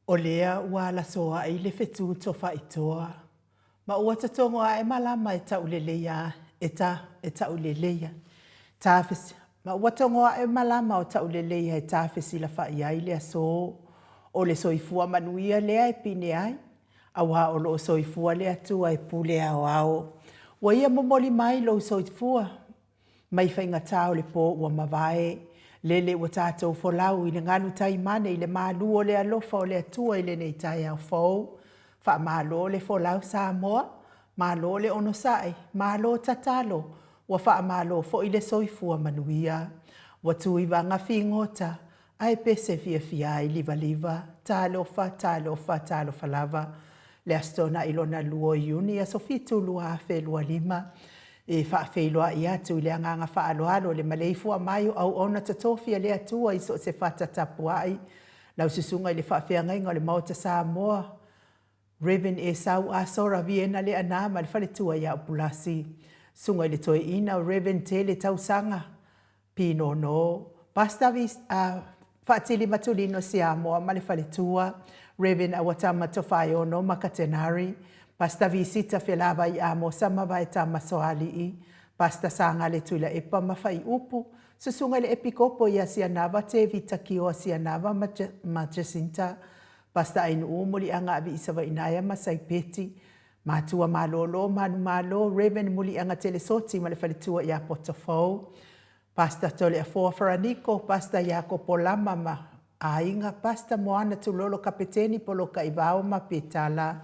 O lea ua la soa i le fetu tofa itoa. Ma ua tatongo a e malama e ta uleleia, e ta uleleia. Ma ua tongo a e malama o ta uleleia e ta fesi la fai ai lea so. O le soifua manuia lea e pine ai. A wa o lo soifua lea tua e pule ao ao. Wa ia momoli mai lo soifua. Mai whainga tau le po ua mawae. Lele ua tātou folau i le nganu taimane i le mālu o le alofa o le atua i le nei tai au fau. Wha mālo le folau Samoa, mālo le onosai, mālo tatalo, ua wha mālo fo i le soifua manuia. Ua tui wanga whingota, ai pese fia fia i liva liva, tālofa, tālofa lava. Le astona ilona luo iuni a sofitu lua a whelua lima. E whaafeiloa i atu i le anganga whaaloalo le maleifua mai au ona tatofia le atua i so se whatatapuai. Lau susunga i le whaafeangainga le mauta Samoa. Reverend e sau a sora viena le anama le whaletua i au pulasi. Sunga i le toe ina o Reverend te le tausanga. Pino no. Pasta vis whaatili matulino Samoa ma le whaletua. Reverend awatama tofai ono makatenari. Pasta visita felava i amo samava e tama soali i. Pasta sanga le tuila epa mawhai upu. Susunga le epikopo i a sianava te vita ki o sianava ma Jacinta. Pasta ainu umuli anga avi isawa inaya masai peti. Matua malolo, manu malo, Reverend muli anga telesoti ma le whalitua i a potofau. Pasta tole a Faraniko, pasta i a kopolama ma ainga. Pasta moana tulolo kapeteni polo ka ibao ma petala.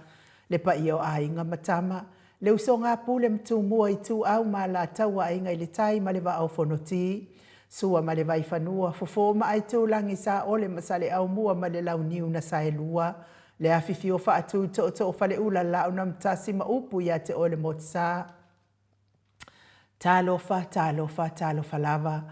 Le pa i o ainga matama. Le uso ngā pule mtu mua i tu au ma la taua ainga i le tai ma le wa au fonoti. Sua ma le vai whanua. Fofo ma ai tu langi sa ole masale au mua ma le lau niu na sa e lua. Le afifi o wha atu to o fale ula lau na mtasi ma upu ia te ole motsa. Talofa lava.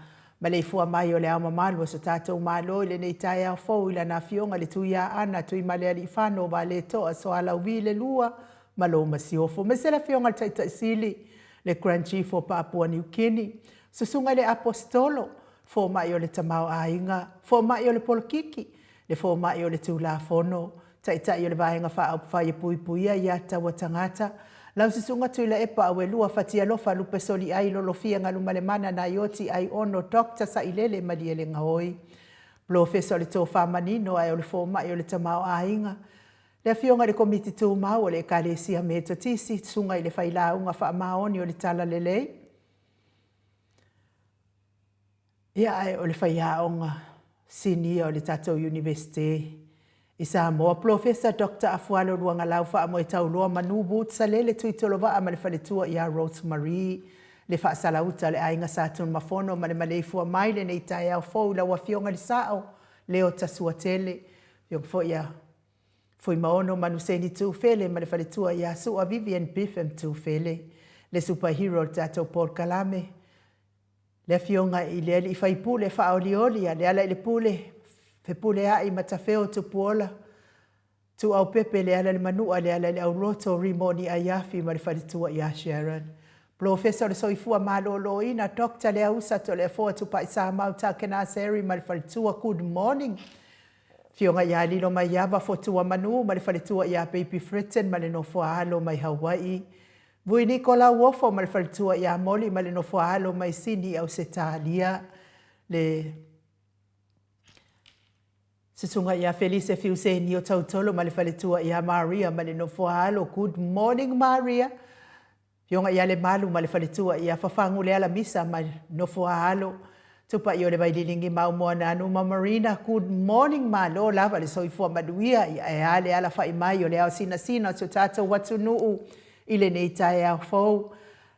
Ma le fua mai o le au mamalu so tātou malo i le nei tai au fau i la na fionga le tuia ana tui ma le ali whano wa le toa so ala uvi le lua ma lo masiofo. Me se la fionga taita sili le Grand Chief o Papua New Guinea. Susunga le apostolo fo mai o le tamau ainga, fo mai o le polokiki, le fo mai o le tula fono, taita i o le vaenga wha whai pui puia i ata wa tangata. Lau sisunga tuila epa awe lua fatia lofa lupe soli ai lolo fia ngalu malemana na ioti ai ono dokta sa ilele madiele ngahoi. Professor le tō whamanino ai o le fōma i o le tamau ainga. Le fionga le komiti tū mau o le kālesia me totisi sunga i le whailaunga wha maoni o le tala lelei. Ia ai o le whaiaonga sinia o le Tatou University. I Samoa, Professor Dr. Afualo Luanga Laufa mo i tauloa manubu tsa lele tui tolova ama le whaletua i a Rosemary. Le whaasalauta le ainga sātun mafono ma le maleifua mai le nei tai au fau la wafionga li sao leo tasua tele. Fiong fo ia fui maono manuseni tu fele ma le whaletua i a sua Vivian Biffem tu fele. Le superhero Tatou Paul Kalame. Le fionga i le i whaipule whaolioli a le ala i le pule. Fe pule ai matafeo tu puola. Tu au pepe le ala le manua le ala le au roto rimoni a yafi ma le whalitua i a Sharon. Professor le soifua malolo ina dokta le ausa to le foa tu pa isa mauta kena seri ma le whalitua good morning. Fionga ia lilo mai yava fotua manu ma le whalitua i a baby Britain ma le nofua alo mai Hawaii. Vui Nicola Wofo ma le whalitua i a moli ma le nofua alo mai Sini au Setalia. Le Sisunga ia Felice Fiuseni o tautolo ma le whaletua ia Maria ma le nofua alo. Good morning Maria. Fionga ia le malu ma le whaletua ia whafangu le ala misa ma nofua alo. Tupa i o le vaidilingi mau moa nanu ma Marina. Good morning ma lo lava le soifua maduia ia e ale ala whai mai o le au sina o so tātou watu nuu i le nei tae au fau.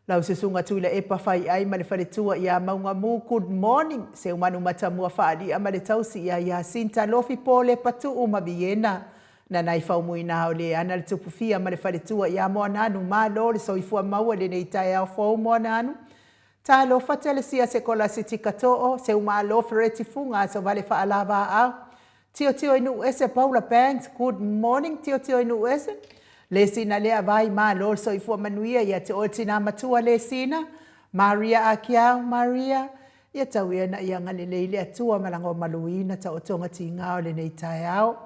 Lau susunga tuila epa whai ai ma le whaletua ia maunga mu. Good morning. Se umanu matamua whaali ama le tausi ia Sinta lofi po le patu uma Viena. Na nai whaumui nā o le ana le tupufia ma le whaletua ia moa nanu ma lo le soifua maua le nei tae au fau moa nanu. Tā lo whatele sia se kola se tikatoo, se uma lo fereti funga so vale whaalava au. Tio inu ese Paula Banks. Good morning tio inu ese. Le sina lea vai ma lo soifua manuia ia te otina matua le sina. Maria Akiao, Maria. Ia tau ia na ia ngale leile atua malango maluina ta o tonga ti ngao le nei tai au.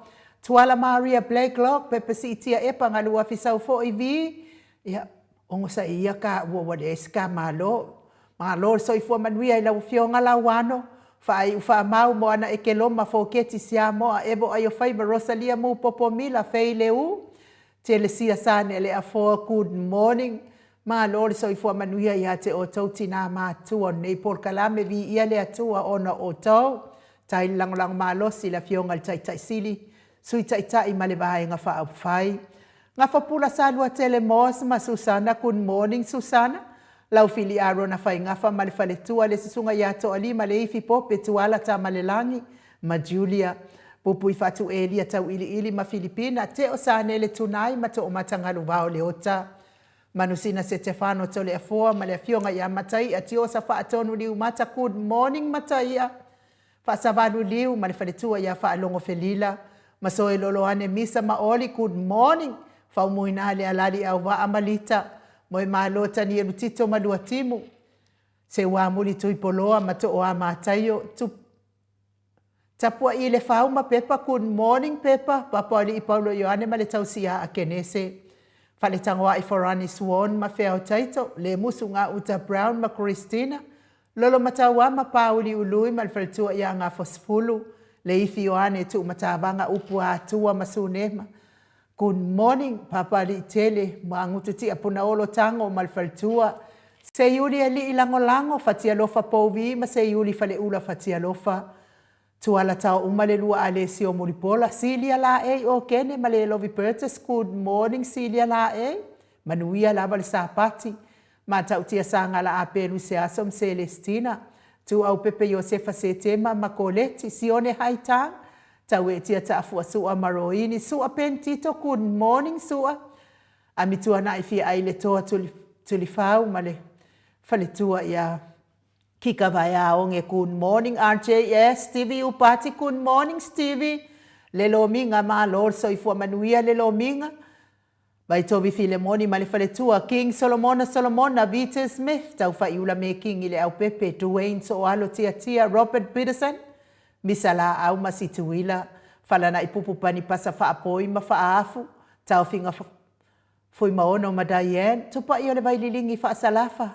tuala Maria Blakelock pepe si itia epa ngalua fisau fo ivi ia ongo sa ia ka wawadeska malo so ifua manuia ila ufionga la wano fa mau mo ana ekeloma fo keti sia mo evo ayo faiva Rosalia mu popomila feileu telesia sane le afo good morning malo so ifua manuia ia te o tautina ma tua nei por kalame vi ia le atua ona o tau tai lang malo sila fionga tai sili sui tai male vai nga fa fai nga fa pula salua telemos ma Susana good morning Susana lau fili aro na fai nga fa male fale tua le sisunga ya to ali male ifi pope tuala ta malelangi ma Julia pupu ifatu Elia tau ili ma Filipina te o sanele tunai ma to o matangalu vao le ota manusina Stefano to le afua male fionga ya matai atio sa fa atonu liu mata good morning matai fa savalu liu male fale tua ya fa alongo felila masoe loloane misa maoli good morning fa umuina le alali au va amalita moi malota ni elutito malua timu se wa muli tu ipoloa mato o amatayo tu tapua ile fauma pepa good morning pepa papa ali Paulo Yohane male tausia akenese fale tangwa I forani swan ma feo taito le musunga uta Brown ma Christina lolo matawa ma Pauli ului mal faltua ya nga fosfulu le ifi Yohane tu matavanga upu atua masunema good morning papa li tele mangututi apuna olo tango malfaltua se yuli ali ilangolango fatia lofa povi ma se yuli fale ula fatia lofa tuala tau umale lua Alessio Muripola Silia la o kene male lovi purchase good morning Silia la manuia la val sapati ma tautia sanga la apelu se asom Celestina tu au pepe Josefa Setema makoleti sione haitang tawe tia tafu sua maroini sua pentito good morning sua amitua na ifi aile toa tulifau male faletua ya kika vaya onge good morning RJS Stevie upati good morning Stevie lelo minga ma lord so ifua manuia lelo minga vai tobi Filemoni male faletua King Solomona Vita Smith tau fa iula making ile au pepe Dwayne so alo tia Robert Peterson misala au masituila fala na ipupu pani pasa fa apoi ma fa afu tau finga foi maono madayen tupa i ole vai lilingi fa salafa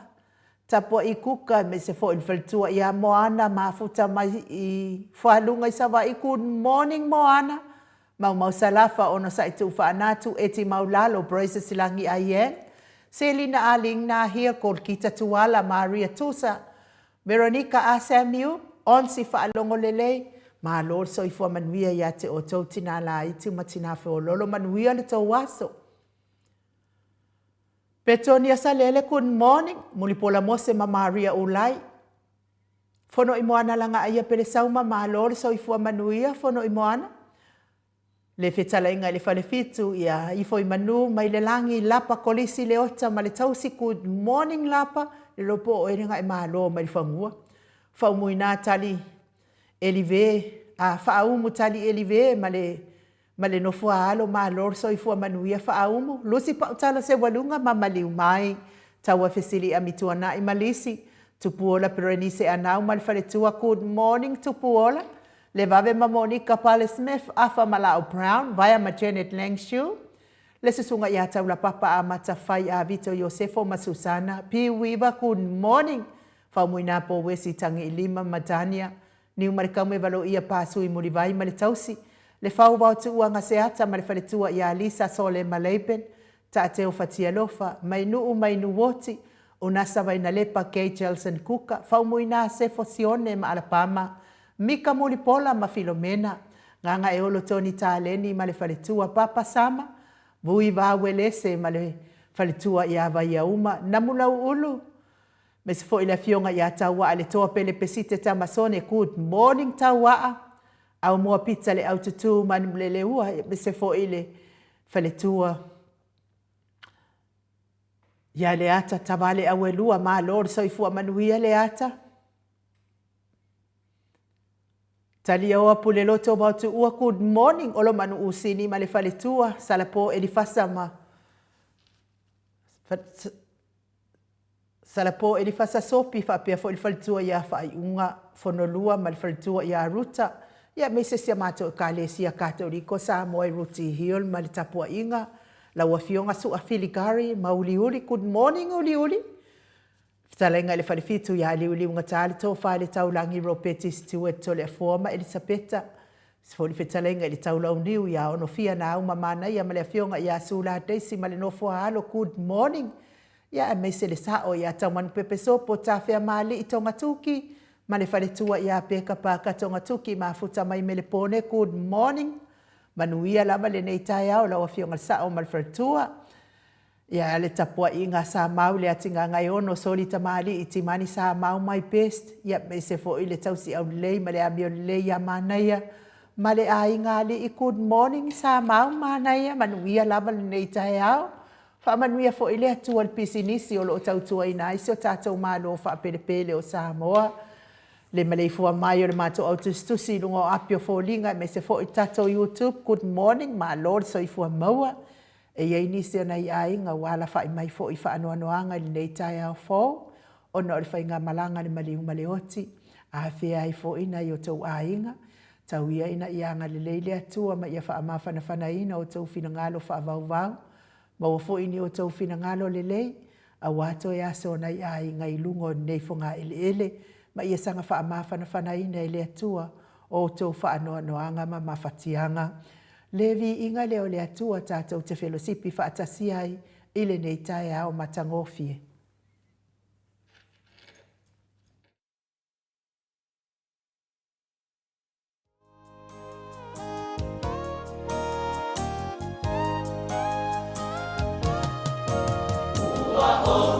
tapo i kuka me se fo infaltua ya moana mafuta mai i falunga isa va i good morning moana mau salafa ono sa itu fa anatu eti maulalo brace silangi ayen Selina aling na here kol kita tuala Maria Tusa Veronica Asamiu on si fa alongo lele ma lord so ifua manuia ya te o tau tina la iti matina fe o lolo manuia le tau waso Petonia salele good morning mulipola mose ma Maria ulai fono imoana langa aya pele sauma ma lord so ifua manuia fono imoana le fetala inga le fale fitu ya ifo imanu mai le langi lapa kolisi le ota ma le tausi good morning lapa le lopo o eringa ma lo mai famua fa umuina tali Elive fa'aumu tali Elive male no fualo ma lor so ifua manuia fa'aumu lusi pa tala se walunga mamaliu mai tawa fesili amituana imalisi tupuola perenise anau mal faletua good morning tupuola le vave ma Monica Pale Smith afa malao Brown via ma Janet Langshu le susunga ya taula papa amata fai a Vito Josefo ma Susana P Weaver good morning fa muina po wesi tangi lima matania ni umarika me valo ia pasu i mulivai male tausi le fau vau tu anga seata male faletua ia Lisa Sole Maleipen ta teo fatia lofa mainu woti unasa vai na lepa Kay Jelson Kuka fau muina se fosione ma alapama Mika Mulipola ma Filomena nganga e olo Tony Taleni male faletua papa sama vui va welese male faletua ia vai uma namula ulu me se fo ila fionga ya tawa ale toa pele pesite tamasone good morning tawa au mua pizza le au tutu manulele ua me se fo ile faletua ya le ata tavale awelua ma lord so ifua manuia le ata talia o pule loto ba tu ua good morning olo manu usini male faletua salapo elifasa ma Salapo elifasa sopi fa pia fo ilfaltua ya fa unga fonolua mal faltua ya ruta Ia me se sia mātou ka le sia Katoriko sa moe ruti hiol ma le tapua inga. La wafionga su a filigari ma uli. Good morning uli. Fitalenga le whalifitu ia uli unga tāle tō whale taulangi ropetis tu e tole a forma Elisabeta. Sifoli fitalenga le taulau niu ia ono fia na uma mana ia ma le fionga ia sula deisi ma le nofo halo. Good morning. Ia me se le sao ia tauman pepe sopo tawhia mali i tonga tuki. Ma le whaletua ia peka paka tonga tuki ma futa mai me le pone. Good morning. Manuia lama le nei tai au la wafionga sao ma le whaletua. Ia le tapua inga sa mau le atinga ngai ono soli tamali i timani sa mau mai best. Ia me se fo i le tausi au lei ma le amio lei a manaia. Ma le a inga li i good morning sa mau manaia. Manuia lama le nei tai au. Whaamanuia fo i le atua le pisinisi o lo tautua ina isi o tātou malo wha pele o Samoa. Le malei fua mai o le mātou autostusi lunga o apio fōlinga me se fo i tātou YouTube. Good morning, ma lord so i fua maua. E iei nisi ana i ainga wala wha i mai fo i wha anuanoanga li nei tai au fō. O na o le whainga malanga le maliu maleoti. A whia i fo ina i o tau ainga. Tau ia ina i anga le leile atua ma ia wha amawhana whana ina o tau whina ngalo wha vau. Ma o fo ini o tau whina ngalo le lei. A wato e aso na i ainga i lungo nei fonga ele. Ma ia sanga wha amawhana whana ina i le atua o tau wha anoanoanga ma mawhatianga. Levi inga leo le atua tātou te whelosipi wha atasiai i le nei tai au matangofie. Oh,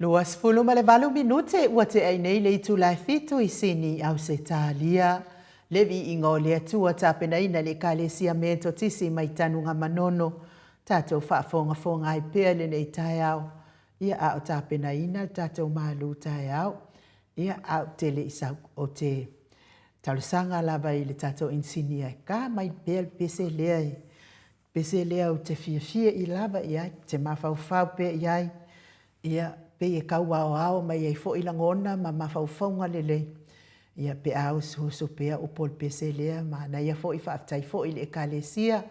Luas fulu ma le valu minute ua te ai nei le itu lai fitu I sini au se tālia. Levi ingo le atua tāpena ina le kālesia me to tisi mai tanunga manono. Tātou whaafonga fonga ai pēr le nei tai au. Ia au tāpena ina tātou malu tai au. Ia au tele isau o te talusanga lava I le tātou insinia. Ka mai pēr pese lea I. Pese lea o te fia I lava I ai. Te mawhau pē I ai. Ia pe e kau ao mai e fo ilangona ma mawhauwhaunga lele. Ia pe au suhusu pea upol pese lea ma na ia fo I whaaftai fo I le kalesia.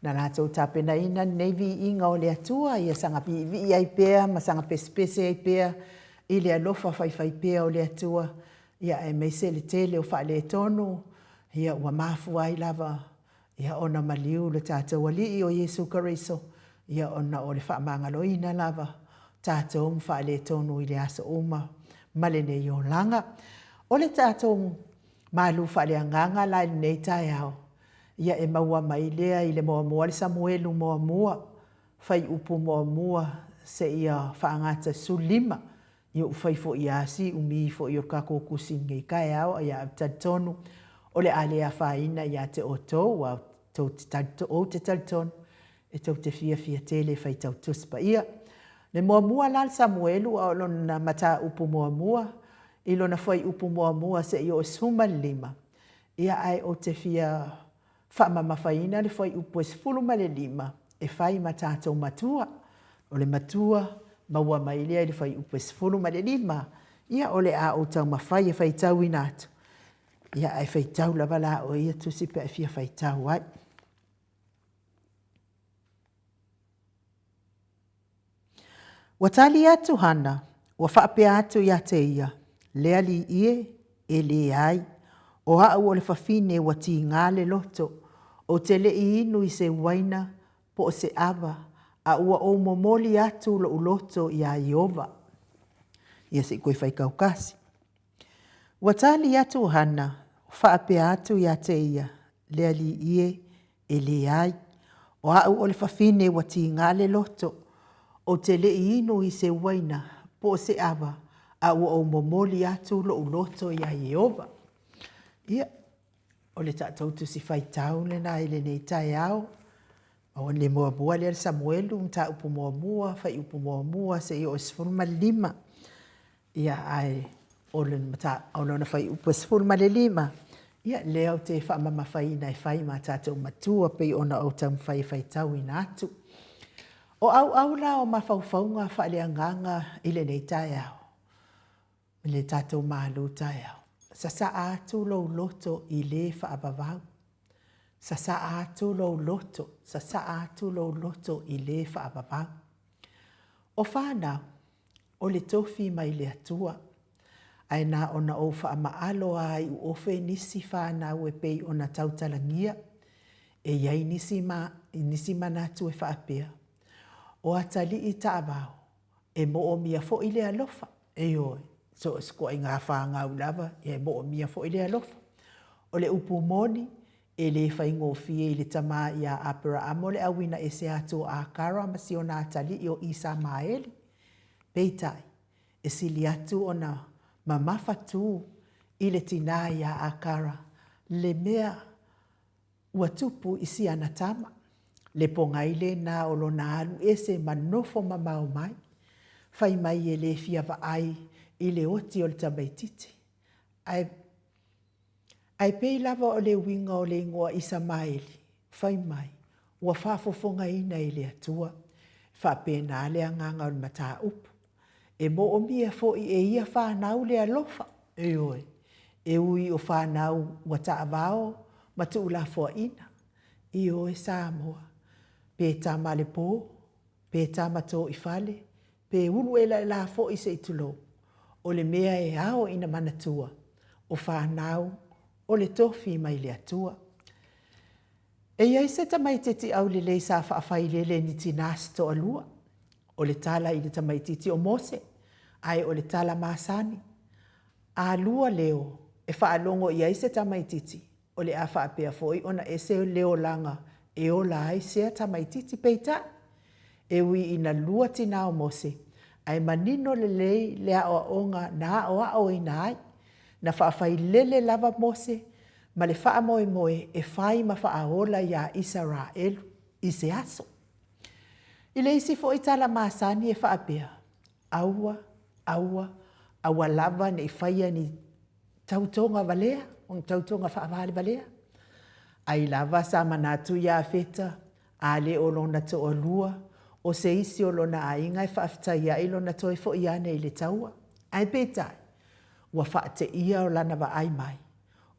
Na rātou tāpena ina nevi inga o le atua. Ia sanga vi ai pea ma sanga pese ai pea. I le alofa whai pea o le atua. Ia e meise le tele o wha le tonu. Ia ua mafu ai lava. Ia ona maliu le tātou alii o Yesu Kariso. Ia ona o le wha mangaloina lava. Tātou mwha le tonu I le asa uma malene I o langa. O le tātou malu wha le anganga lai nei tai au. Ia e maua mai lea I le moa mua le Samuelu moa mua. Whai upu moa mua se ia whaangata sulima. I o whaifo I asi umi fo I o kako kusi ngei kai au. Ia tonu o le alea whaina ia te otou au te talitonu. E tau te fia tele whai tau tuspa ia. Le moa mua lal Samuelu au lona mata upu moa mua. I lona whai upu moa mua se I o suma lima. Ia ai o te fia whaamamawhaina le whai upu esfulu ma le lima. E whai matatou matua. O le matua maua mailea le whai upu esfulu ma le lima. Ia o le a o tau mawhai e whai tau inatu. Ia ai whai tau lava la o ia tusi pe fia whai tau ai. Watali atu hana, wa whaapea atu ia te ia, lea li ie, e le ai, o hau o le whawhine wa ti ngāle loto, o te le I inu I se waina, po o se ava, a ua o momoli atu lo uloto ia Iova. Ia se koe whaikaukasi. Watali atu hana, whaapea atu ia te ia, lea li ie, e le ai, o hau o le whawhine wa ti ngāle loto, o te le inu I se waina, po se ava, a ua o momoli atu lo uloto ia Iova. Ia, o le tātou tusi whai tau le nā ele nei tai au. O le moa mua le Samuelu, mta upu moa mua, whai upu moa mua, se I o sfurma lima. Ia ai, o le mta, o lona whai upu sfurma le lima. Ia, leo te whaamama whai nai whai ma tātou matua, pei ona o tam whai tau ina atu. O au la o mawhauwhaunga whaaleanganga I le nei tai au. Le tātou malu tai au. Sa atu lo loto I le whaabavau. Sa atu lo loto. Sa atu lo loto I le whaabavau. O whanau, o le tofi mai le atua. Ai nā ona o whaamaalo ai u ofe nisi whanau e pei ona tautalangia. E iai nisi manatu e whaapea. O atali I taabau, e mo o mia fo I le alofa, e oi. So sko I ngā whāngau lava, e mo o mia fo I le alofa. O le upu moni, e le whaingo fie I le tama I a apera amo le awina e se ato a kara masi o nā atali I o Isa Maeli. Peitai, e sili atu o na mamawhatu I le tina I a akara, le mea ua tupu I si anatama. Le pongaile na o lo na alu e se manofo mamau mai. Whai mai e le fia wa ai I le oti o le tamaititi. Ai pei lava o le winga o le ingoa Isa Maeli. Whai mai, ua whafofonga ina I le atua. Whapena le anganga o le mata upu. E mo o mia fo I e ia whanau le alofa. E oi, e ui o whanau ua taavao matu la fo ina. I oi Samoa. Pe tama le pō, pe tama tō I whale, pe ulu e la fo I se itulo. O le mea e ao ina manatua, o whanau, o le tofi mai le atua. E iai se tamaititi au le lei sa whaafai le ni tinasi to alua. O le tala I le tamaititi o Mose, ai o le tala Masani. A lua leo, e whaalongo iai se tamaititi, o le a whaapea foi ona e se leo langa, e o la ai sea tamaititi peita. E ui ina lua tina o Mose, ai manino lelei lea oaonga na o inai, na whaafai lele lava mose, ma le wha moe moe e whai ma whaaola ia Israel i se aso. I le isi fo i tala maasani e whaapea, aua lava ne i whaia ni tautonga valea, o tautonga whaavale valea. Ai lava sa manatu ia feta, a le o lona to o lua, o se isi o lona a inga e whaafita ia i lona toi fo iane i le taua. Ai petai, ua whaate ia o lana wa ai mai,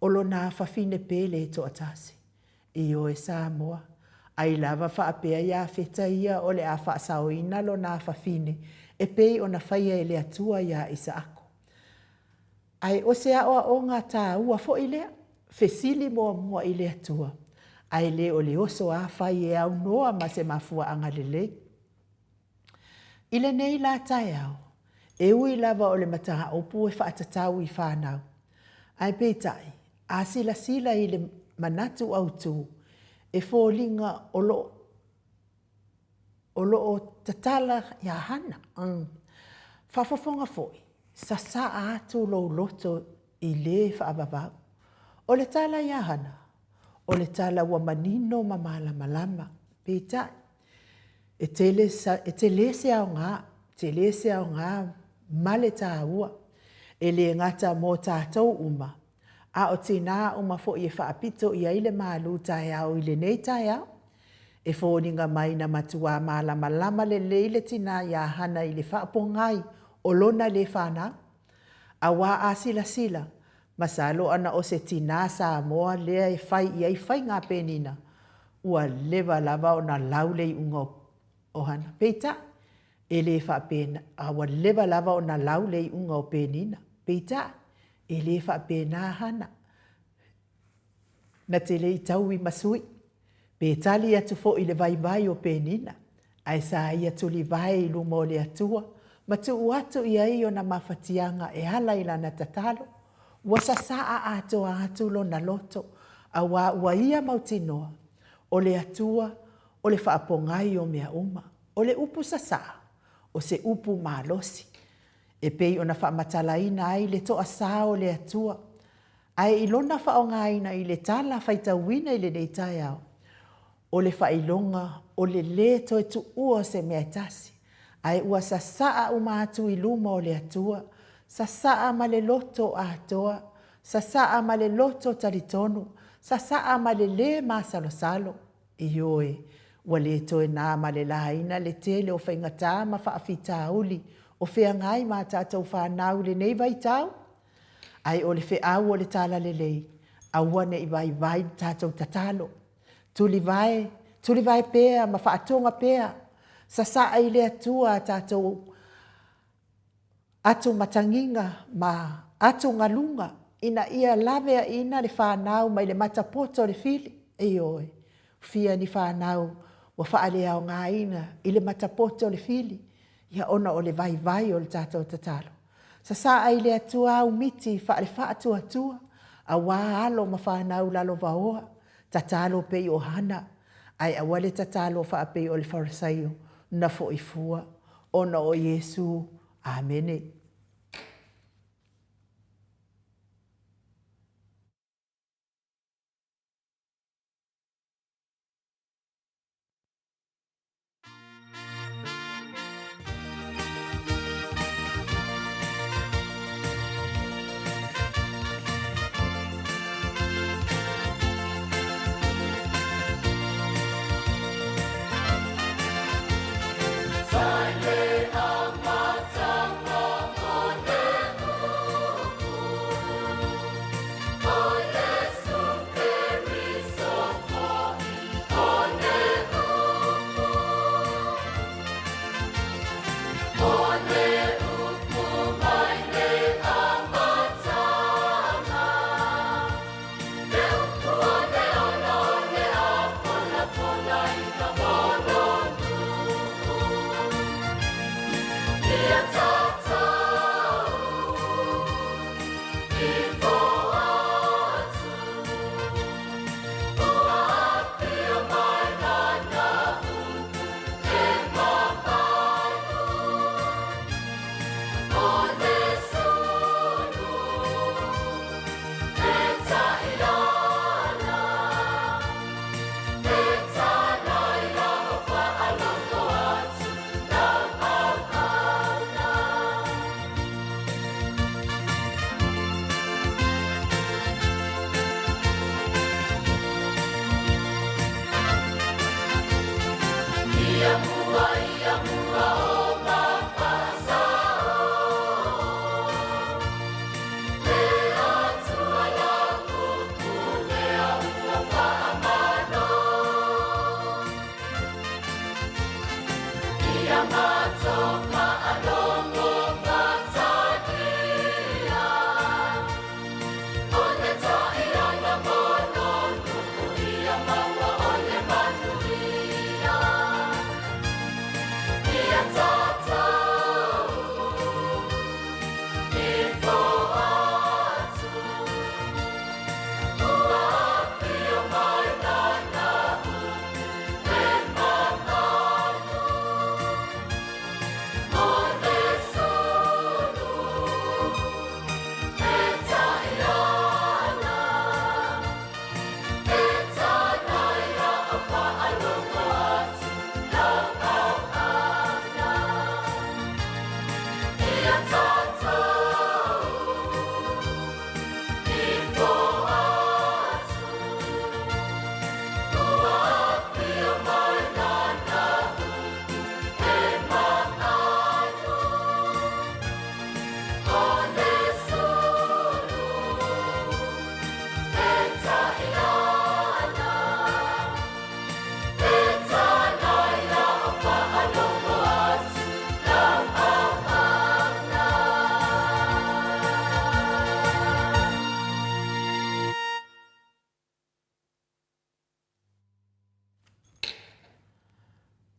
o lona whawhine pele to atasi. I o e Samoa, ai lava whaapea ia feta ia o le a whaasao ina lona whawhine, e pei o na whaia e le atua ia isa ako. Ai o se aoa o ngā tā ua fo i lea, fesili mua i le atua. Ai le o le oso a whai e au noa ma se mafua anga lelei. I le nei la tae au, e ui lava o le mataha opu e whaatatau i whanau. Ai peitai, a sila i le manatu au tū, e fōlinga o o tatala ia hana. Whafafonga foi, sa atu lo loto i le whaababau. O le tala ia hana, o le tala ua manino ma malama. Peitai, e te lese au ngā, male tā ua, e le ngata mō tātou uma. A o tina uma fo i e whaapito i aile mālu tae au i le nei tae au. E fōninga mai na matua malama le leile tina ia hana i le whaapongai o lona le whanau. A wā a sila, masalo ana o se tina sa moa lea e whai i ai whai ngā penina. Ua lewa lava o na laulei unga o hana. Peita, e le whaapena, a ua lewa lava o na laulei unga o penina. Peita, e le whaapena hana. Na te le i tau i masui. Petali atu fo i le vai o penina. Ai sa ia tuli vai i lumo le atua. Ma tu uatu i ai o na mawhatianga e hala i lana tatalo. Ua sa saa atu lo na loto. A ua ia mautinoa. O le atua, o le whaapongai o mea uma. O le upu sa saa. O se upu malosi. E pei o na whaamatalaina ai le toa saa o le atua. Ai ilona whaongaina i le tala whaitawina i le neitai au. O le whailonga, o le le toi tu ua se mea tasi. Ai ua sa saa umatu i luma o le atua. Sa saa ma le loto a atoa. Sa saa ma le loto taritonu. Sa saa ma le masalo. I oe, ua le toi nā ma le lahaina le tele o whaingatā ma whaafita uli. O whea ngai ma tātou whanau le nei vai tau. Ai o le wheau o le tala le lei. Aua ne i vai tātou tatalo. Tuli vai pēa ma whaatonga pēa. Sa saa i le atua tātou atu matanginga ma atu ngalunga. Ina ia lavea ina le whanau mai le matapoto le fili. E oe, fia ni whanau wa whaalea o ngā ina i le matapoto le fili. Ia ona o le vai o le tātou tatalo. Sa saa i le atua umiti whaale whaatua. A wā alo ma whanau lalo vaoa. Tatalo pei o hana. Ai awale tatalo whaapei o le farisaio. Na fo i fua. Ona o Yesu. Amene. Sai le amatanga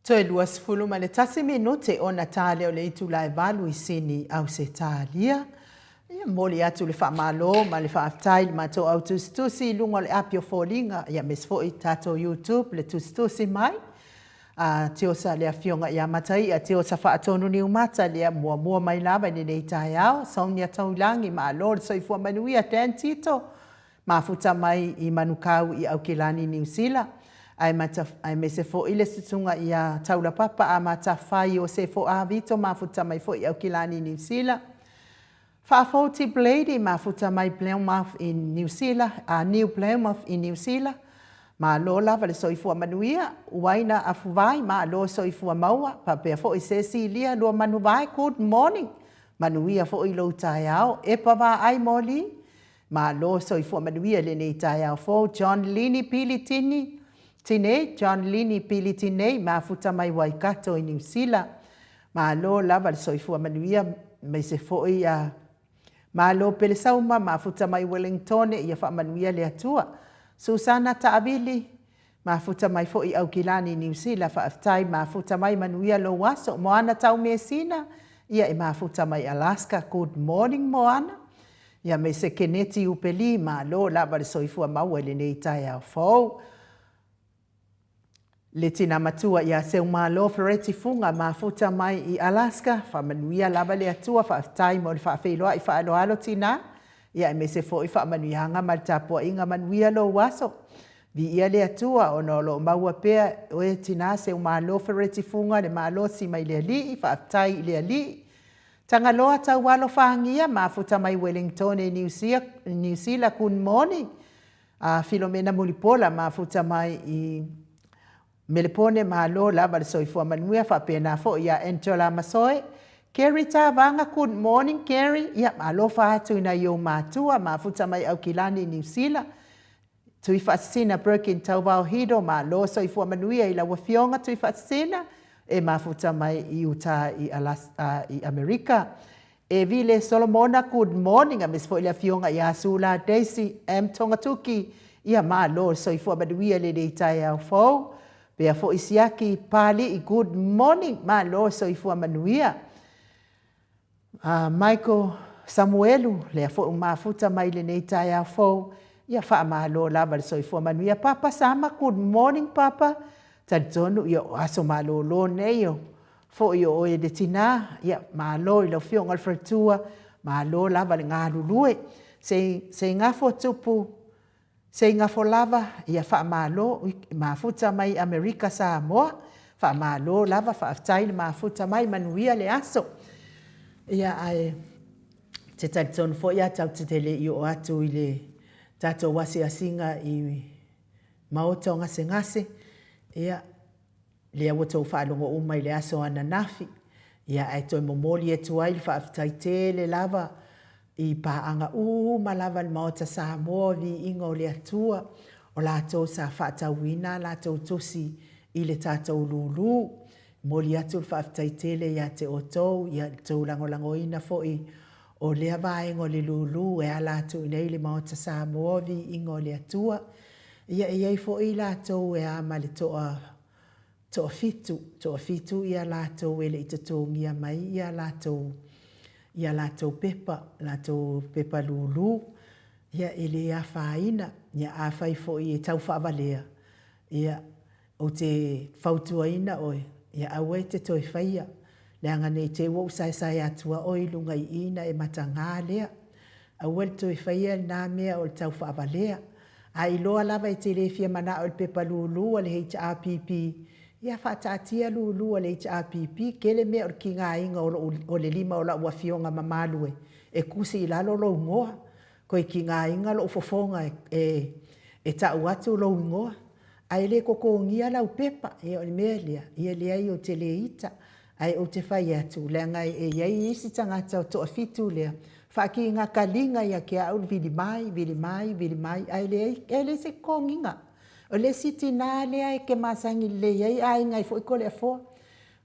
Toe luas fulu ma le tasi minute o na tale o le itu lai valu I sini au se talia. Ia moli atu le whaamalo ma le whaaftai le mato au tustusi lunga le apio fōlinga ia mesfo I tato YouTube le tustusi mai. Te osa le afionga ia matai a te osa whaatonu ni umata le mua mai lava ni nei tai au. Sonia taulangi ma alo le soifua manuia ten tito. Mafuta mai I manukau I Aukilani New Zealand. Ai me se fo ile sutunga ia taula papa a matawhai o se fo a vito mafuta mai fo I Aukilani New Zealand. Whaafauti Blady mafuta mai Plymouth in New Zealand, New Plymouth in New Zealand. Ma lo lava le soifua manuia, uaina afuwai ma lo soifua maua, papea fo I Cecilia lo manuwai, good morning. Manuia fo I lo tai au, e pawa ai moli. Ma lo soifua manuia le nei tai au fo, John Lini Pili Tini. Tine, John Lini Pili Tine, mafuta mai Waikato I New Zealand. Ma lo lava le soifua manuia, me se fo I ma lo pele sauma mafuta mai Wellington ia wha manuia le atua. Susana Taavili mafuta mai fo I Aukilani New Zealand wha aftai mafuta mai manuia lo waso. Moana tau mesina ia e mafuta mai Alaska. Good morning Moana. Ia me se keneti upeli ma lo lava le soifua maua le nei tai au fau. Le tina matua ia seu malo fereti funga mafuta mai I Alaska, wha manuia lava le atua, wha aftai mo le wha awhiloa I wha aloalo tina, ia e me se fo I wha manuihanga ma le tapua inga manuia lo waso. Vi ia le atua o no lo maua pea o e tina seu malo fereti funga le malo si mai le ali, wha aftai le ali. Tanga loa tau walo whangia mafuta mai Wellington e New Zealand, good morning. Filomena Mulipola mafuta mai I Melepone malo lava le soifua manuia wha pena fo ia Angela Masoe. Kerry Tavanga, good morning Kerry. Ia malo wha atu ina yo matua mafuta mai Aukilani New Zealand. Tui whaasina Birkin Taubao Hido malo soifua manuia I la wafionga tui whaasina. E mafuta mai I Utah I Amerika. E vile Solomona, good morning. A misfo ila fionga I Asula Daisy M. Tongatuki. Ia malo soifua manuia le deitai au fau. Pea fo isiaki pali I good morning ma lo soifua manuia. Michael Samuelu le fo mafuta mai le nei tai au fo. Ia wha ma lo lava le soifua manuia. Papa sama, good morning papa. Tadzonu ia aso ma lo neio. Fo ia o e de tina. Ia ma lo ilo fionga alfretua. Ma lo lava le ngā lulue. Se ngafo tupu. Se inga fo lava, ia wha malo, mafuta mai Amerika Samoa, wha malo lava, wha aftai le mafuta mai manuia le aso. Ia ai, te taritonu fo ia tau te tele I o atu I le tato wasi asinga I maoto ngase. Ia, le awato wha alongo umai le aso ananafi. Ia ai toi momoli e tuai, wha aftai tele lava, I paanga malava le maota Samoa vi ingo le atua o lātou sa whaatauina lātou tosi I le tātou lulu moli atu le whaaftaitele ia te otou ia tau langolangoina foi o lea vaengo le lulu e a lātou nei le maota Samoa vi ingo le atua ia iai foi lātou e a ma le toa fitu ia lātou e le itatongia mai ia lātou pepa lulu, ia ele a whaina, ia a whai fo I tau whaavalea, ia o te whautuaina oe, ia awe te toi whaia, leanga nei te wau sai atua oi lunga I ina e matanga lea, awe te toi whaia nā mea o tau whaavalea, a iloa lava I te rewhia mana o pepa lulu o le HRPP, ia whaatatia lulu o le HRPP, kele mea o ki ngā inga o le lima o la uafionga mamalue. E kusi I lalo lo ngoa, koe ki ngā inga lo ufofonga e tau atu lo ngoa. Ai le koko ngia lau pepa, e o le mea lea, ia lea I o te leita, ai o te whai atu, lea ngai e iai isi tangata o toa fitu lea. Whaki ngā kalinga ia ke au vili mai, ai le se konginga. O le siti nā lea e ke masangi le iai ai ngai fo I kole a fo.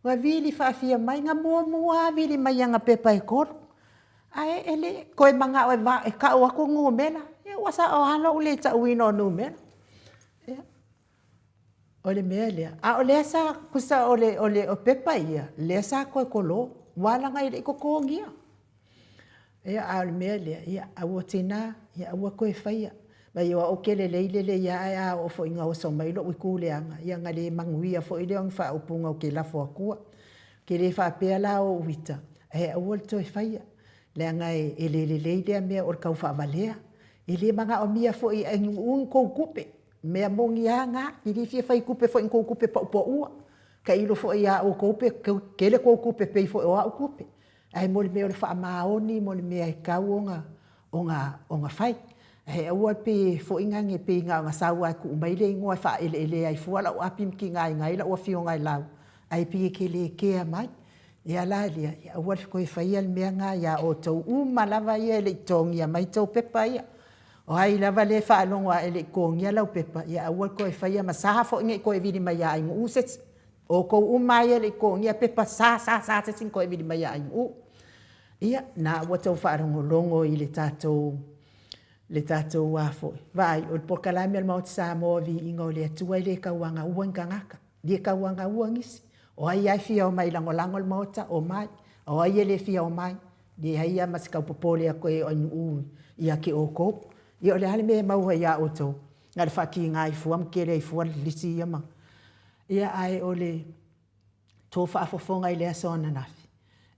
Wa vili whaafia mai ngā mua vili mai anga pepa e koro. Ai ele koe manga o e ka o ako ngu mena. E wasa o hana ule ta uino nu mena. O le mea lea. A o lea sa kusa o pepa ia. Lea sa koe kolo. Wala ngai le kokongia. Ia a o le mea lea. Ia aua tina. Ia aua koe whaia. Ma ia o ke le leile le ia a o fo inga o so mailo ui kuleanga. Ia nga le manguia fo ile ang wha upunga o ke lafo akua. Ke le wha pea la o wita. E aua le toi whaia. Lea ngai e le leile mea o le kau wha valea. E le manga o mia fo i un kou kupe. Mea mongi a ngā, i li fia whai kupe fo in kou kupe pa upo ua. Ka ilo fo i a o kupe, kele kou kupe pei fo i o au kupe. Ai mo le mea o le wha maoni, mo le mea e kau o ngā whai. He aua pe fo inga nge pe ngā ngā saua ku umaile ingoa wha ele ai fuala o api mki ngai ngai la o fio ngai lau. Ai pi ke le kea mai. Ia la lia, ia aua koe whai al mea ngā ia o tau umalawa ia le tongi a mai tau pepa ia. O hai lava le whaalonga e le kongia lau pepa. Ia aua koe whaia ma saha fo inge koe vidi mai a ingu usets. O kou umai le kongia pepa sa sin koe vidi mai a ingu. Ia na aua tau whaalongo longo i le tātou wafo. Vai, o le pokalami al mauti sa moa vi inga o le atua i le kauanga uang kangaka. Le kauanga uang isi. O hai ai fia o mai lango le mauta o mai. O hai le fia o mai. Le hai a masikau popole a koe o ingu ia ke o kopu. Ia o le hale mea maua ia o tau. Ngā le whaki ngā i fuam, kere i fuam, lisi ia ma. Ia ai o le tō whaafofonga i le asona nafi.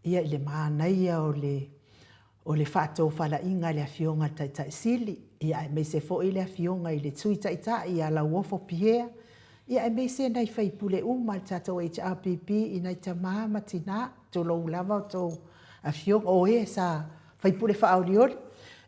Ia i le mānai ia o le whātou whala inga le awhionga tai sili. Ia ai mei se fo i le awhionga i le tui tai ia la uofo piea. Ia ai mei se nei whaipule uma le tātou HRPP i nei ta māma tina. Tō lou lava o tō awhionga o e sa whaipule whaauriori.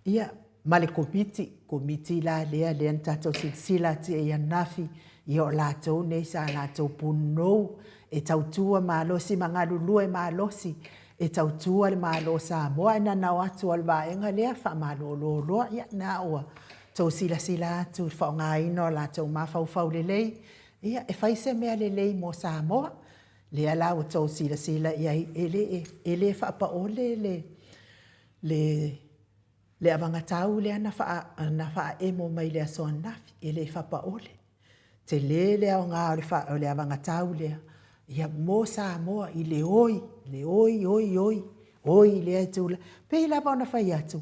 Ia ma le komiti la lea tātou sila ti e anafi i o lātou nei sa lātou punou e tautua mālosi mga lulua e mālosi e tautua le mālo sa moa e nanau atu al vaenga lea wha mālo loa ia na oa tau sila atu whaonga ino lātou mawhau lelei ia e whaise mea lelei mo sa moa lea la o tau sila ia ele wha ole le avangatau le na fa emo mai le aso nafi ele fa pa ole te le o ngā o le avangatau le ia mo sa mo i le oi le atu pe la bona fa atu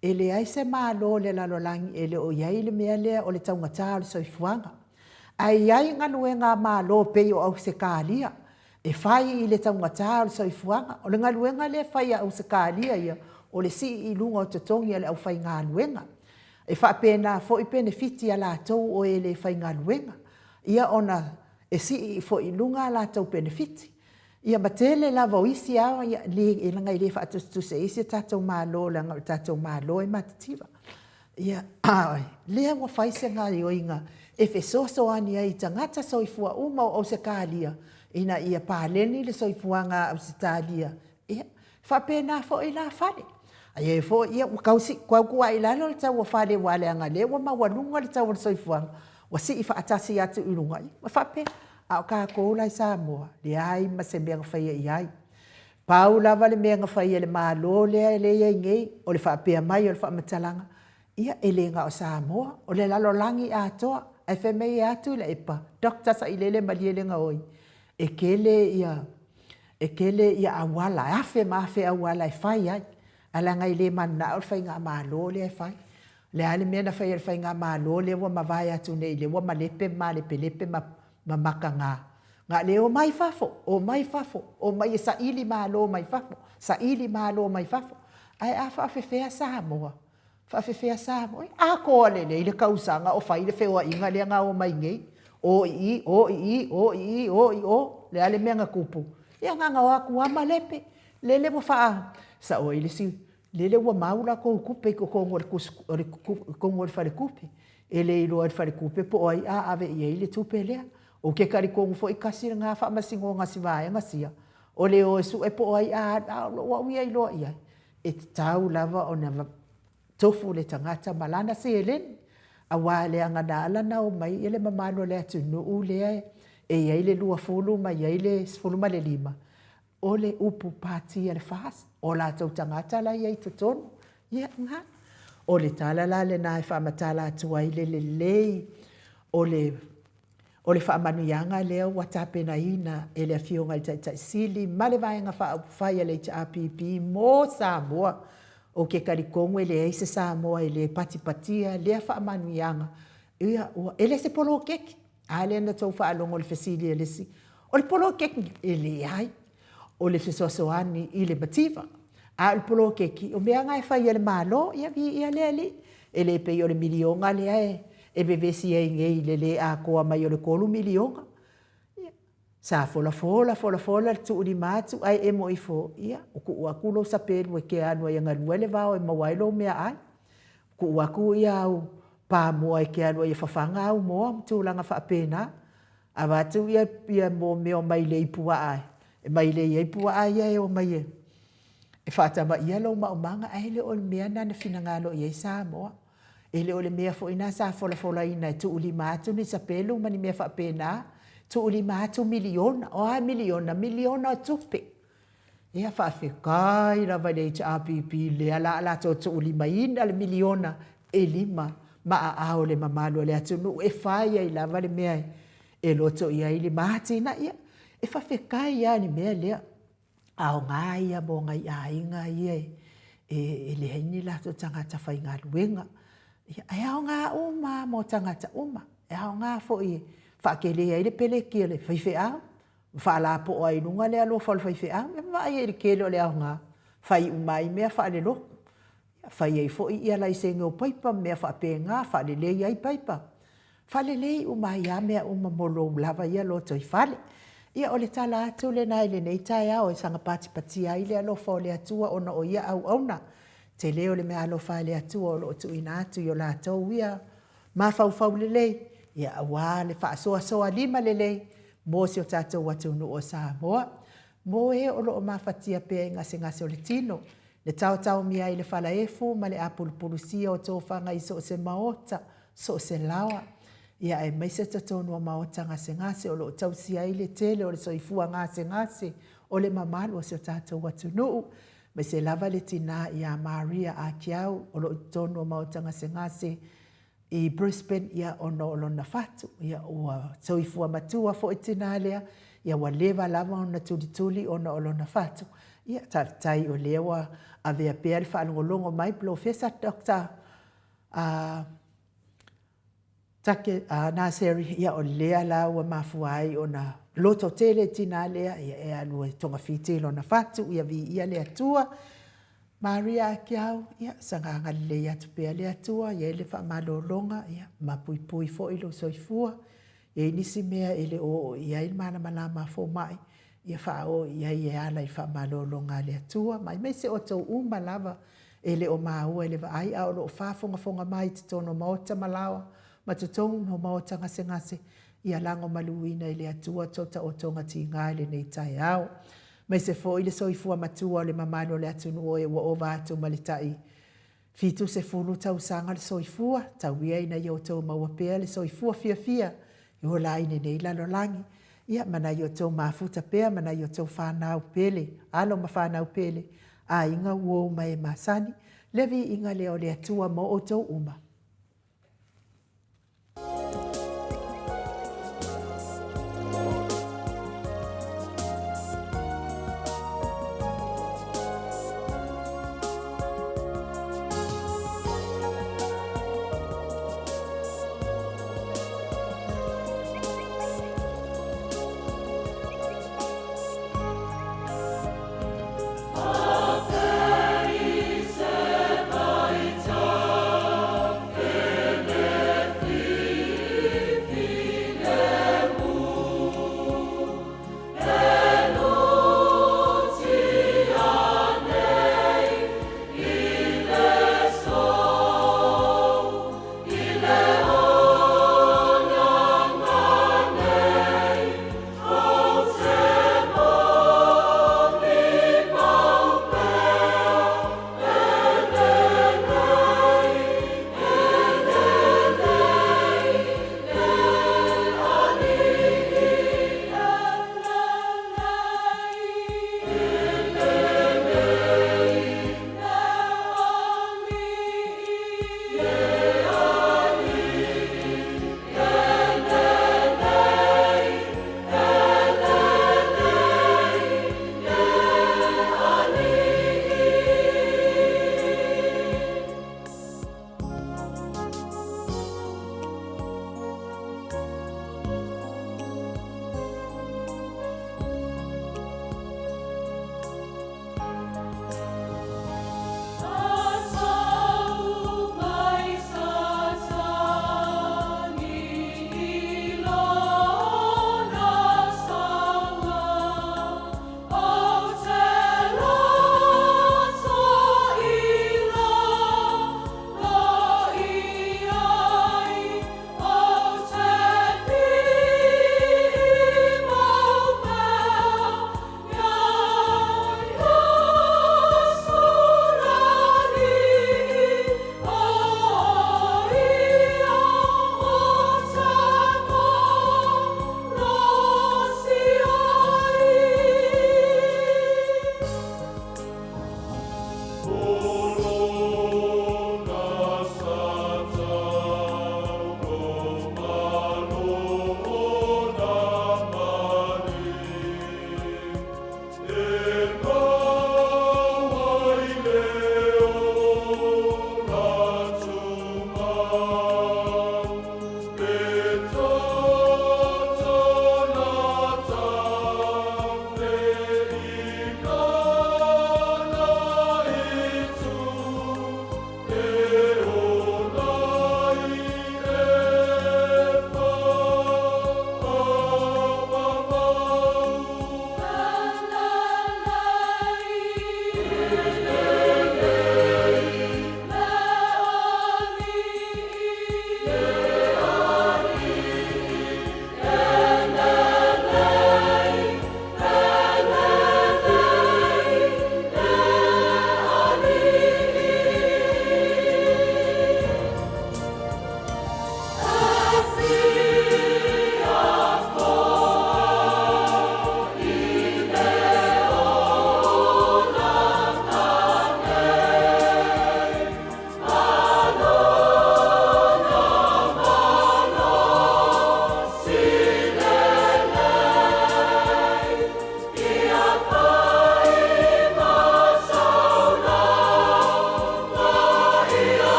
ele ai se malo le la lolangi ele o ia le mea le o le taungata o so ifuanga ai nganu e ngā malo pe o au se kalia e fai i le taungata o so ifuanga o le ngaluenga le fai au se kalia ia o le si i lunga o te tongi ale au whai ngā luenga. E wha pēnā fo i benefiti a lātou o e le whai ngā luenga. Ia ona e si i fo i lunga a lātou benefiti. Ia matele la vo isi awa ia e langa i le wha atu se isi tātou mālo langa o tātou mālo e matatiwa. Ia lea wa whai se ngā i oinga e whe soso ani ai tangata soifua uma o se kālia ina ia pāleni le soifuanga au se tālia. Ia wha pēnā fo i la whare. Ai fo ia kausi kwa kwa ila lo tsa wa fale wale anga le wa ma walunga le tsa wa soifua wa si ifa atasi atu ilunga ma fa pe a ka ko la sa mo le ai ma se be fa ia ai paula vale me nga fa ia le ma lo le ngai o le fa pe mai o le fa matalanga ia ele nga o sa mo o le lalo langi a to ai fe me atu le epa doctor sa ile ma le nga oi e kele ia awala afe ma fe awala e fa ia ala ngai le mana o fai ngā mālo le fai. Le ale mea na fai ngā mālo le wa mawai atu nei le wa malepe ma maka ngā. Ngā le o mai fafo, o mai sa ili mālo mai fafo, sa ili mālo mai fafo. Ai a whaafewhea sa moa. Whaafewhea sa moa. A ko ale nei le kausanga o fai le whewa inga le ngā o mai ngei. O. Le ale mea ngā kupu. Ia ngā ngā waku wa malepe. Le mo faa. Sa o ile si lele wa maula ko kupe ko ngor fare kupe ele ilo ar fare kupe po ai a ave ile tupe le o ke kari ko fo ikasi nga fa masingo nga sivae nga sia o le o su e po ai a wa wi ai lo ia e tau lava ona tofu le tangata malana se ele a wale anga dala na o mai ele mamano le atu no ule e ile lua fulu mai ile fulu male lima o le upu pati e le fas, o la tau tangata la iei tutonu, ia ngā. O le tala la le nai whamatala atua i le lei, o O le whaamanuianga lea ua tāpena ina e le awhionga i tai sili, ma le vaenga whai le HRPP mō Samoa, o ke karikongo e le eise Samoa e le patipatia, lea whaamanuianga. Ia, ele se polo keki, a le na tau whaalongo le fesili e lesi. O le polo keki, e le ai, o le fesoasoani i le mativa. A le polo keki, o mea ngai whai e le malo, ia vi ia le ali, e le pei o le milionga le ae, e vevesi e ngei le a koa mai o le kolu milionga. Sa fola le tu uri matu, ai e mo i fo, ia, o ku ua kulo sa pelu e ke anua i ngalua le vao e mawailo mea ai. Ku ua ku ia au pa moa e ke anua i whawhanga au moa, mtu langa whaapena. A watu ia mo meo mai le ipua ai. E mai le ipua ai ia e o mai e. E whaatama ia lau maumanga, ai le o le mea nana finangalo i e sa moa. Ele o le mea fo ina sa fola ina e tu uli matu ni sa pelu mani mea whaapena. Tu uli matu miliona, o a miliona o tupe. Ea whaafekai la vai le HRPP le ala to tu uli maina le miliona e lima ma a ao le mamalo le atunu e whai ai la vai le mea e loto ia ili mati na ia. E whaafekai ia ni mea lea ao ngā ia mo ngai a inga ia e le heini la to tangata whai ngā luenga. E ao ngā uma mo tangata uma. E ao ngā fo i whaakele ai le pele kia le whaiwhi au. Whaala po o ai nunga le alo whal whaiwhi au. E mai e le kele o le ao ngā. Whai umai mea whaale lo. Whai ei fo i ia lai se ngau paipa mea whaape ngā whaale lei ai paipa. Whaale lei umai a mea uma molo lava ia lo toi whale. Ia o le tala atu le nai le nei tai au e sanga pati ai le alo whao le atua ona o ia au auna. Te leo le mea alo whae le atua o lo tu ina atu i o la tau ia. Ma whau le lei. Ia awa le whaasoa lima le lei. Mō si o tātou watu nu o Samoa. Mō e o lo o mawhatia pēa ngase o le tino. Le tau mia i le whala efu ma le apulupulusia o tō whanga i so o se maota, so o se lawa. Ia e maise tatonu o maota ngase o lo o tau sia i le tele o le soifua ngase o le mamalu o si o tātou watu nu. Me se lava le tina ia Maria a kiau o lo tonu o maota ngase i Brisbane ia ono o lona fatu. Ia ua soifua matua fo i tina lea. Ia wa lewa lava o na tuli ono o lona fatu. Ia tai o lewa a vea pēr whaalongolongo mai Professor Dr. Take Naseri ia o lea la ua mafuai o na loto tele tina lea ia e alua tonga fite lona fatu ia vi ia lea tua. Maria kiau ia sanganga lea tupea lea tua ia ele whaamalolonga ia mapui fo ilo soifua. Ia inisi mea ele o ia il mana malama fo mai. Ia whao ia i ala i whaamalolonga lea tua. Mai mei se o tau uma lava ele o maua ele wa ai au lo whaafonga mai te tono maota malawa. Ma te tonu no maota ngase. Ia lango maluina ele atua tota o tonga ti ngāle nei tai au. Mai se fo ile soifua matua o le mamano le atunu o e wa ova atu malitai. Fitu se fulu tau sanga le soifua. Tau ia ina i o tau maua pea le soifua fia. Iho la ine nei lalo langi. Ia mana i o tau mafuta pea, mana i o tau whanau pele. Alo ma whanau pele. A inga uo mai masani. Levi inga leo le atua mo o tau uma.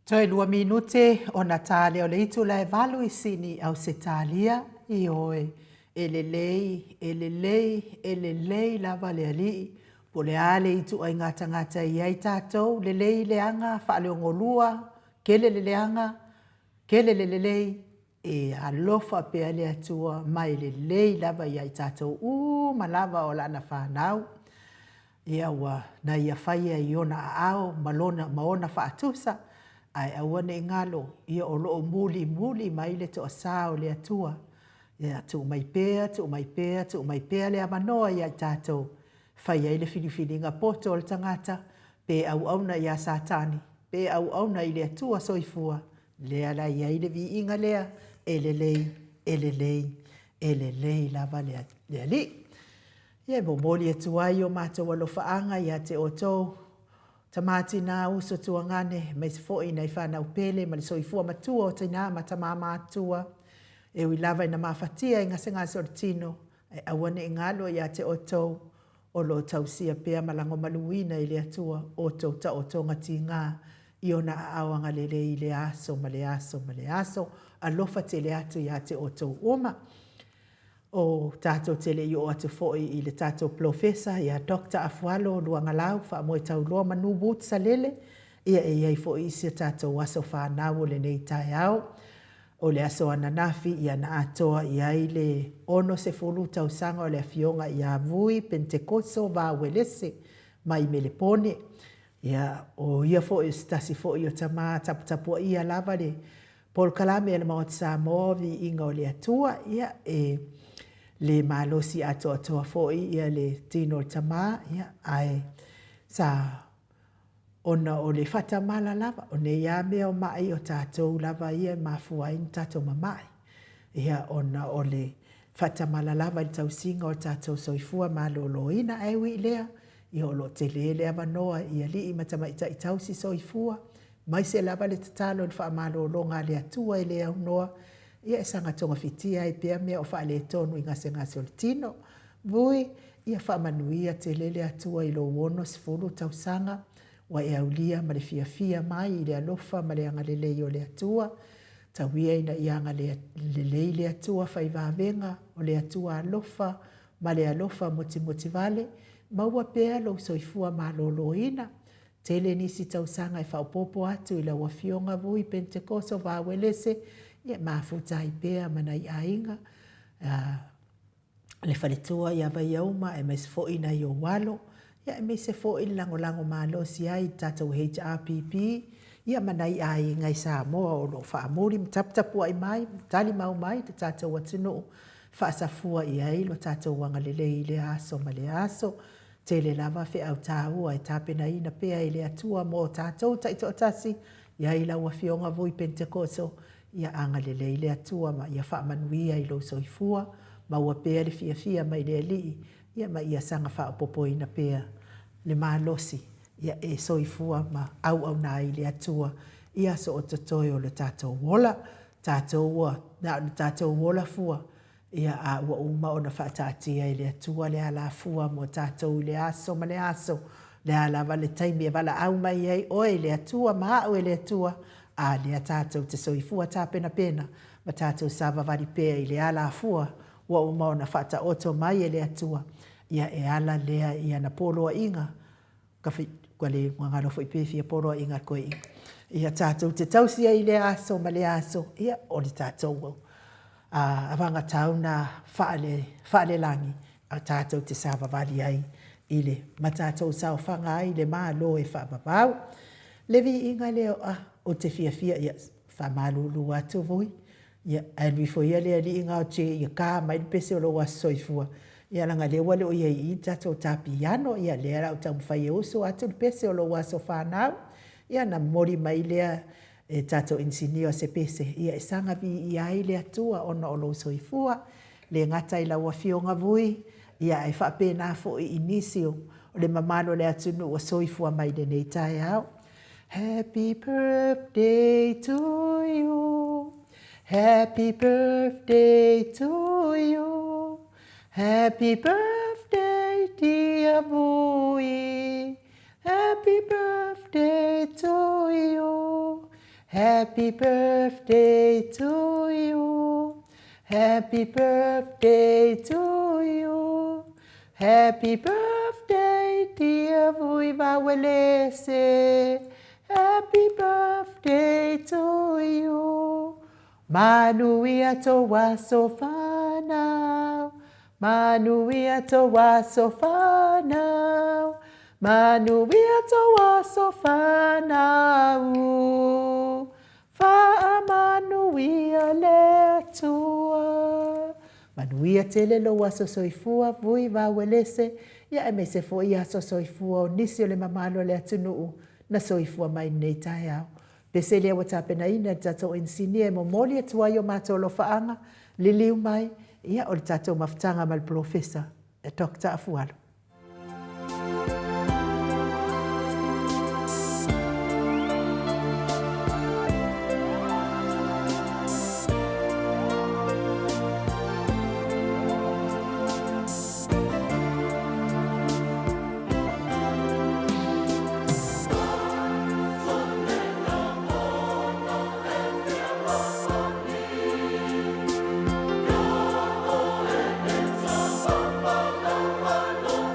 Toi lua minute o na tāle o le itu lai valu I sini au se tālia I oe. Elelei lava le ali. Po le ale itu ai ngata I ai tātou. Lelei leanga, whaale o ngolua. Kele leanga, kele lelei. E alofa pea le atua mai lelei lava I ai tātou. Malava o lana whanau. Ia ua na ia whaia I ona ao maona whaatusa. Ai awane ngalo ia o loo muli mai le to asao le atua. Ia tu mai pea le amanoa ia tātou. Whai ai le whiliwhilinga poto o le tangata. Pe au na ia satani. Pe au na I le atua soifua. Lea la ia I le vi inga lea. Elelei lava le li. Ia momoli atuai o mātou alofaanga ia te otou. Tamati na uso tuangane mai se foi nei whanau pele ma le soifua matua o taina ma tamama atua e ui lava ina mafatia inga se ngase o le tino e awane ingalo ia te otou o lo tausia pea malango maluina I le atua o tau ta o tonga ti ngā I ona awanga lele I le aso ma le aso alofa te le atu ia te otou oma o tātou tele I o atu foi I le tātou profesa ia Dr. Afualo Luangalau wha moe tau loa manu boot sa lele ia e iai foi I se tātou aso whanau le nei tai au o le aso ananafi ia na atoa iai le ono se fulu tau sanga o le afionga ia vui Pentekoso va welese mai melepone ia o ia foi stasi foi o tama taputapua ia lava le Paul Kalame ele maot sa movi inga o le atua ia le malosi atoa foi ia le tino tama ia ai sa ona o le fata mala lava o ne ia mea o mai o tātou lava ia mafua in tātou mamai ia ona o le fata mala lava I tau singa o tātou soifua maloloina ewi lea ia o lo te lea manoa ia li I matamaita I tau si soifua mai se lava le tatalo le wha malolonga le atua I lea unoa ia sanga tonga fitia I pea mea o wha le tonu I ngase o le tino. Vui, ia wha manuia te lele atua I lo wono sifuru tau sanga, wa e aulia ma le fia mai I le alofa ma le anga lelei o le atua. Tawia ina I anga lelei le atua whai vavenga o le atua alofa ma le alofa moti vale, maua pea lo soifua ma lolo ina. Tele nisi tau sanga I whaupopo atu I la wafionga vui Pentekoso va welese, ia mafuta I pea mana I ainga. Le whaletua ia vai auma e mai se fo ina I o walo. Ia e mai se fo ina lango malo si ai tātou HRPP. Ia mana I ainga I Samoa o lo whaamuri taputapu ai mai. Tali mau mai te tātou atino. Whaasafua I ai lo tātou wanga lele I le aso ma le aso. Tele lava fe au tāua e tāpena ina pea I le atua mo tātou taito tasi. Ia I la wafionga vui Pentekoso. Ia anga lele I le atua ma ia whaamanuia I lo soifua. Ma ua pea le fia mai le alii. Ia ma ia sanga whaapopo ina pea le malosi. Ia e soifua ma au na I le atua. Ia so o tatoi o le tātou wola. Tātou wola fua. Ia a ua uma o na whaatatia I le atua le ala fua mo tātou le aso ma le aso. Le ala vale taimi e vala au mai ai oe le atua ma au e le atua. A le tātou te soifua tā pena. Ma tātou sava vari pea I le ala fua. Wa uma o na whata oto mai e le atua. Ia e ala lea ia na poloa inga. Kwa le ngangaro fo I pewhia poloa inga koe inga. Ia tātou te tausia I le aso ma le aso. Ia o le tātou wau. Avanga tauna whaale langi. A tātou te sava vali ai I le. Ma tātou sao whanga ai le maa lo e whaapapau. Levi inga leo o te fia ia whamalulu atu vui. Ia alui fo ia lea li inga o te ia kā mai pese o lo wa soifua. Ia langa lewa leo ia I tātou tāpiano. Ia lea rau tau mwhai e uso atu pese o lo wa so whanau. Ia na mori mai lea e tātou insinio se pese. Ia e sanga vi I ai lea tua ona o lo soifua. Le ngata I la wafionga vui. Ia e whapena fo I inisio. O le mamalo lea tunu o soifua mai le nei tae au. Happy birthday to you. Happy birthday to you. Happy birthday, dear Vui. Happy birthday to you. Happy birthday to you. Happy birthday to you. Happy birthday, dear Vuiva Welese. Happy birthday to you. Manuia to wasofana. Manuia to wasofana. Manuia to wasofana. Fa manuia le tua. Manuia tele lo waso soifua vui va welese ya me se fo ia so soifua o nisi o le mamalo le atunu na soifua mai nei tai au. Pese le wata pena ina tato insini e momoli atua yo mato lo faanga liliu mai ia o le tato maftanga mal professor e Dr. Afualo. No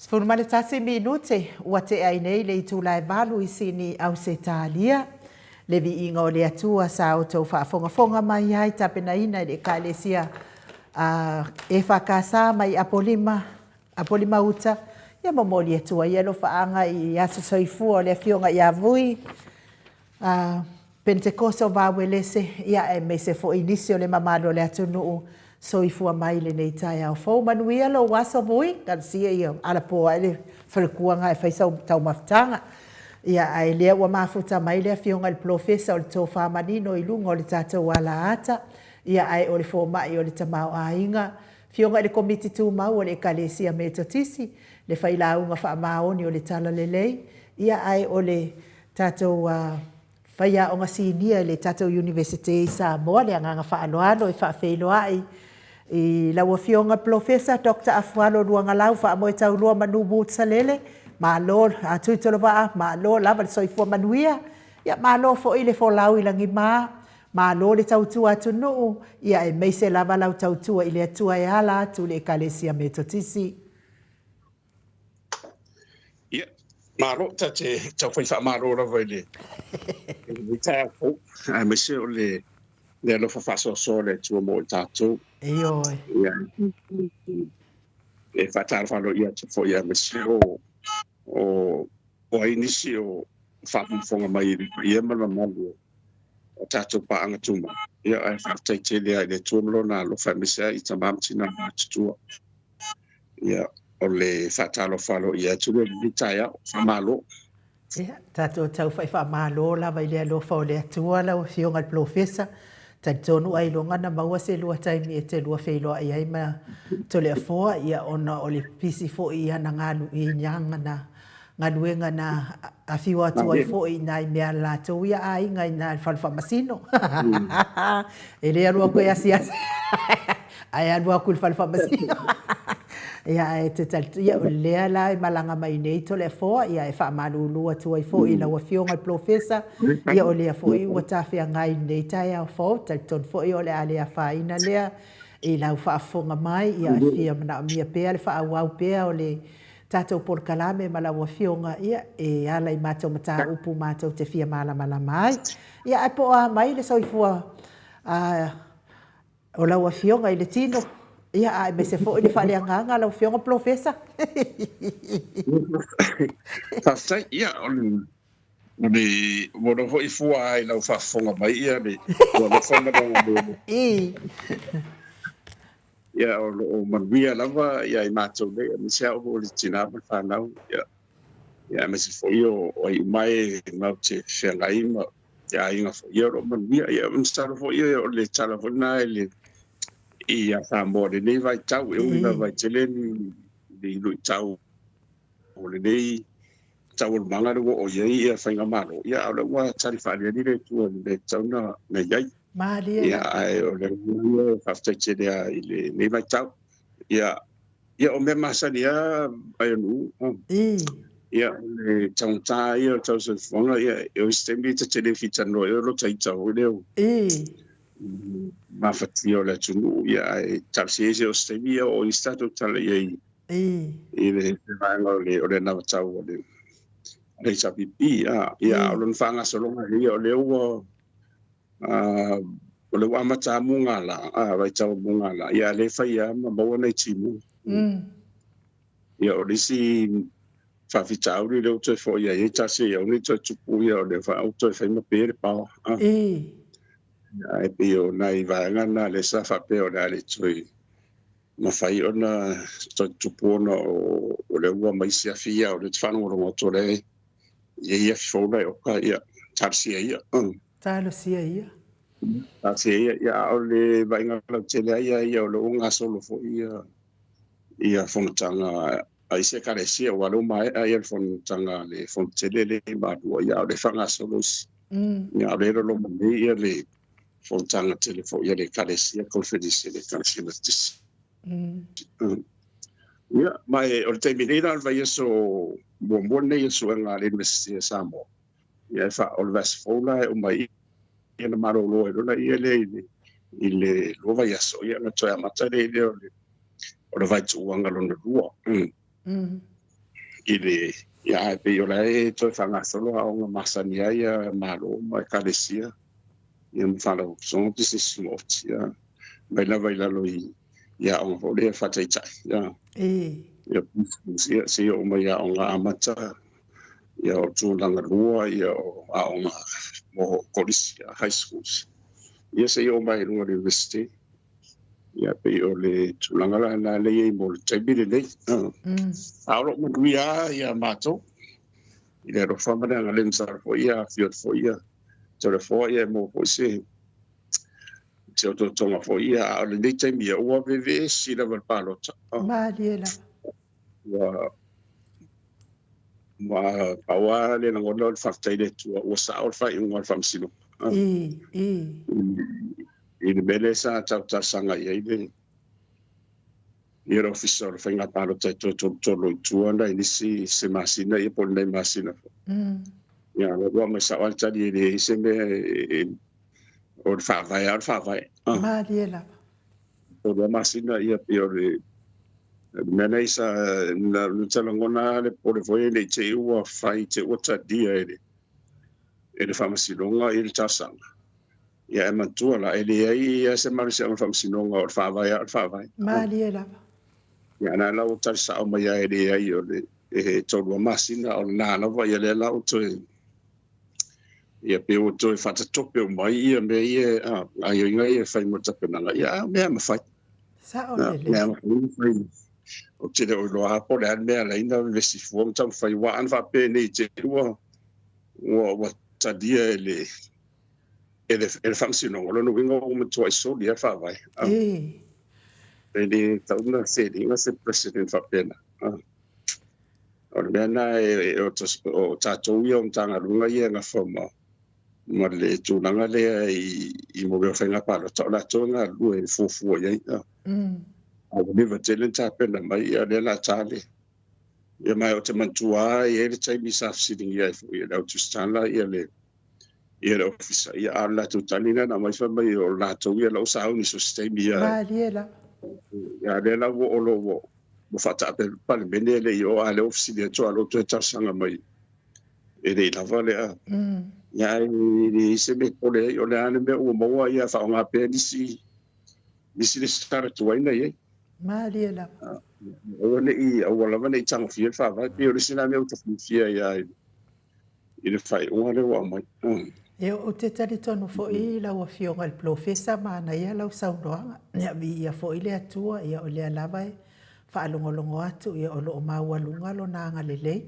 Sfunu male tasi minute ua te ai nei le itu lai valu isini au se talia. Le vi inga o le atua sa o tau whaafonga mai ai tapena ina le kalesia e whakasa mai apolima uta. Ia mamoli atua ia lo whaanga i aso soifua o le fionga i avui. Pentecosto vawelese ia e me se fo inisio le mamado le atunu soifua mai le nei tai au fo manuia lo waso vui kan sia ia ala po ale falkuanga e faisa tau maftanga ia ai le wa mafuta mai le fionga le professor o to fa manino i lungo le tata wala ata ia ai o le fo mai o le tamau ainga fionga le committee tu mau o le kalesia metotisi le faila unga fa maoni o le tala lelei ia ai o le tato faia o ngasinia le tato university sa mo le anga fa aloalo e fa feiloai i la fionga professor Dr. Afualo luanga lau fa mo tau lua manubu tsalele ma lo atu tolova ma lo lava so ifo manuia ya ma lo fo ile fo lau ilangi ma lo le tau tu atu no ia e me se lava lau tau tu ile atu ai ala tu le kalesia metotisi ia ma lo ta te tau fa ma lo lava ile ni ta ko ai me se le lo fa so le tu mo tatu Iyo. E fatal falo ia te fo ia mesio o inisio fa fonga mai ia mana malu o tato pa anga tuma ia ai fa te le tumlo na lo fa mesia i tamam tina tu ia o le fatal falo ia tu le bitaya fa malo ia tato tau fa malo la vai le lo fa le tua la o fionga al professor tonu ai longa na maua se lua taimi e te lua feilo ai ai ma tole afoa ia ona o le pisi fo ia na ngalu i nyanga na ngaluenga na afiwa atu ai fo i nai mea la tau ia ai ngai na falfa masino ele alua koe asia ai alua kul falfa masino ia e te tatu ia o lea la e malanga mai nei tole afoa ia e wha malulu atu ai fo i la wafionga professor ia o lea fo i ua tawhia ngai nei tai au fo talton fo i o lea lea whaina lea i lau whaafonga mai ia e fia mana mia pea le wha au pea o le tātou porkalame ma la wafionga ia e ala i mātou mata upu mātou te fia mala mai ia e po a mai le soifua o la wafionga i le tino ia ai me se fo i le whaleanganga lau fionga professor. Taftai ia o le wano ho i fua ai lau whafonga mai ia le wano whanau ia o manuia lava ia i mātou le me se au o le tina ma whanau ia me se fo i o ai mai mau te whiangai ma ia inga fo i o manuia ia mstaro fo i o le talafona le ia fa mo de nei vai tau e ui vai tele ni lui tau o le nei tau o manga o ia whainga maro ia o le ua tari whalia ni le tua le tau na iai ia ai o le ua whaftai tele a i le nei vai tau ia o me masani a ai anu ia le tau ta ia tau se whanga ia e o istemi te tele fitano e o lo tai tau leo ma fatio la tunu ia e tarsiese o stemia o stato tale i le vango le o le na tau le sapipi ia o lon fanga solonga ia o le o le wa mata munga la vai tau munga la ia le faia ma mo nei timu ia o lisi fa fitau le o te fo ia e tasi ia o ni te tupu ia o le fa o te fa ma pere pa ai pe o nai vanga na le sa fa pe o le tui ma fai ona tu pono o le ua mai sia fia o le tfano o to le ia fo le o ka ia tarsia ia talo sia ia tarsia ia o le vanga la tele ia o le unga solo fo ia fontanga ai se karesia o lo mai ia fontanga le fontele le ba ia o le fanga solo ia le lo mai ia le fontanga telefo ia le kalesia konfedisi le kalesia tis ia mai o te minera vai so bombone so nga le mesia samo ia fa o vas fola o mai ia na maro lo e na ia le lo vai so ia na toya mata le o le vai tu wanga lo lua ile ia pe yo lai to fanga solo a nga masania ia malo ma kalesia ia mfala so this is smart ia baila lo ia on vole fatai tai ia ia se o mai ia on amata ia o tūlanga rua ia o aonga mo kolisi high schools ia se o mai runga university ia pe o le tūlanga la le i mo le taibile le aoro mo ia mato ia ro whamana nga lemsar fo ia fiot fo ia tore fo ia mo po se te o tonga fo ia o le nei taimi ia ua veve si la valpalota Maliela. Ma pawa le na ngolo fakta ile tu o sa o fa un fam sino in beleza ta sanga ile iro official fenga palo to lo tu anda inisi se masina e pol nei masina ya lo ma sa al tadi ile se me o fa vai Maliela. o lo masina ia piore Mena isa na lutalangona le por foi le che ua fai che ota dia ele famasilonga il tasanga ia e matua la ele ai ia se marisa o famasilonga o fa vai Maliela. ia na la o tasa o mai ele ai o le e tolu masina o na na vai ele la o to ia pe o to fata tope o mai ia me ia ai ia fai mo tapena ia me ma fai Sa o le. o te o lo apo le mea la ina vesi fuong tau fai wa an fa pe nei te wa tadia ele function o lo wingo o mo toi so dia fa vai ele tau na se dinga se president fa pena o le na o tatou ia o tanga runga ia nga foma ma le tunanga le i mo be fa nga pa to la tonga lu e fufu ia o niva tele tapena mai ia le la tale ia mai o te mantua ia le taimi sa sitting ia ia le autostala ia le ofisa ia ala tu talina na mai fa mai o la to ia lo sa uni sustain ia ia le la wo lo wo mo fata pe pal bene le io ale ofisi de to alo to sanga mai e le la vale ia ni se me pole o le ane me o mo ia fa nga pe disi le start to ina ia Maliela. o le I o la vane tang fie fa va pe o sina me o fie ia i le fai o le wa mai E o te tari tonu fo I la wa fionga il profesa mana ia lau saunoanga. Ia vi ia fo I le atua ia o le alawai fa alongolongo atu ia o lo maua lunga lo nanga lelei.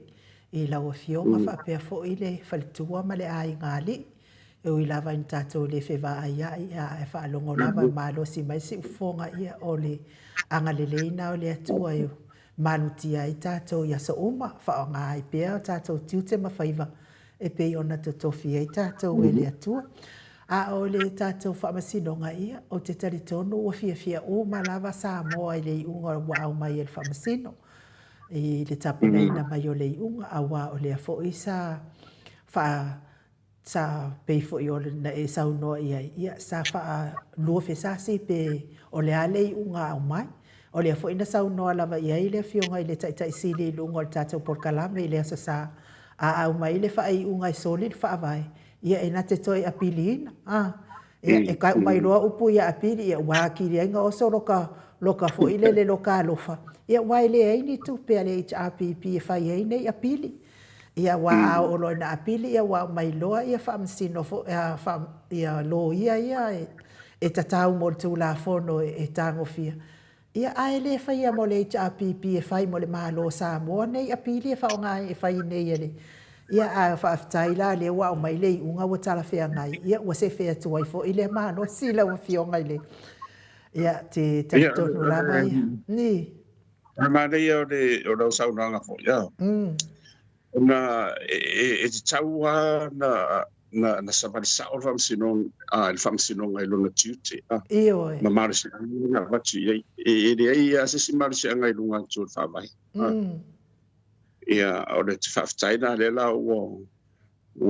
I la wa fionga fa pea fo I le falitua ma le ai ngali. E o I lava in tatou le fewa aia ia e fa alongo lava malo si mai si ufonga ia o le anga leleina o le atua e malutia I tatou ia so uma fa o ngā I pea o tatou tiute mawhaiva e pei ona to tofi e tatou e le atua. A o le tatou whamasinonga ia o te taritonu o fia o malava sa moa I le iunga wa au mai e le whamasino. I le tapuleina mai o le iunga a wa o le afo isa sa pei fo I o na e sau noa ia sa fa lua fe sa si pe o le ale unga au mai o le fo ina sau noa lava ia I le fionga I le tai sili lunga o le tatou por kalame I le sa a au mai le fa I unga I solid fa vai ia e na te toi apilina e kai mai loa upu ia apili ia wa ki inga o so loka fo I le loka lofa ia wai le ai ni tu pe le HRPP e fa ia nei apili ia wa o lo na apili ia wa mai loa ia fa msino fo ia lo ia e tatau mo tu la fono e tango fia ia ai le fa ia mo le HRPP e fa mo le malo sa mo nei apili e fa nga e fa nei ele ia a fa taila le wa mai le unga wa tala fea ngai ia wa se fea tu ai fo ile ma no sila wa fio ngai le ia te to no la mai ni ma le o lo sa nga fo ia na e taua na sabari sa o famsino il famsino ngai lo na tute io ma marsi na vati e ai se si marsi ngai lunga tu fa vai ia o le taftaina le la o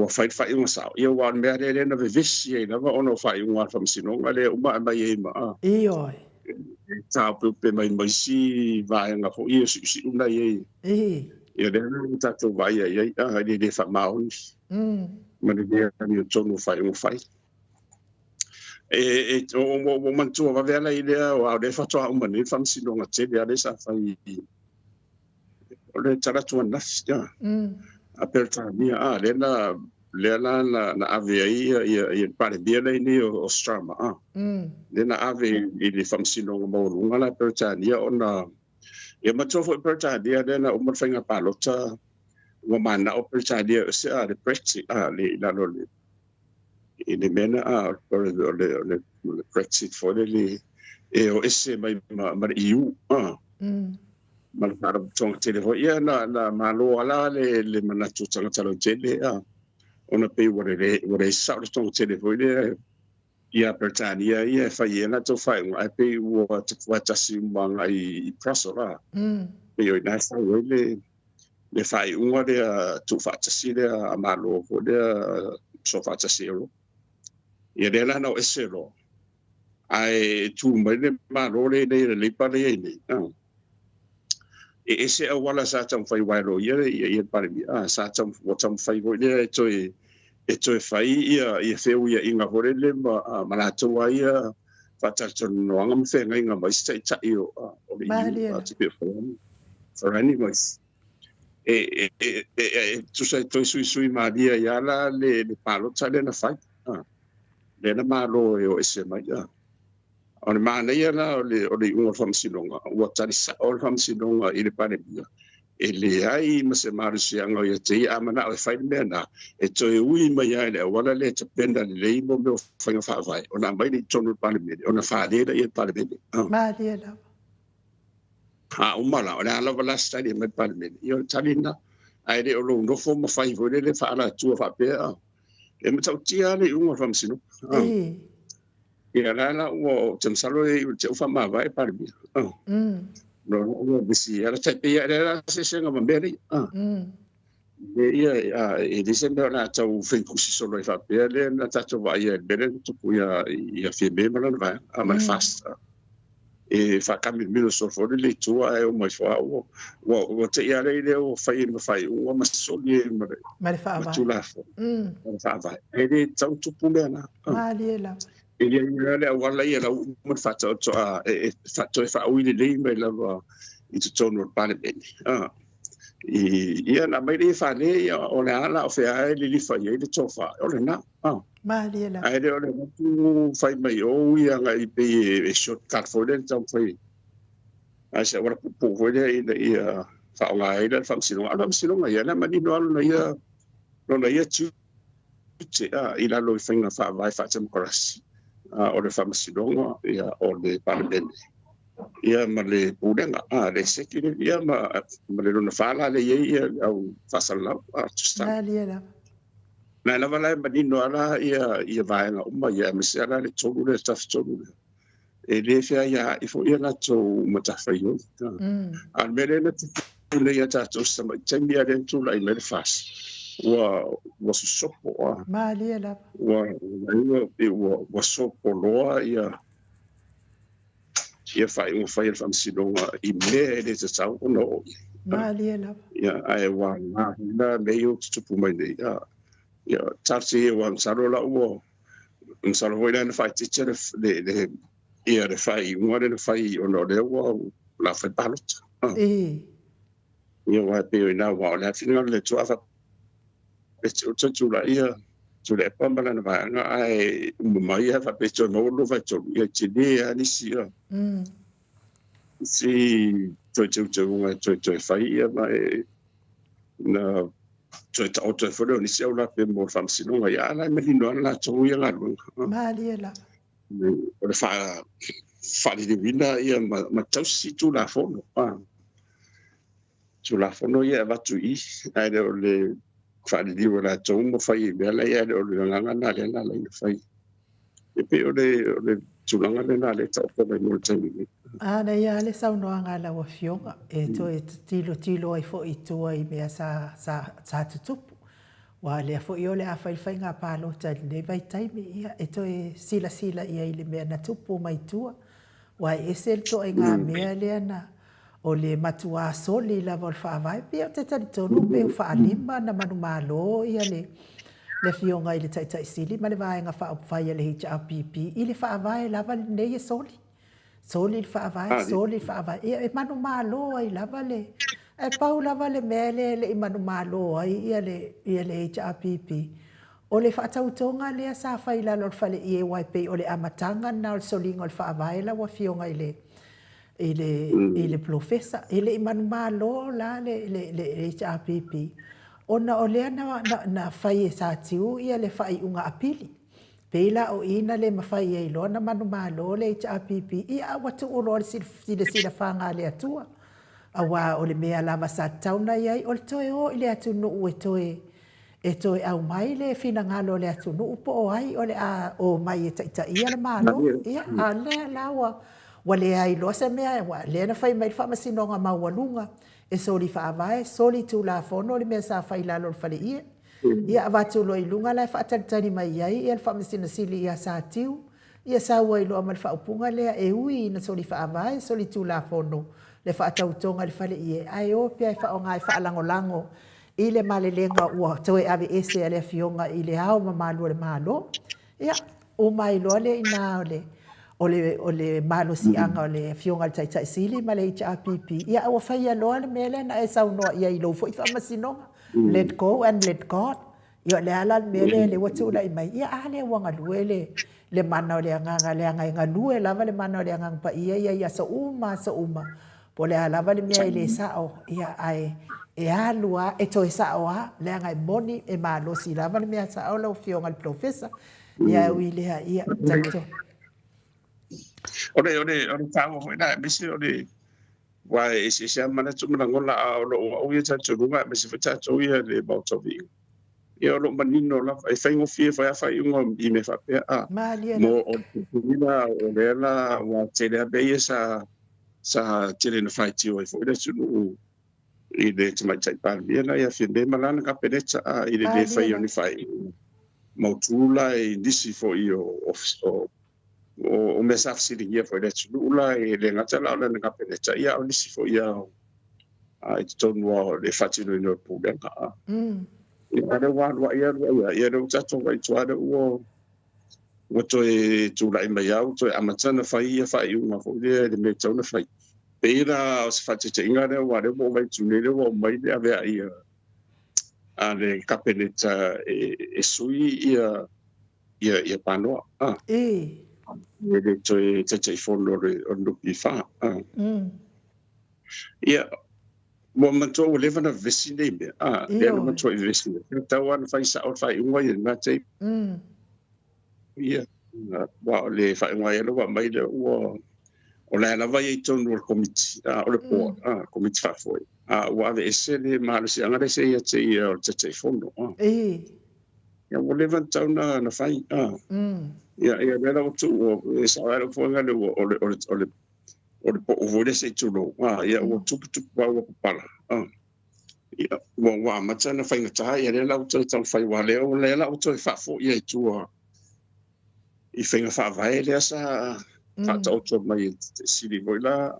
fight un sa ia wa me le na visi e na ono fai un famsino ngai uma mai e ma io ta pe mai si vai nga fo ia si una e ia le na tatou vai ai le fa maoni ma le ni tonu fai o mantua va vela idea o le fa toa uma ni fam sino nga te le sa fai o le tara tu na sia aperta mia le na ave ia pare dia ni o strama le na ave i fam sino nga mo lunga la aperta dia ona ia matua fo aperta dia le na o mo fenga palota o mana o aperta dia se le brexit le la lo in mena per le Brexit for le o esse mai ma EU ma para tong tele ho ia na malo ala le mana tu tanga talo tele ona pe wore sa tong tele ho le ia Britania ia fa ia na to fa ai pe wa tasi manga I prosora pe o na sa le fa unga de tu fa tasi le malo ho de so fa tasi ia le la no esero ai tu mai le marore le pare nei ese wala sa tam fai wairo ia pare sa tam watam fai wo le e fai ia feu ia inga hore le ma to ia fata no anga me fenga inga mai sai ta io o le tipo for animals tu sai to sui maria ia la le palo tale na fai le na malo o ese mai ona mana ia la o le unga famsilonga ua tali sa o famsilonga I le panemia e le ai ma se marusianga ia te amana o fai mena e toi ui mai ai le wala le te penda le leimo me o whainga whaavai ona mai ni tonu panemia ona whaadera ia panemia Maria la umala ona ala wala stadi mai panemia ia talina ai le o lo nofo ma whai voi le whaala tua whapea e matau tia le unga famsilonga ia la o tem salo e te ufa ma vai para mim no bisi era te ia era se senga ma beri ia e dicember na tau fin kusi solo e fa bele na tatu vai e bele tu ia fi be ma vai a ma fast e fa cambio mino so for le tua e o mai fa o te ia le o fai o ma so le ma fa vai e le tau tu pulena Maria ele le wala ia lau mo fata o fata fa uile le mai lava I te tono pale bene ia na mai le fa le o le ala o fe ai le fa ia le tofa o le na Maria la ai le o le tu fai mai o ia ngai pe e shortcut for le tau fai ai se ora pu foi le ia fa la ile fa sino ala sino ia na mani no ala ia tu ila lo finga fa vai fa tem korasi o le whamasilonga ia o le paramene. Ia ma le purenga, le sekiri ia ma le runa whala le ia au whasalau, tustan. Nai lawa lai manino ala ia vaenga uma ia mese ala le tolu le taf tolu le. E le fia ia ifo ia la tau matawhai o. Al mele na tupu le ia tātou sama, taimi a rentu la I mele fast. Wa sopo Maria la wa sopo loa ia fai el famsilonga I me le te tau no Maria la ia ai wa na meio tupu mai nei ia tarsi wa saro la o saro voi na fai teacher le ia le fai le fai ono le wa la fai palot ia wa pe na wa la fina le tuafa tu la ia tu le pambala na va ai mai fa pecho no lo fa cho ia chini ani si si to fai ia mai na to auto fo ni si la pe mo fam si no ia la me no la to ia la Maria la o le fa di vina ia ma tau si tu la fo tu la fo no ia va tu I ai le fai di wala tau mo fai bela ia o le nganga na le na le fai e pe o le tulanga le na le tau ko mo tani na ia le sau no anga la wa fionga e to e tilo ai fo I to ai me sa tutupu wa le fo I le a fai nga palo ta le vai taimi ia e to e sila ia I le me na tupu mai tua wa e sel to ai nga me le na o le matua soli lava o le whaavai, pia te tari tonu pe u whaalima na manu malo ia le fionga i le taitai sili, ma le vaenga whaapwhai le HRPP, i le whaavai lava le neie soli. Soli le whaavai, soli le whaavai, ia e manu malo ai lava le, e pau lava le mele le i manu malo ai ia le HRPP. O le whaatautonga lea sa whaila lor whale i e waipe o le amatanga na o le solinga o le whaavai la wa fionga i le profesa, i le imanu malo la le HRPP. Ona o lea na whai e sa tiu ia le whai unga apili. Pela o ina le mawhai e ilo na manu malo le HRPP ia watu o lor sila whanga le atua. Awa o le mea lava sa tauna iai o le toe o i le atu nuu e toe au mai le fina ngalo le atu nuu po o ai o le a o mai e taita ia le malo. Ia a lea lawa. Wa le ai loa se mea wa le na whai mai le whamasinonga maualunga. E soli whaavae, soli tu la fono le mea sa whai lalo le whale ia. Ia avatu lo i lunga lai whaataritari mai iai ia le whamasina sili ia sa tiu. Ia sa ua i loa mal whaupunga lea e ui na soli whaavae, soli tu la fono. Le whaatautonga le whale ia. Ai o pia e whaonga e whaalangolango. I le malelenga ua toe ave ese ale fionga i le hao mamalu le malo. Ia, o mai loa le ina o le malo si anga o le fionga le taitai sili ma le HRPP. Ia awa whaia loa le mele na e saunoa ia i lo fo i whamasinonga. Let go and let God. Ia le ala le mele le watu la i mai. Ia ale wanga lue le mana o le anganga le anga inga lue lava le mana o le anganga pa ia sa uma. Po le alava le mea i le sao ia ai e alua e toi sao a le anga i moni e malo si lava le mea sao lau fionga le profesa ia ui lea ia tato. Ore tawa hoi na misi ore wa isi sia mana tumana ngola a o ia tato runga misi fa tato ia le bautovi. Ia lo manino la e faingo fie fa fa ungo i me fa pe a. Mo o ina o le la wa tele be sa tele na fai tio e foi tunu i le mai tai palmia na ia finde malana ka penetsa i le fai oni fai mautula i disi fo io o mesaf sili ia foi tunu la e le ngata la na ka penetsa ia o disi fo ia i tonu le fatino no pubenga ia le wa ia le tato vai tuada o wato e tula i mai au to amatana fai uma fo le me tona fai pera os fatete inga le wa le mo vai tune le wa mai le ave ai a le kapeneta e sui ia pano le to e tete fondo le no pifa ia mo manto o leva na vesine me le no manto e vesine tawana fai sa o fai uma ia na te ia wa le fai mai le wa mai le o la lava i tonu o komiti o le po komiti fa foi wa ave ese le malo si anga se ia te fondo ia o le vantana na fai ia le la tu o sa era foi ngale o le po o vole se tu no ia o tu wa pala ia wa matana fai ngata ia le la tu tan fai wa le o le la tu fa foi ia tu i fenga fa vai le sa Tata o mai sili voila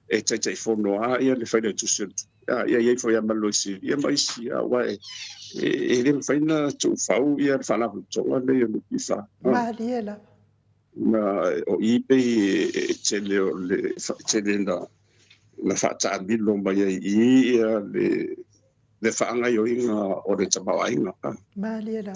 e tai fono ia le faina tu sent ia foi a malosi ia mai si wa e le faina tu fau ia fala to le no pisa Mariela na o ipe tele na fata bilo mai ia le faanga yo inga o le tabainga Mariela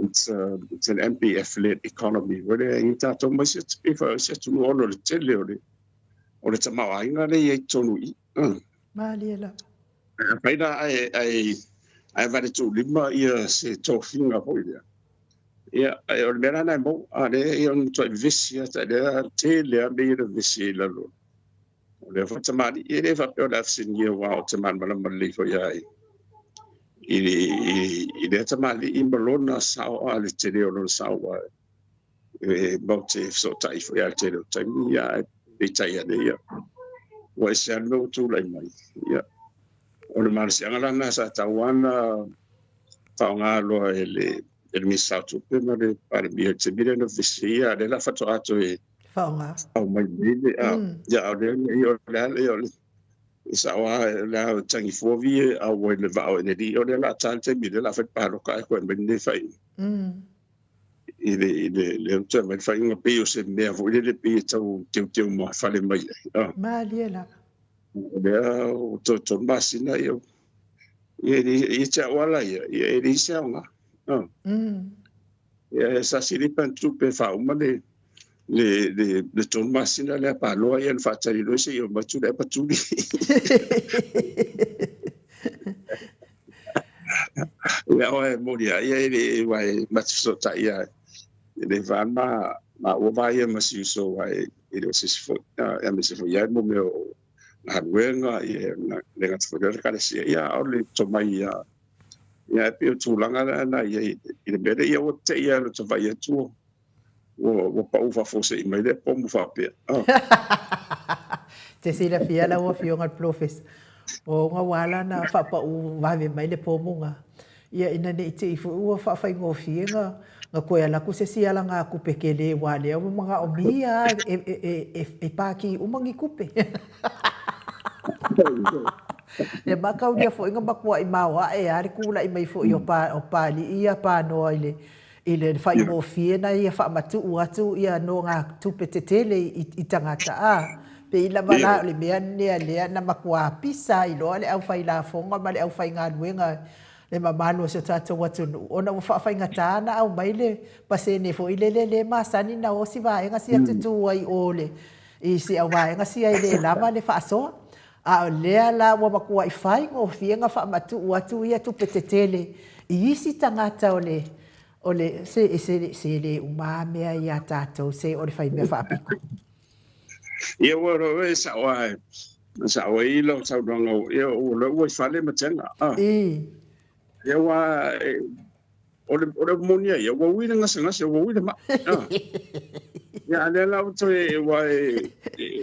it's an MPF-led economy. Where in tato mai se tu ono le tele o le tamau ainga le e tonu i. Mariela. Paina ai vale tu lima ia se tofinga hoi lea. Ia o le mera nai mo a le i on toi visia ta le tele a me le visia la lo. O le fa tamani i le fa pe o la fsin ia wa o taman mana mali fo ia ai. I le tamali i malona sao ale tele o lona sao e maute so tai fo ia tele o taimi ia e tai ane ia wa e se anu tu lai mai ia o le marasi angalana sa tawana taonga loa e le misau tu pe ma le pare mia te mire no visia le la fato ato e Whaonga. Au mai ni ya o le o sa wa la tangi fovi au wa le va o le di o le la tante mi le la fa pa lo ka ko me ni fa le tsa me fa inga pe o se me vo le pe tau te mo fa le mai Maliela. le o to masina yo ye tsa wala ye ri sa nga ya sa siri pan tu pe fa o mane le ton masina le pa lo ya fa tsa lo se yo ma tu le pa tu ya o mo dia ye le wa ma so ta ya le va ma o va ye ma si so wa ile se fo ya me se fo ya mo me o na wenga ye na le ga tfo ka le se ya o le to mai ya pe tu langa na ye ile be ya o te ya lo to va ye tu o pa u fa fo se mai le po mu fa pe Te sila fia la wa fionga profes. O nga wala na fa pa u va ve mai le pomunga. Ia ina ne te ifu u fa fa ngo fienga nga ko ya la ku se sia la nga ku pekele wa le o mga o mia e pa ki u mangi kupe. Le makau dia fo inga makua i mawa e ari kula i mai fo i o pa li ia pa no ile fa ngo fiena ia fa matu atu ia no nga tupe tetele i tangata a. Pe ila bala le mea le na makua pisa i lo le au fai la fonga ma le au fai ngā luenga le mamalo se tata watu ona u fa fai ngatana au mai le pasene fo ile le masani na o si vaenga si atutu ai ole i si au vaenga si ai le lava le fa so a le la wa makua i fai ngo fienga fa matu atu ia tu petetele i isi tangata ole se le umamea ia tatou se ole fai mea fa apiko. Ia waro e sa wa I lo sa dongo ia o lo fale matenga ia wa o monia ia wa wina ngasa wa wina ma ia le la to e wa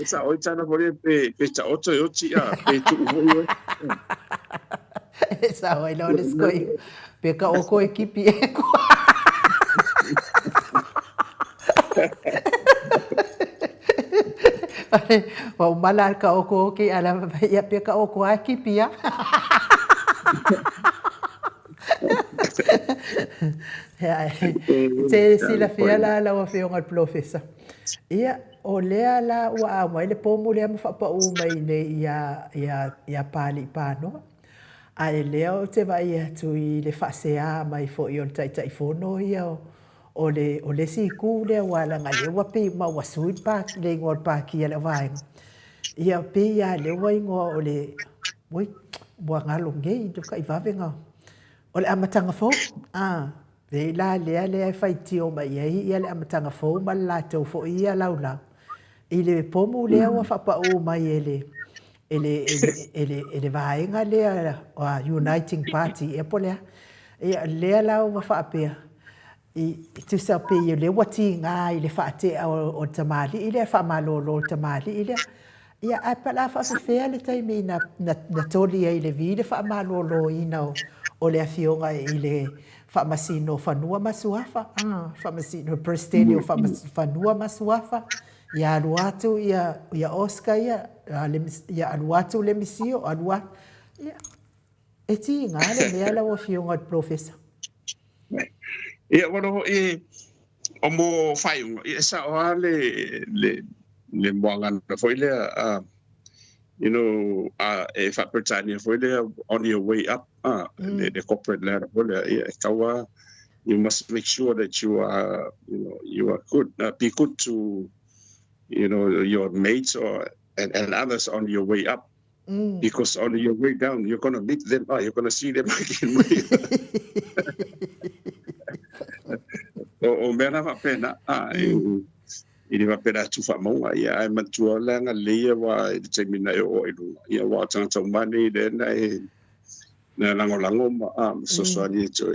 sa o tana por pe ta oto yo ti pe tu wo sa wa lo le skoi pe ka o ko ekipi e ko wa malal ka o ko ki ala ia pe ka o ko ekipi ya te sila fia la wa fia ngal professor ia o lea la wa mai le pomu le ma fa pa u mai ne ia pali pano ai leo te vai tu I le fa sea mai fo I on tai fono ia o le si ku le wala ngale wa pe ma wa sui pa le ngor pa ki le vai ia pe ia le wa ngo o le woi bo ngalo ngei tu kai va venga o le amatanga fo ve la le fai tio mai ia le amatanga fo ma la to fo ia laula I le pomu le wa fa pa o mai ele vaenga le a Uniting Party e pole ia le la wa fa pe I tu sa pe le wati nga ile fa te o tamali ile fa malo tamali ile ia a pala fa fe le taimi na toli ile vile fa malo ina o le afionga ile fa masino fanua masuafa fa masino prestenio fa fanua masuafa ia aluatu ia Oscar ia aluatu le misio alua ia eti ngale me la o fionga professor ia wano o mo fai ia sa o le moanga na foi le you know if at Britannia for there on your way up the corporate ladder kawa you must make sure that you are good be good to your mates and others on your way up because on your way down you're going to meet them you're going to see them again o mera va pena ini va pena tu fa mo ia ai matua langa le wa te mina o ia wa tanga mani de na lango so so ni to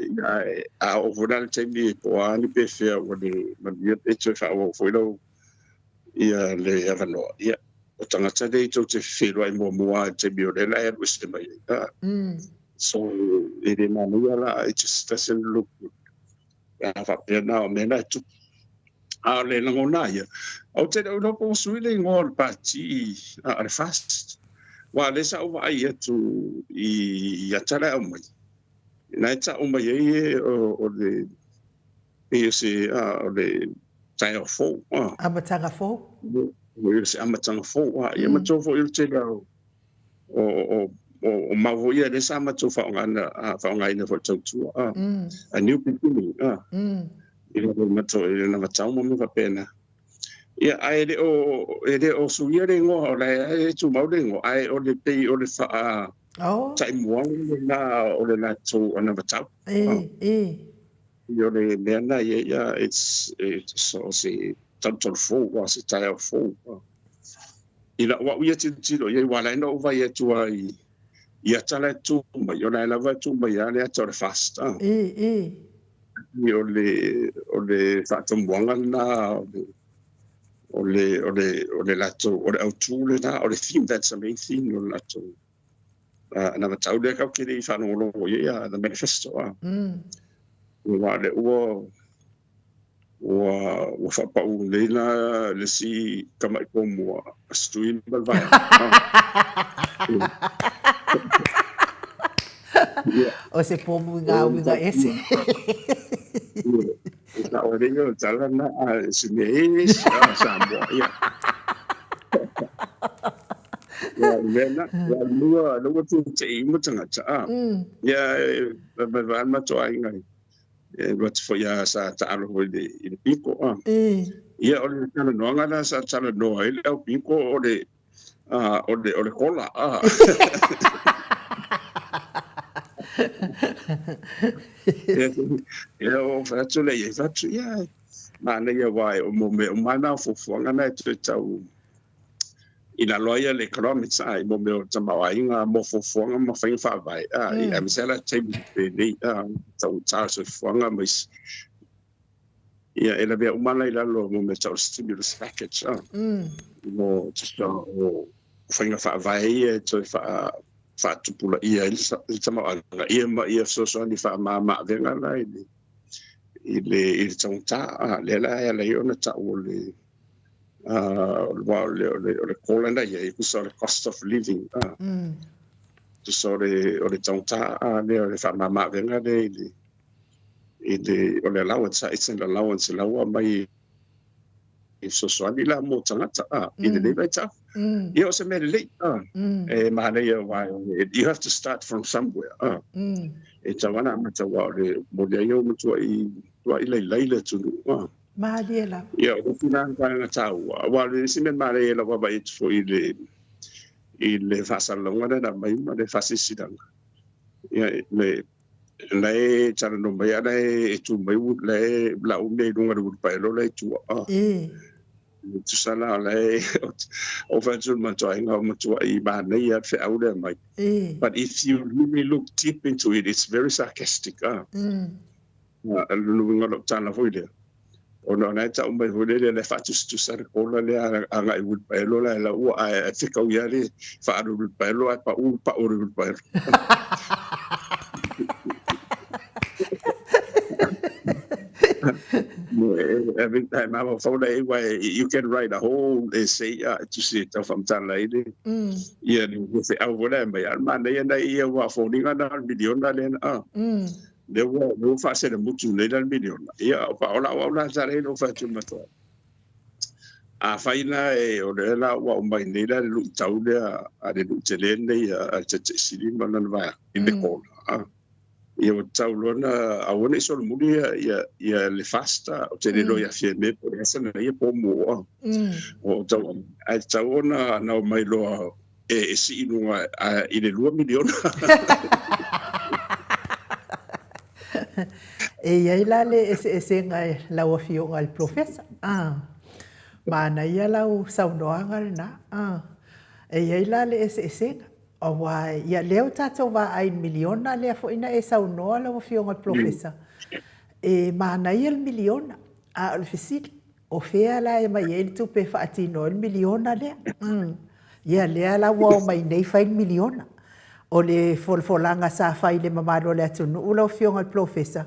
a o vonal te mi po ani pe fe o ni ia e te fa o foi lo ia le avano ia o tanga te te fe lo ai mo te mi o le la e wis te mai so ele manu la it just doesn't look va pena o mena tu a le langona ia au te o po sui le ngor pati a le fast wa le sa o ai atu I atara o mai na ta o mai o le e se o le tai o fo A matanga fo? o se amatanga fo ia ma tofo il te o mau ia le sa ma tofa fa ngana fo tautu a new beginning ina ma to ina ma tau mo fa pena ia ai le o suia le ngo o le tu mau le ngo ai o le pe o le fa tai mo na o le na to ona ma tau io le na ia it's so se tanto fo wa se tai fo ina wa ia tilo ia wala no vai tu ai ia tala tu mai ona lava tu mai ale to fast io le fatto buona na o le lato o le autu le na o le theme that's the main thing o le lato na ma tau le ka ke le fa no lo ia the manifesto wa le o fa pa u le na le si kama ko mo stuin balva o se pomu nga ese na o le no tala na se me sa mo ia ya lua tu te mo tanga ta ya ba ma to ai ngai what for ya sa ta alo de il pico ia o le tala no nga sa tala no ele o pico o le cola ia o fatu le ia fatu ia mana ia wai o mo me o mana fo nga na te tau ina loia le kilometers ai mo me o tama inga mo fo nga ma fa vai ia me sela te ni tau tau fo nga mas ia ela be o mana ila lo mo me tau stimulus package mo just o fa vai to fa tupula ia il tama ia so ni fa ma venga la il tanta le la le ona ta o le le kolanda ia ku so the cost of living to so le tanta le fa ma venga le o le allowance it's an allowance la wa mai so ni la mo tanga il le vai ta you also made it late you have to start from somewhere it's a one I'm to wa le mo le yo mo to I le tu ma la ya o finan ka na ta wa le si me ma le la wa ba it for ile fa salonga na mai ma le fa sisidang ya le tala no mai ana tu mai le la u le lunga du pa lo le tu tu sala le o fa tu ma to inga ma to I ba ne ya fe au le mai but if you really look deep into it it's very sarcastic lu nga lo tala foi le o no na ta mai foi le fa tu sar ko le anga I would pa lo la u a fe ka u ya le fa du pa lo pa u pa every time I have a phone way you can write a whole essay to see it from tan lady yeah with the over there but man they and they were phoning on a million then they were no faster than much later million yeah pa ola sare no fa tu mato a faina o le la wa mai nei la lu tau le a le lu telene a te sili manan va in the corner ia o tau lona a ona iso le muli ia le fasta o te relo ia fie me por esa na ia po mo o tau ai tau ona na mai lo si inunga i le 2 miliona ia la le ese ngai la o fio ngal professor mana ia la o saunoanga na ia la le ese o wai ia leo tatou wa ai miliona le fo ina e sau noa la fionga professor mana ia el miliona a o fisili o fea la e mai el tu pe fa atino el miliona le ia le la wa mai nei fa miliona o le folfolanga sa fa ile mamalo le atu no la fionga professor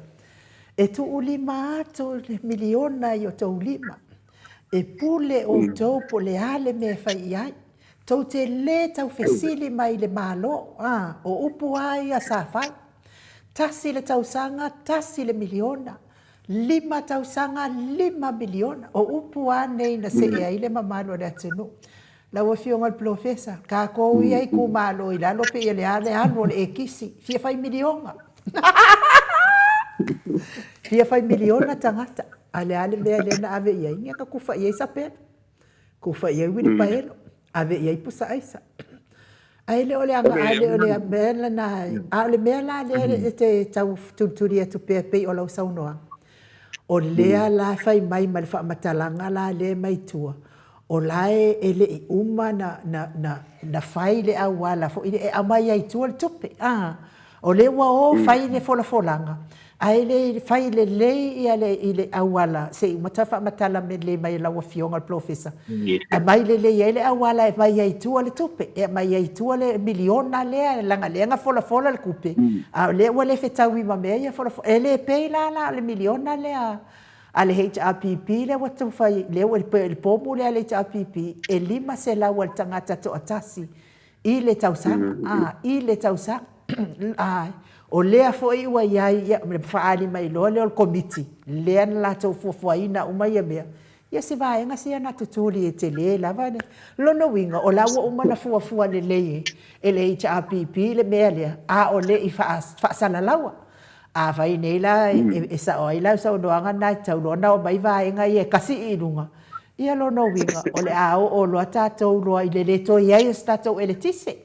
e tu ulima to le miliona yo to ulima e pule o tau po le ale me fai ai. Tau te le tau fesili mai le malo, o upu ai a sa fai. Tasi le tau sanga, tasi le miliona. 5 tau sanga, 5 miliona. O upu nei na se e ai le mamalo le atunu. La ua fionga le profesa, ka kou ia i ku malo i lalo pe i le ale anu le e kisi. Fia fai miliona. Fia fai miliona tangata. Ale ale mea lena ave ia inga ka kufa ia isa pena. Kufa ia wili paelo. Ave ia ipusa aisa. Aile ole anga ale ole mea na ale mea la le te tau tuturia tu pe pe o lau saunoa. O lea la fai mai ma le fa matalanga la le mai tua. O lae ele i uma na fai le awala fo ile e amai ai tua le tupe. O le wa o fai le fola folanga. Aile fai le ile awala se matafa matala me le mai la fionga al professor. A mai le ile awala e mai ai tua le tupe. E mai ai tua le miliona le langa lenga fola le kupe. A le wa le fetawi ma me ia fola ele pe la le miliona le ale HRPP le watu fai le el pomo le HRPP e 5 se la wal tangata to atasi i le tausanga i le tausanga o lea foi ua ia me faali mai lo le committee le la to fofoina uma ia mea ia se vai nga se na tutuli e te le lava ne lo no winga o la uma na fua le ele HRPP le mea le o le i fa sala lawa a vai nei la e sa oi la sa no anga na tau lo na mai vai nga ia kasi i runga ia lo no winga o le o lo tatou lo i le to ia sta to ele tise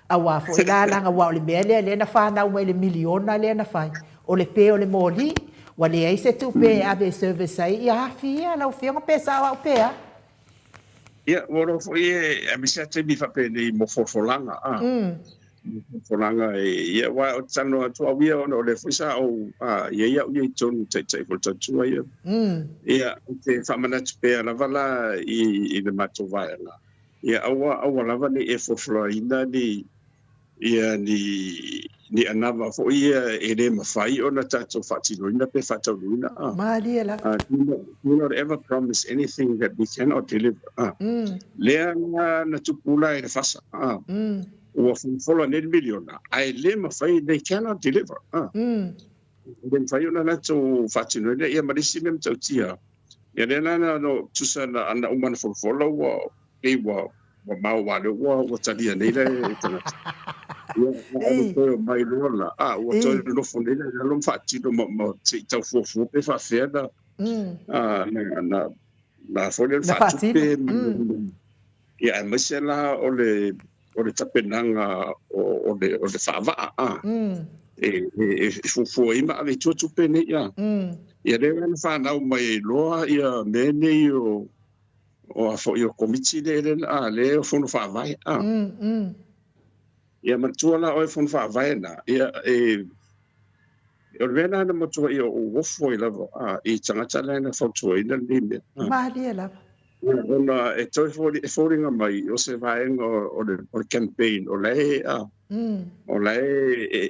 a wa fo la nga wa le mele le na fa na le miliona le na fa o le pe o le moli wa le ai se tu pe ave service ai ia fia la fia ngo pesa wa pe ia woro fo e mi se te mi fa pe ni mo folanga folanga ia wa o tano tu awia o le fisa o ia ton te fo tu ia te fa mana pe na vala i le mato vai la ia awa lava ni e fo florinda ia ni anava fo ia e le mafai ona tatou faatinoina pe faataunuina Maria la do not ever promise anything that we cannot deliver lea na tupula e le fasa ua folofolo nei miliona ae lē mafai they cannot deliver le mafai ona natou faatinoina ia malisi me matautia ia lea lana no tusa ana uma na folofolo ua pei ua mau wale ua talia nei le tanata ia mai lola ua toi lofo nei le lom faatino ma te tau fuafua pe faafea na fole le faatupe ia e maise la o le tapenaga o le faavaa e fuafua ai ma ave tuatupe nei ia le ana fanau mai loa ia me nei o fo io komiti le o fono fa vai ia matua la o fono fa vai na ia o vena na matua io o fo ila i tangata la na foto ina limbe Maria la ona e toi fo ringa mai o se vai o le campaign o le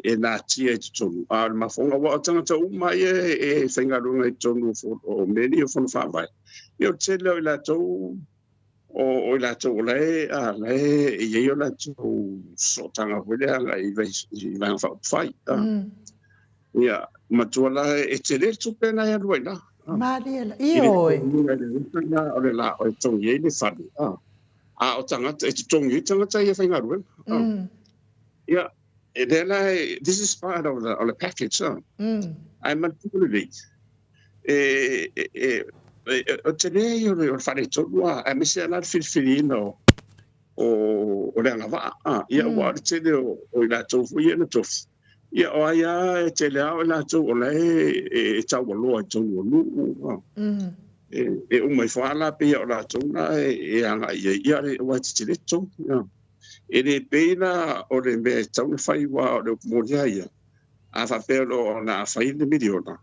e na tia tonu ma fonga wa tangata uma e senga runga tonu o meni o fono fa vai io tele o latou o latou le e ia la tu sotanga vele nga i vai fa fai ia matuala e tele tu pena ia ruina Maria la io o le la o tongi ni fadi o tangata e tongi tangata ia fainga ruina ia e this is part of the package I'm not really o tene o fare toa a misia la filfilino o le ngava ia wa tene o la tofu ia no tofu ia o ia tele o la tofu le e tau lo to lu e o mai fala pe o la tona e anga ia o tele to e le pena o le me tau fai wa o le moria ia a fa pelo na fai de miliona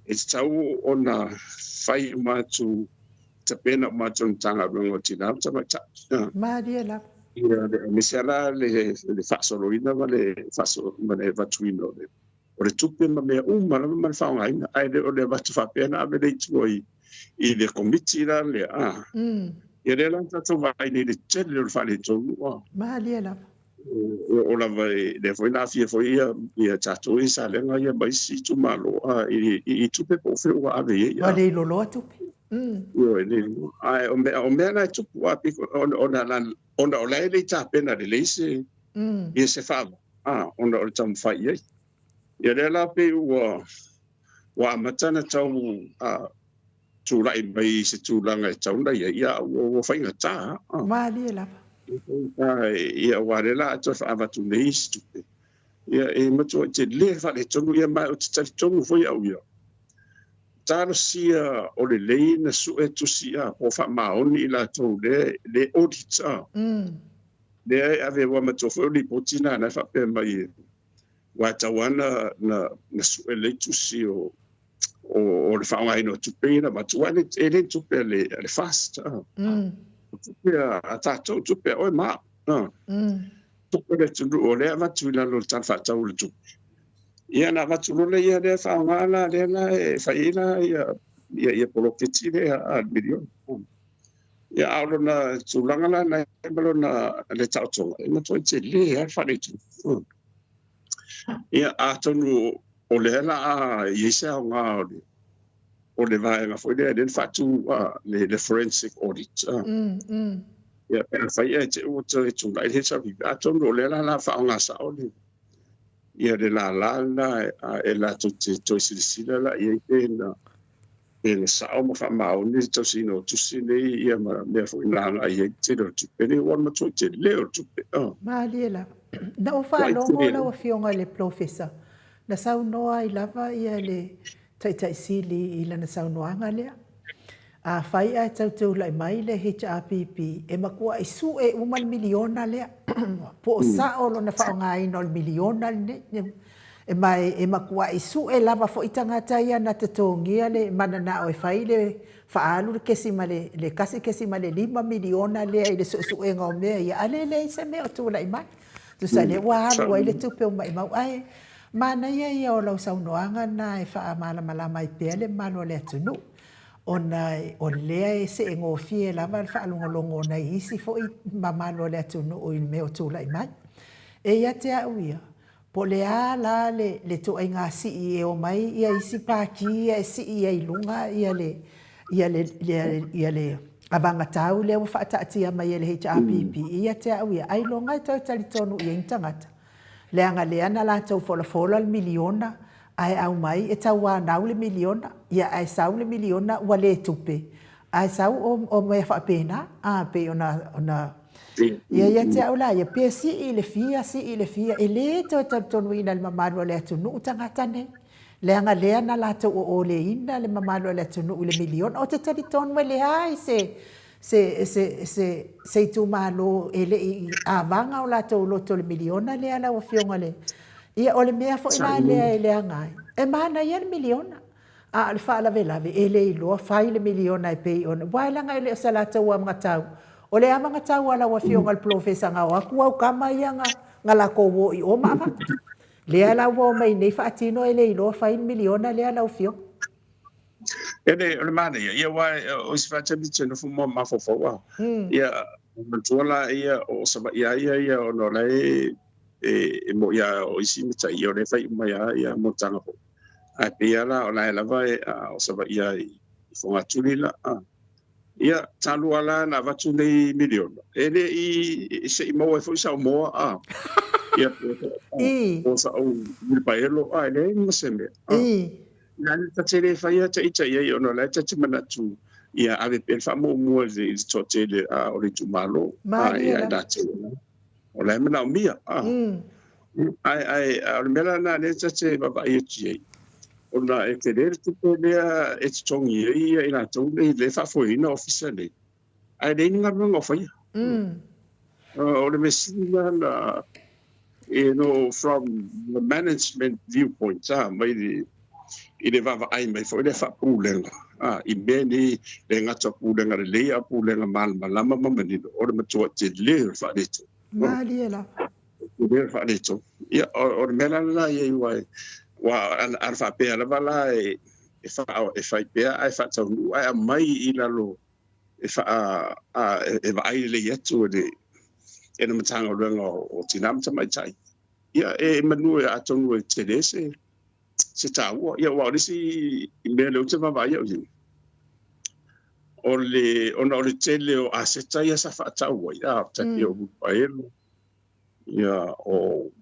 e tau ona fai matu te pena matu tanga rungo tina tamata Maria la ia misala le fasoloina vale faso mane vatuino o le tupe ma me uma ma fa ngai ai le o le vatu fa pena ave le tuoi i le komiti la le a. Ia le lan tatou vai ni le tele le whale tonu a. Mahalia lava. O la vai le foi na fia foi ia tatou i sa lenga ia mai si tu malo a i tupe po fe wa ave ia. Wa le lolo tupe. Yo le ai o me na tupu a piko ona o lai le tapena le leise. Ia se fa. Ona o tam fai ia. Ia le la pe wa matana tau tu lai mai se tu langa tau na ia o fai ngata. Mahalia lava. Ia wa le la to fa tu nei stupe. Ia e mato te le fa le tonu ia mai o te tonu foi au ia. Tano sia o le lei na su e tu sia o fa maoni la to le audita. Le ave wa mato foi li potina na fa pe mai. Wa tawana na su e le tu si o le fa ngai no tu pe na mato wa le tu pe le fast. Tupe a tatou tupe oi ma. Tupe le tunu o lea matu ila lo tan whatau le tupe. Ia na matu lo le ia le whaongala le la e whaina ia poloketi le a milion. Ia aolo na tūlangala na emalo na le tautonga. E matu i te le a whane tu. Ia a tonu o le la a iese au ngā o le. O le vaenga foi le fatu le forensic audit. Ia pena fai e te o te tunga i heta vivi. A tonu o le la whaonga sa o le. Ia le la e la to te toisilisila la ia i pena. E le sao ma wha mao ni tosino tusine ia mea foi langa ia i te lo tupe. Ni wan ma toi te leo tupe. Mahalia lava. Na o whaalongo la wa fionga le professor. Na sau noa i lava ia le tai sili i lana saunoanga lea. A whai ai tautau lai mai le HRPP e makua i su e uman miliona lea. Po o sa olo na whaonga ino miliona ne. E makua i su e lava fo itangata ia na te tōngia le manana o e whai le whaalu le kesi ma le kasi kesi ma le 5 miliona lea i le su e ngau mea ia ale le se mea o tu lai mai. Tu sa le wahalu ai le tupe o mai mau ai. Mana ia o lau saunoanga na e wha malama i pēr le malo le atunu. O lea e se e ngofi e lava wha alongolongo na isi fo i mamalo le atunu o i meo tūla i mai. E ia te au ia. Po le a la le to ai ngā si i e o mai ia isi pāki ia e si i e ilunga ia le avanga tau le o whaataatia mai e le HRPP. Ia te au ia. Ai longa i tau talitonu i intangata. Le anga le ana la tau fola le miliona ai au mai e tau anau le miliona ia ai sau le miliona ua le tupe ai sau o me fa pena pe ona ia te au la ia pe si i le fia e le tonu ina le mamalo le tunu tangata ne le anga le ana la tau o le ina le mamalo le tunu le miliona o te tali tonu le ai se tu malo ele a vanga o la to lo to le miliona le ala o fionga le ia o le mea fo ina le ngai e mana ia le miliona a le fa la vela ele lo fai le miliona e pe on waila ngai le sala to wa ngatau o le ama ngatau ala o fionga le professor nga wa ku au kama ia nga la ko wo i o ma le ala wo mai nei fa tino ele lo fai miliona le ala o fionga Ele o mana ia wa o se fa temi tino fu mo ma fo wa. Ia mantuala ia o saba ia o no lai e mo ia o isi mita ia o le fai mai ia mo tanga po. A pia la o lai lava o saba ia i fonga tulila. Ia talu ala na vatu nei miliona. Ele i se i mo e fo sa mo Ia o sa o mi paelo ele mo se me. Nani ta tele fai ta ita ia ono la ta timana tu ia ave pe fa mo le to tele o le tu malo ia da tele o la mena mia ai o mena na le ta te baba ia ti ona e te le tu pe e tongi ia ina tu le fa foi no officially ai le ninga ngo fai o le mesina na from the management viewpoint mai i le vava ai mai foi le fa pulenga i meni le ngata pulenga le lea pulenga malama mamani o le matua te le fa le to Maliela le fa le to ia o mena la ia wa an fa pe ala vala e fai pea ai fa tau nu ai mai I lalo e fa e vai le yetu de e na matanga renga o tinam mai tai ia e manu e atonu e tedese se taua ia wa risi I me le uta vai o yin ona o le tele o aseta ia sa fa taua ia taki o paelo ia o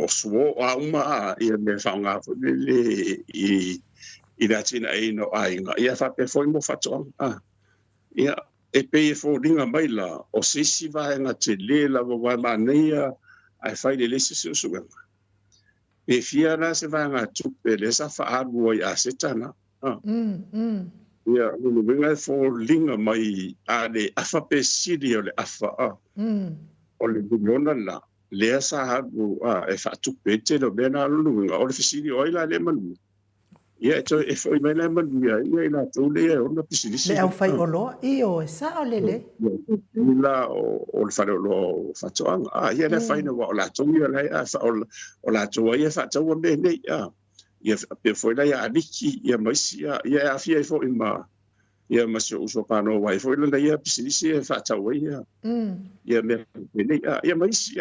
suo a uma ia me fa nga fo le I la tina e no ainga ia fa pe foi mo fato ia e pe e fo ringa mai la o sisi va nga te le la wa mania ai fai le lesi su pe fia na se va nga tu pe le sa fa alu ia setana ia no venga fo ringa mai a le afa pe sidi o le afa o le bugona la le sa alu e fa tu pe te lo bena lu o le sidi o ila le manu ia e foi mai le manu ia ila tu le ona pisidi le au fai olo I o e sa o lele la o le fare lo fatoanga ia le fai no o la tu ia le o la tu ia fa tu me nei ia pe foi la ia aliki ia mais ia afia foi ma ia mas uso pano vai foi la ia pisisi e fa tu ia me nei ia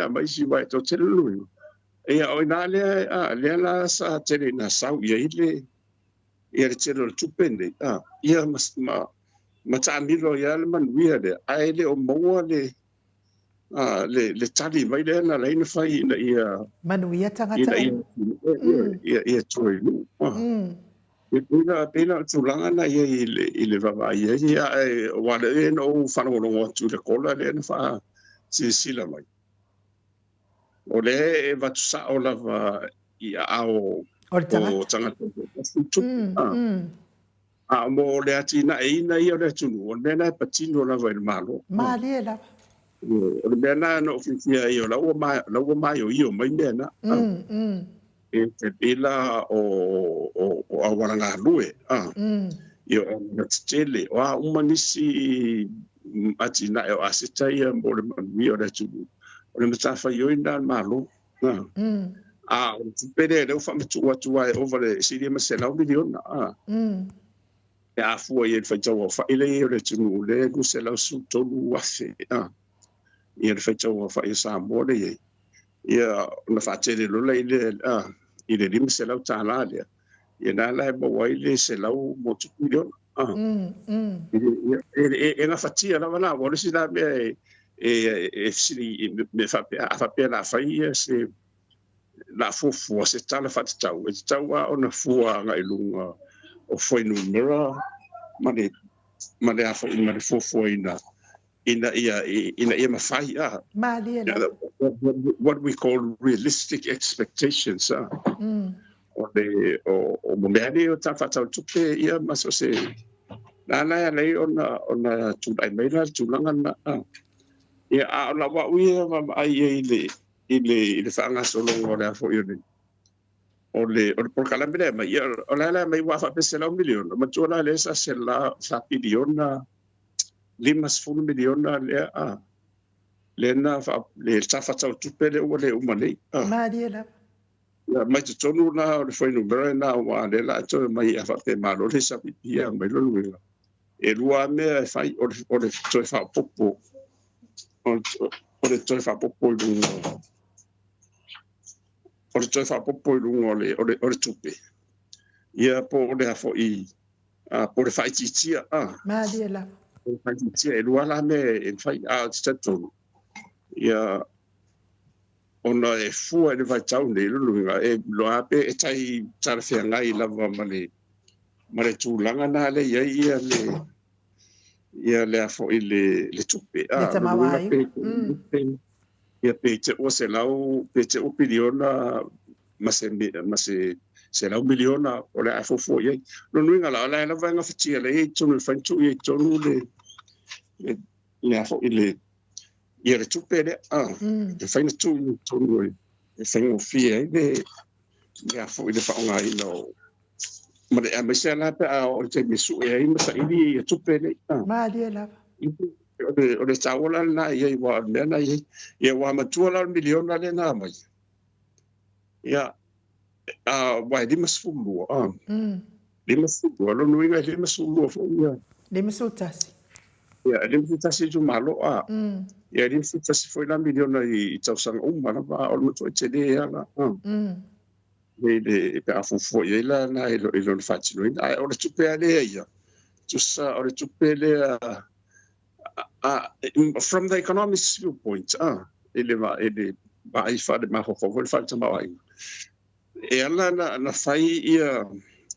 mais vai to telu ia o na le la sa tele na sau ia ile ia le tele tu pende ia mas ma tamilo ia le manuia le ai le o moa le tali mai le na le fai na ia manuia tangata ia troi lu pena tulanga na ia ile vava ia wale no whanongo tu le kola le na fa sila mai o le vatu sa o lava ia ao o tangata mo le atina e ina ia le tunu o le na patino lava il malo mali la o le mena no fia io la o mai o io mai mena e te pila o awaranga lue io na tele o umanisi atina e asita ia mo le mio le tunu o le matafa io ina malo o pede le fa mtu watu wa over le sidi masela o miliona e a fua ia fa tau fa ile le tunu le ku sela su tolu afe ia le fa tau fa ia sa mo le ia na fa tele lo le ile dim sela tala le ia na la mo wa ile sela mo tu miliona e na fatia la wala o le sida me e sidi me fa pe la fa ia se la fofua se tala fa tau e tau ona fua nga ilunga o foi numera mane afa ina le fofua ina ia mafai mali what we call realistic expectations o momeni o ta fa tau tupe ia maso se na le ona tu ai mai la tu langa na ia la wa ia ai ile fa nga solo ngore fo yone ole por kala mele mai ole mai wa fa pese la milion ma tu la le sa sa miliona limas fu miliona le na fa le sa fa tau tu pele o le umane ma dia la mai tu tonu na le foi no bera na wa le la to mai fa te malo le sa pia mai lo lu e lua me fai o le to fa popo o le to fa popo o le toi fa popo o le tupe ia po le afo I po le fai titia ma dia la fai titia e lua la me e fai tatu ia ona e fua le vai tau nei luinga e lo ape e tai tara fia ngai lava male tūlanga na le ia le afo I le tupe le tamawai ia pe te o se lau pe te o piliona se lau miliona o le afofo ia no nuinga la la vanga fatia le tonu fantu ia tonu le afo ile ia le tupe le le faina tonu e faina fie le afo ile fa nga I no ma le amesela pe o te misu e I masa ili ia tupe le ma dia la o le taola na ia wa mena ia wa matua la miliona le na mai ia wa di masfumbu lima fu lo no inga lima su lo fo ia Lima sutasi. ia lima fu tasi tu malo a ia lima fu tasi foi na miliona I tau sanga na ba o mo to te de ala le pe afu fo ia la na ilo fati no ai o le tupe ale ia just o le tupe le from the economic viewpoint ele va ai fa de ma ho ho fa tama ai e ala na fai ia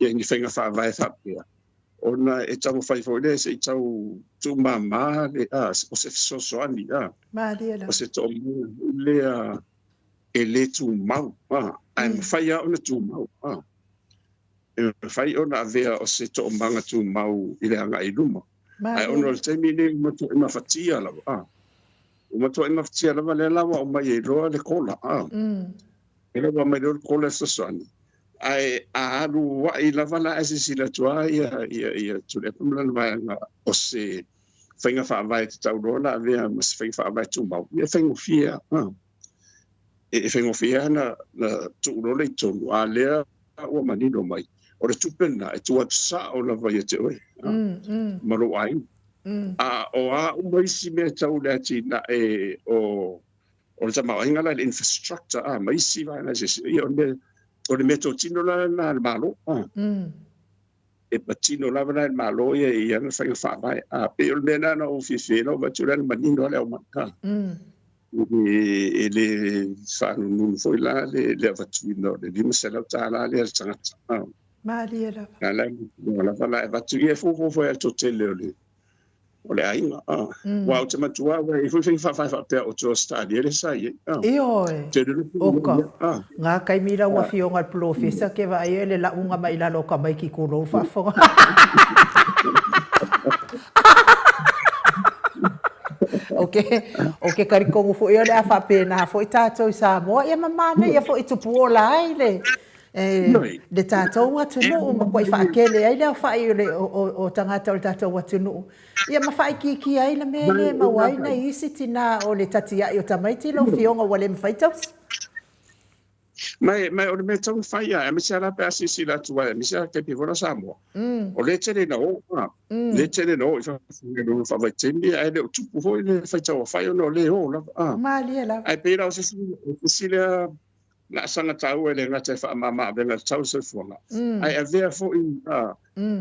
ni fenga fa vai fa ia ona e tau fai fo le se tau tu mama le o se so ani Ma dia la. o se to le ele tu mau ai fai ona tu mau e fai ona avea o se to manga tu mau ile anga I luma ai ona le temi ni mo to ma fatia la uma to ma fatia la le la o mai ro le kola ele va mai ro kola so sani ai alu wa I lava la esi la tua ia tu le pumla vai o se fenga fa vai tau rola avea mas fenga fa vai tu mau ia fenga fia e fenga fia na tu rola I tonu a lea o manino mai o le tupena e tu atsa o la vai te oi maro ai o mai si me tau le ati na o le tama inga la infrastructure mai si vai na se o le meto tino la na malo e patino la na malo ia na fai fa vai pe o le na o fife no va tu le manino le o maka le fa no foi la le va tu no le di mesela tala le tanga Ma dia la. la fala va tu ia fo e to tele o le ainga wa o te matua wa I foi fa pe o to stadi le sai E oi. Oka. Nga kai mira wa fionga profesa ke va ele la unga mai la loka mai ki ko lo fa fo. Okay, kari kongu fo ia le afa pena fo I tātou I Samoa ia mamana ia fo I tupu o la ai le tātou atunu o makwai whaakele ai lea whai o tangata o le tātou atunu ia mawhai ki ai la mele mawai na isi tina o le tati ai o tamaiti lo fionga wale mwhaitaus mai o le me tau fai a me sala pe asisi la tua me sala ke pivona Samoa o le tele no le tele no I fa no fa vai temi ai le tupu ho le fai tau fai no le ho la mali la ai pe la si le na sanga tau ele ngata fa mama venga tau se fonga ai avea fo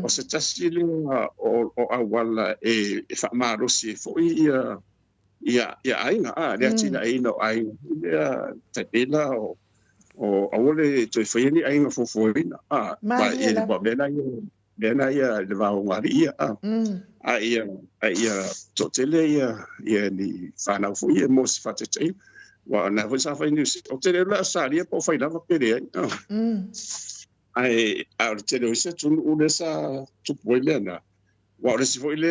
o se tasile o awala e fa maro si fo ia ainga le atina ino ai te pela o awole to fai ainga fo ina ba ele ba bena ia le va ngari ia to tele ia ni fa na fo ia mo si fa te wa na foi sa fai news o te la salia po fai lava pere ai a te lo se tu una sa tu poilena wa le si foi le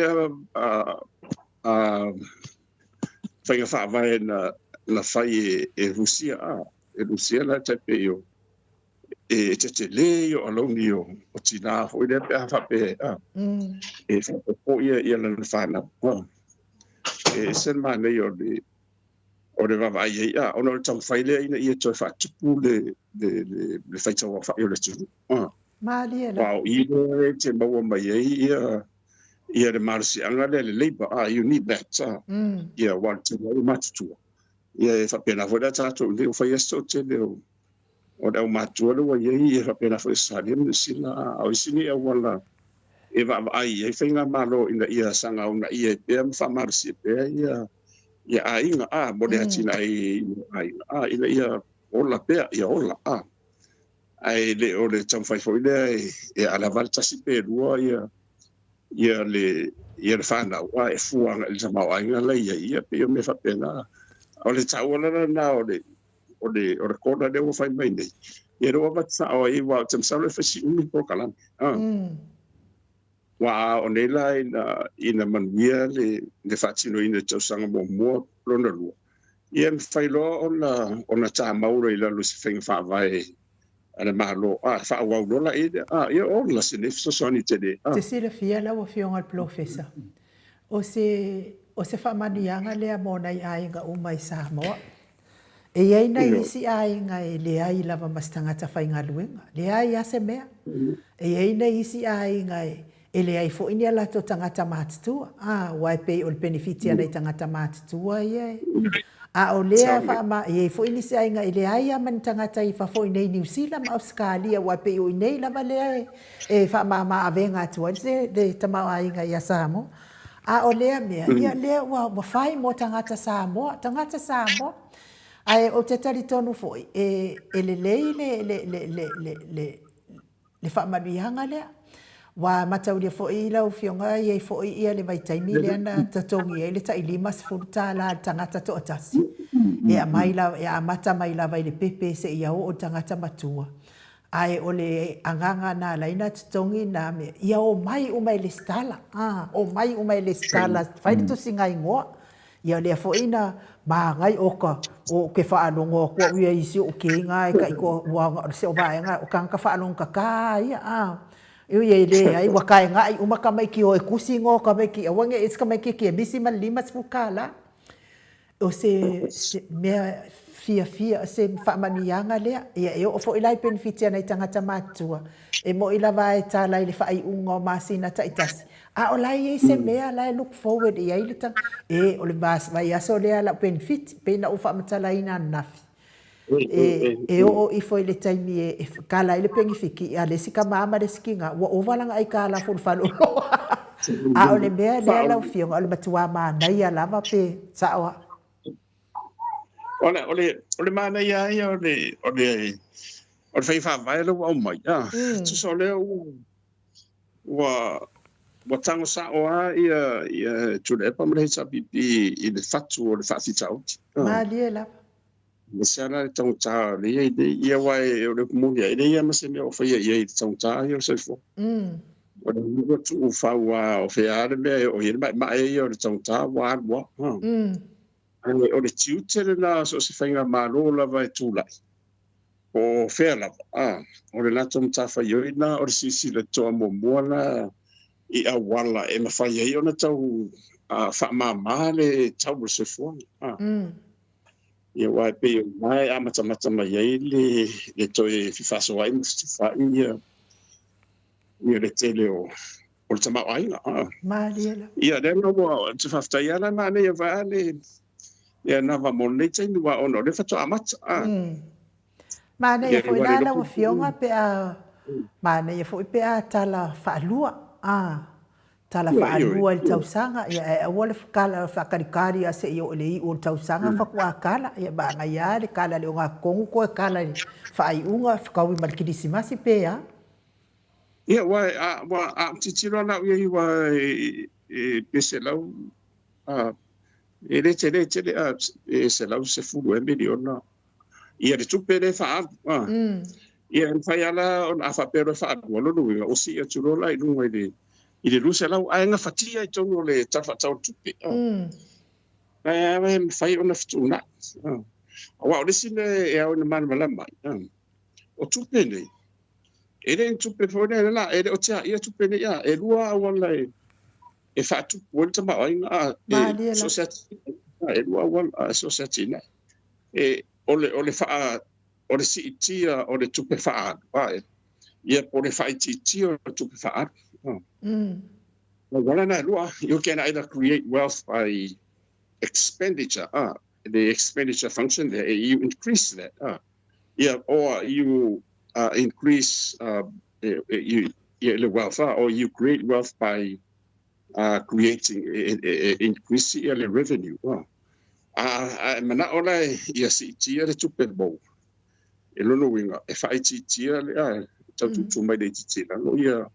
fai fa vai na fai Rusia Rusia la te pe yo te le yo along yo o tina foi le pe fa pe fa po ia la fa na sen ma le yo o le vava ia ona le tau faile ina ia toi fa tupu le fai tau fa yo le tu mali la wow ia te maua mai ia le marsi anga le labor you need that ia want to very much to ia fa pena voda tato le fa yeso te le o da matua le ia fa pena fa sa le sila au sini e wala e va ai e finga malo ina ia sanga una ia pe fa marsi pe ia ainga mo le atina ina ia ola pe ia ola ai le o le tau fai foi le e ala valta si pe rua ia le fana e fuanga le sama ainga le ia pe me fa pena o le tau ola na o le kona le o fai mai nei ia ro va tsa o wa tem sa le fasi umi po kalan wa onela ina manuia le fatino ina tausanga mo lona lua ia failo ona ta mauro ila lu se fenga fa vai ana malo fa wa lola ia o la se nef so soni tede te sila fia la o fionga al professor o se fa manianga le amona ai nga o mai Samoa E iai na isi ainga e le ai lava mas tangata whaingaluenga. Le ai ase mea. E iai na isi ainga e le ai fo ini ala to tangata mātutua. Wai pei o le benefiti ana i tangata mātutua iai. A o lea wha e fo ini se ainga e le ai aman tangata i fo inei New Zealand ma Australia wai pei o inei lava lea e wha ma avenga atua. Se le tamau ainga i a Samoa. A o lea mea, ia lea wa whai mo tangata Samoa. Tangata Samoa. Ai o te tari tonu foi e le lei le whaamanuihanga lea. Wa matauria foi lau fionga i foi ia le vaitaimi le ana tatongi e le ta ilima se furuta la tangata to atasi. E a maila e a mata maila vai le pepe se ia o tangata matua. Ai o le anganga na laina tatongi na me ia o mai umai le stala. O mai umai le stala. Fai tu singa ingoa. Ia lea foina ma ngai oka o ke whaanongo kua uia isi o ke ngai ka iko uanga se o vaenga o kanka whaanong ka ia iu ia le ai wakai ngai umaka mai ki o e kusi ngo ka mai ki awange iska mai ki misi man lima spukala o se mea fia se whaamanianga lea ia e o fo ilai benefiti ana i tangata mātua e mo ila vai tā lai le whaai unga o masina ta itasi o lai e se mea lai look forward i ai le tang e o le mas vai aso lea la benefit pe na ufa matala ina nafi e o i foi le taimi e kala i le pengifiki a le sika mama le sikinga wa ovalanga ai kala fulfalo o le mea lea lau fionga o le matua maa nai a lava pe saoa ole mana ia o le fai vai lo o mai tu so le wa tango sa o ia tu le pa mre sa pipi i le fatu o le fati tau ma liela me sala tong ta le ia wai o le komunia ia ma se me o fai ia tong ta ia se fo o le tu fa wa o fe ale me o ia ma ia o le tong ta wa o le tiutere la so se whainga mālo lava e tūlai. O whea lava. O le lato mtafa ioina, o le sisi le toa momoa la i a wala e mawhai ei ona tau whaamama le tau le se fuanga. Ia wai pe o mai a matamata mai ei le toe fifaso ai mstifai ia le tele o le tamau ainga. Mariela. Ia rena wa te whaftai ala na ne ia vale ia na va mone te ni wa ono le fato amata mana ia foi la wa fionga pe a mana ia foi pe a tala faalua tala faalua il tausanga ia wala kala fakarikari a se io le o tausanga fa kwa kala ia ba nga ia le kala le nga kongu ko kala fai unga fkawi malkidisimasi pe a ia wa titira na ia wa pese lau ele tele se lau se fulu e miliona ia le tupe le fa ia fai ala on afa pero fa lo no o si e tulo lai no ile lu se lau ai nga fatia i tono le tafa tau tupe fai ona ftuna wa o sine e au na man mala mai o tupe ne ele tupe fone la ele o tia ia tupe ne ia e lua wala e fa tu volta ma ainga society e lua wala society na e ole fa ole si tia ole tupe fa ia ole fa tia ole tupe fa wala na lua you can either create wealth by expenditure the expenditure function there you increase that yeah or you increase the wealth or you create wealth by creating increasing the revenue mana ola ia si tia le tupe bo e lono winga e fa tia le tu mai de tia no ia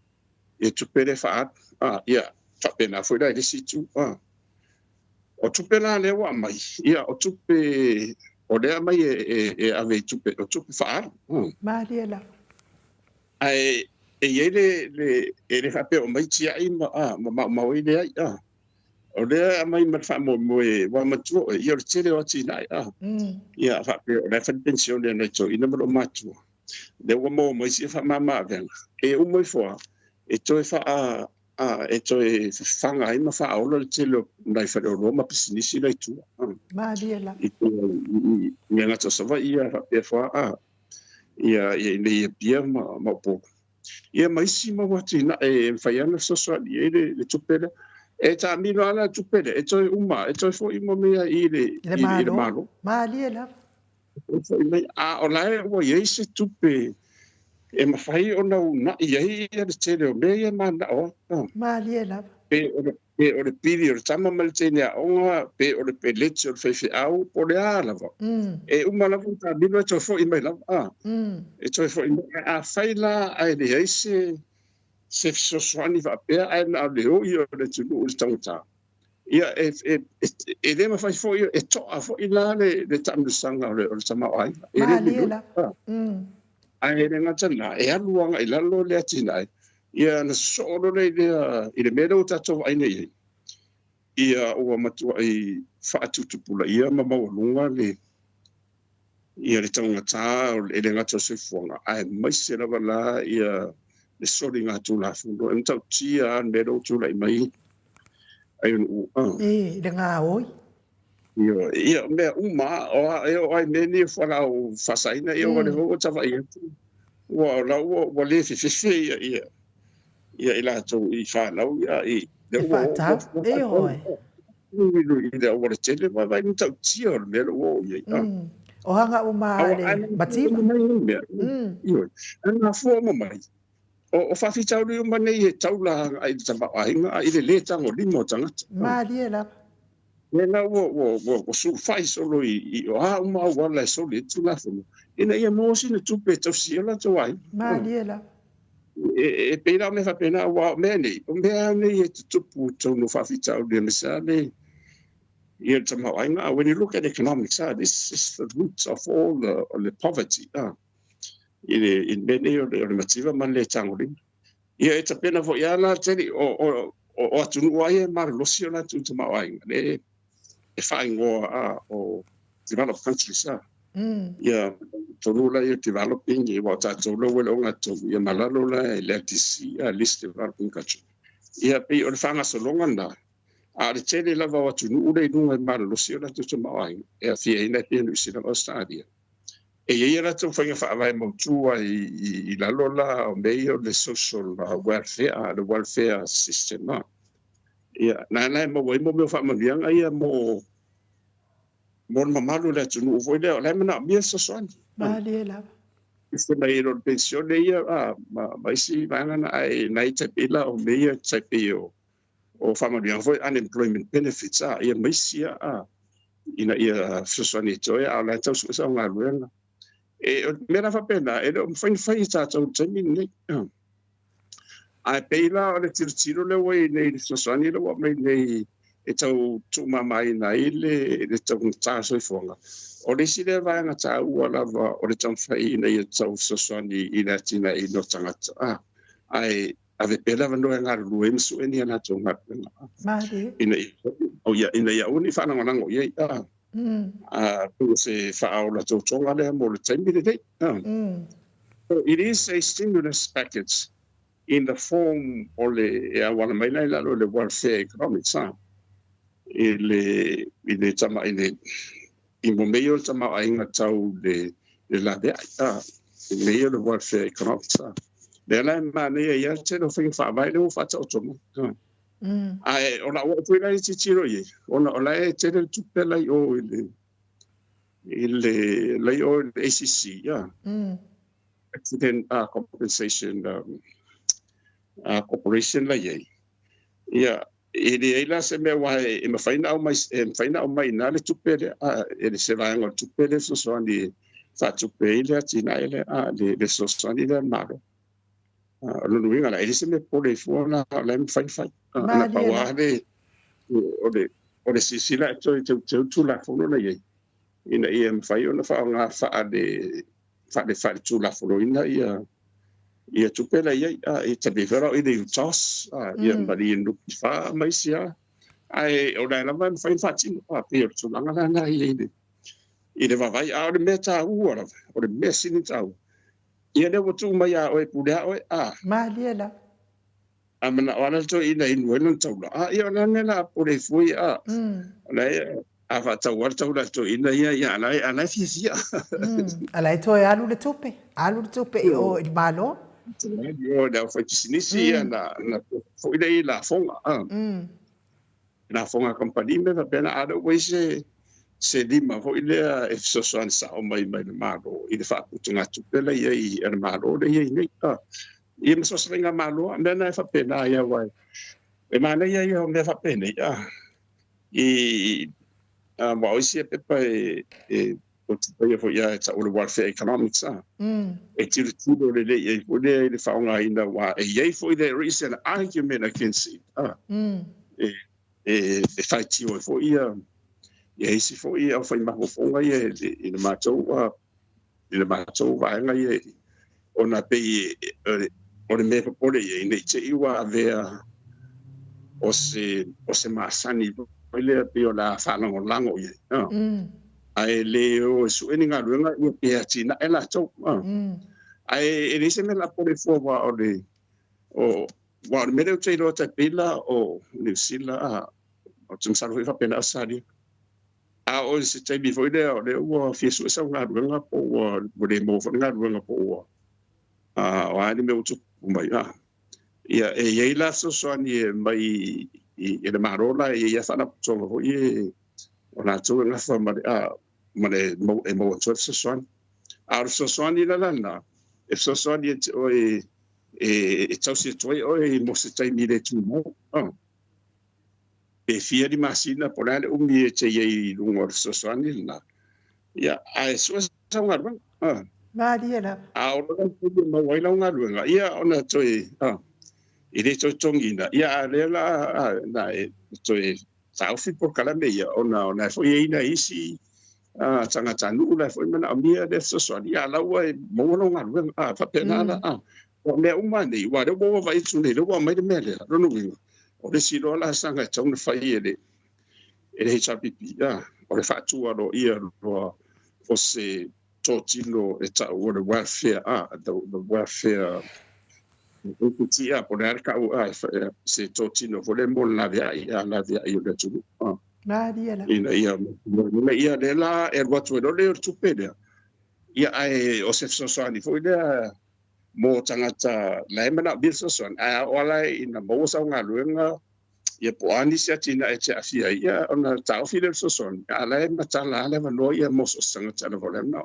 e tupe le fa ia fa pena foi da si tu o tupe la le wa mai ia o tupe o le mai e ave tupe o tupe fa Mariela ai ele fa pe o mai tia ai ma ile ai o le mai ma fa mo wa ma tu ia o tele o tina ia fa pe o le fa pension le nei to ina mo ma tu le wa mo mai si fa mama ven e o moi fo e to fa e to fanga ai ma fa o le tele nai fa o ma business nei tu Mariela nga to sa va ia pe fa ia le pia ma po ia mai si ma wati na fa ia na so ia le tupele e ta mi no ala tupele e toi uma e toi fo ima me i le malo ma ali la so mai a o lai o ia se tupe e ma fai ona una ia ia le tele o me ia ma na o ma ali la pe o le pili o le tama maltenia onga pe o le pelete o le fefe au po le ala va e uma la vuta bino to fo ima la e to fo a faila ai le ese se swani va pe ai na le o io le tunu o tauta ia e le ma fai fo io e to a fo ila le tamu sanga o le tama ai e le la ai le ngata na e aluanga ila lo le atina ia na solo le ile mero tato ai nei ia o matua ai fa tutupula ia ma maulunga le ia le tanga ta le ngata se fonga ai mai se la bala ia le sori ngatu la fundo en tau tia mero tu lai mai ai un le nga oi ia me uma o ai meni fala o fasaina ia o le ho tava ia wa la o le fi ia ia ila to I fa lau ia I e fa ta e oi I le o le tele vai no tau tia o me o ia o hanga o ma le mativa io ana forma mai o fa fi tau le mane e tau la ai tama ainga I le tango limo tanga ma li la na o su fai solo I o ha uma wala so le tu la fo ina ia mo sina tu pe to sia to ai ma li la e pena me fa pena wa meni o me ani e tupu to no fa fita o de mesale ia tama ainga when you look at economics this is the roots of all the poverty in many of the mativa man le tangoli ia e pena fo ia la teni o atu wa ia mar losio la tu tama ainga le e fa ngo o developed countries ia tonu la ia developing I wata tolu wele onga to ia malalo la electricity list developing country ia pe o fanga so longa na a le tele la va watu nu ule nu ma lo si ona tu ma ai e fie ina pe nu si na Australia e ia la tu fanga fa vai mo tu I la lola o meio le social welfare the welfare system ia na mo mo fa mo vianga ia mo mamalu le tunu foi le mana mia so son ma li la se mai ro pensione ia ma si vanga ai nai te pila o meia te pio o family foi unemployment benefits ia mai sia ina ia so son ito ia la tau so nga luenga e mera fa pena e o fai ta tau te ni ai pila o le tiro le wei nei so son ile wa mai nei e tau tu mamai na ile le tau ta so fonga o le si le vai na ta ua lava o le tau fai na i tau sosoni I na tina I no tangata ai ave pela vano nga lue msu eni ana tau ngata mari ina ia uni fa na ngango ia tu se fa au la tau tonga le mo le taimi le dei so it is a stimulus package in the form o le wana mai lai la le welfare economics ile tama ile I mo meio tama ainga tau le la de meio le welfare economics le la mane ia te no fing fa mai le fa tau tomo ai ona o foi lai tiro ye ona ola e te le tupela o ile lai o ACC accident compensation corporation la ye ila se me wa e me faina o mai na le tupele ele se vai ngol tupele so so ni fa tupele tina ele le so so ni le maro lo no ngala ele se me pole fo na le fai na pa wa de o le sisila to tu la fo no ye ina em fai ona fa nga fa de tu la fo ina ia tupela ia e te bevera I de utas ia mari no fa mai sia ai o dai lava fai fati pe tu langa na ia va vai a de meta ua o de mesin tau ia de tu mai a o puda o ma li la amana ona to ina in wena tau ia na na po le fui la a fa tau ar tau la to ina ia ana fisia Ala e toi alu le tupe e o i malo. yo da fa sinisi ia na fo ile la fonga na fonga company me va pena ada we se lima fo ile e so sa o mai malo i fa putunga tu pela ia i er malo le ia nei ia me so sringa malo me na fa pena ia wai e mana ia me fa pena ia i wa o si pe o te pai fo ia ta o le welfare economics e tira tudo le le faunga ina wa e ia fo ile recent argument against it e fai tio fo ia isi fo ia fai ma fonga ia i le matou va nga ia ona pe o le me po le ia nei te iwa vea o se masani ile pe o la fa no lango ia ai le o su eninga luenga ia pe atina ela to ai ele se me la po le fo wa o le o wa me le te ro te pila o New Zealand o tum sa ro fa pena sari a o se te bi foi o le o fi su sa nga luenga po o le mo fo nga luenga po o ani me o tu mai ia e ia la so ni mai i le marola ia fa na so ho i ona tu na fa ma le mo so so so ni la e so ni o e tau se toi o mo se tai mi le tu mo pe fia di masina por ale mi che i lungo so ni na ia ai so sa nga Ma dia la. o lo mo wai la nga lu nga ia ona toi i le tongina ia le la na toi sa fi por kala me ia ona fo ia ina isi tanga tanu la fo mana amia de so ia la wa mo lo nga lu fa pena la o me uma ni wa de bo vai tu ni lo wa mai de mele lo no winga o le silo la sanga tong fa ele HRPP o le fa tu ro ia ro o se totino e ta o le welfare the welfare Utia por arca se totino for mo la via io da tu Ma dia la. ia de la what we do le tu pede ia ai o se so ni foi da mo tangata la mena bil so a ola ina mo sa nga luenga ia po ani se tina e te afia ia ona tau file so ala ma tala le no ia mo so sanga tala volem na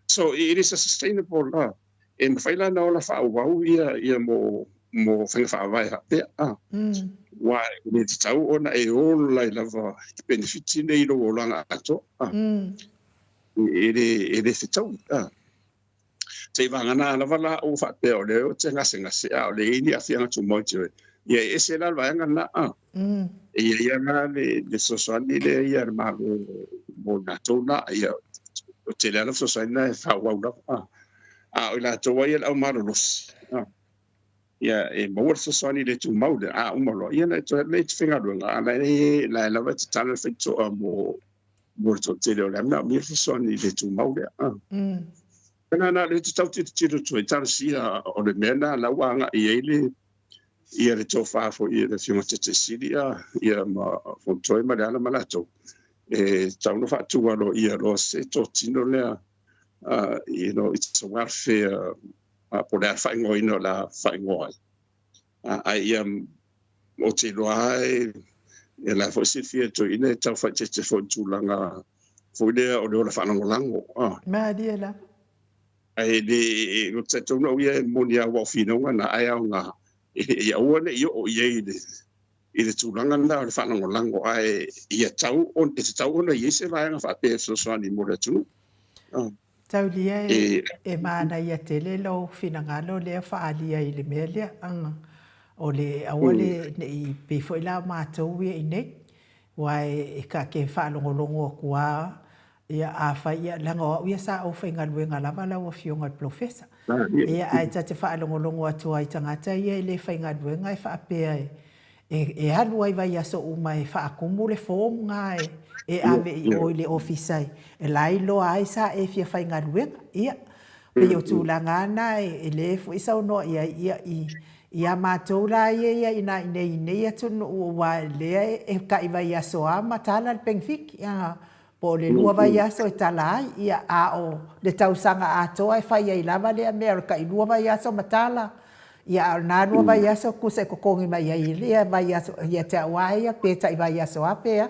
so it is a sustainable in faila na ola fa wa ia mo fa fa vai ha pe wa ni tau ona e ola i lava benefit nei lo langa ato ele se tau te vangana lava la o fa pe o le o te ngase o le ni afia tu mo te ia ese la va ngana ia na le sosani le ia ma mo na tona ia o te la sosani na fa wa o la to ia au maros ia e mo sosani le tu mau de umalo ia na to le finga do la la va te tala fe to mo to te le na mi sosani le tu mau de na le tau te tiro tu e tala sia o le mena la wanga ia le tofa fo ia le fiona te silia ia ma fo toi ma ala malato e tau no fa tu alo ia lo se totino le it's a welfare por la fa ngoi no la fa ngoi I o te loai e la fo se fia to ine tau fa te fo tu langa fo le o le fa lango Ma dia la. ai de o te to no ia monia wa fino na ai nga ia ona io ia ile tulanga na le fa lango ai ia tau on te tau ona ia se vai nga fa pe so ni mo le tu Tau lia e mana ia tele lo finangalo le faalia i le melia o le awale i pe foi la matou i nei wai e ka ke whaalongolongo kua ia a whai ia langa o ia sa au whainga luenga lava lau a fionga profesa ia ai ta te whaalongolongo atua i tangata ia le whainga luenga e whaapea e halu ai vai aso uma e whaakumu le fomu ngai e ave i o le ofisai e lai loa ai sa e fia whainga luenga ia pe o tūlanga ana e le fu isa no ia i ia mātou la ia ina nei atu no ua lea e ka iwa ia soa matala le pengfiki. Po le lua vai aso e tala ai ia a o le tausanga atoa e whai ai lava lea mea ka i lua vai aso matala. Ia nā lua vai aso kusa kokongi mai ai lea vai aso ia te awaia pēta i vai aso apea.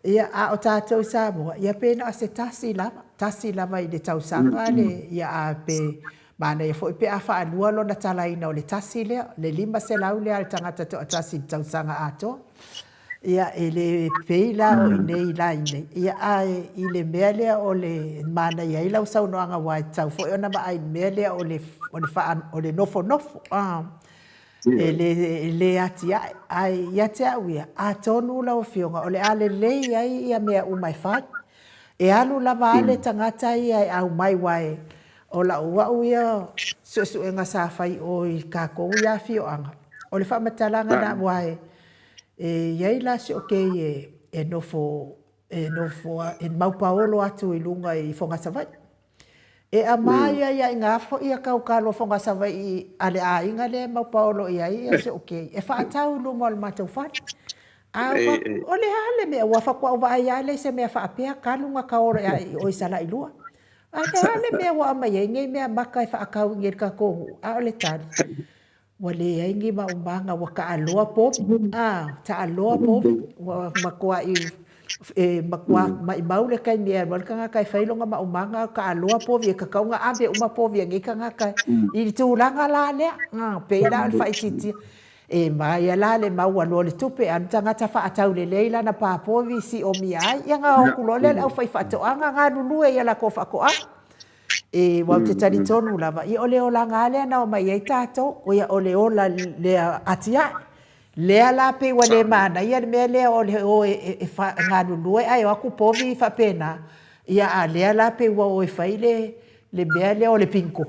Ia a o tātou Samoa ia pēna o se tasi lava i le tausanga le ia a pe mana ia fo pe a wha anua lo na tala ina o le tasi lea le lima se lau lea le tangata to a tasi tausanga atoa. Ia e le peila o inei la inei. Ia ai i le mea lea o le mana ia i lau saunoanga wai tau. Fo ona ma ai mea lea o le nofo. E le ati ai ia te au ia. A tonu lau fionga o le ale lei ai ia mea umai whai. E alu lava ale tangata ia au mai wai. O la ua uia suesu e ngasa whai o i kako ia fioanga. O le whamatalanga na wai. Iai la si oke e nofo e maupaolo atu i lunga i Fongasavai. E a mai ia i ngafo ia kaukalo Fongasavai i ale a inga le maupaolo ia si oke. E whaatau lunga o le matau whani. O le hale mea wafa kwa uwa ai ale se mea whaapea kalunga kaora i oisala i lua. A te hale mea wa ama ia ngai mea maka e whaakau ngir ka kohu. A o le tali. Wale ai ngi maumanga wa ka aloa popi. Ta aloa popi. Makua i makua mai maule kai mea. Wale ka ngakai whailonga maumanga ka aloa popi. E ka kaunga ave uma popi. Ngi ka ngakai. I tūranga la lea. Peila al whaititi. E mai ala le mau alo le tupe. Anta ngata whaatau le leila na pāpovi si o mi ai. Ia ngā okulole au whai whaatoanga. Ngā nunue ia la ko whakoa. E wau te tari tonu lava. I ole o la ngālea na o mai ei tātou. O ia ole o la lea atia. Lea la pe wa le mana. Ia mea lea o le o e ngā nunue. Ai o aku povi i whapena. Ia a lea la pe wa o e whai le mea lea o le pinko.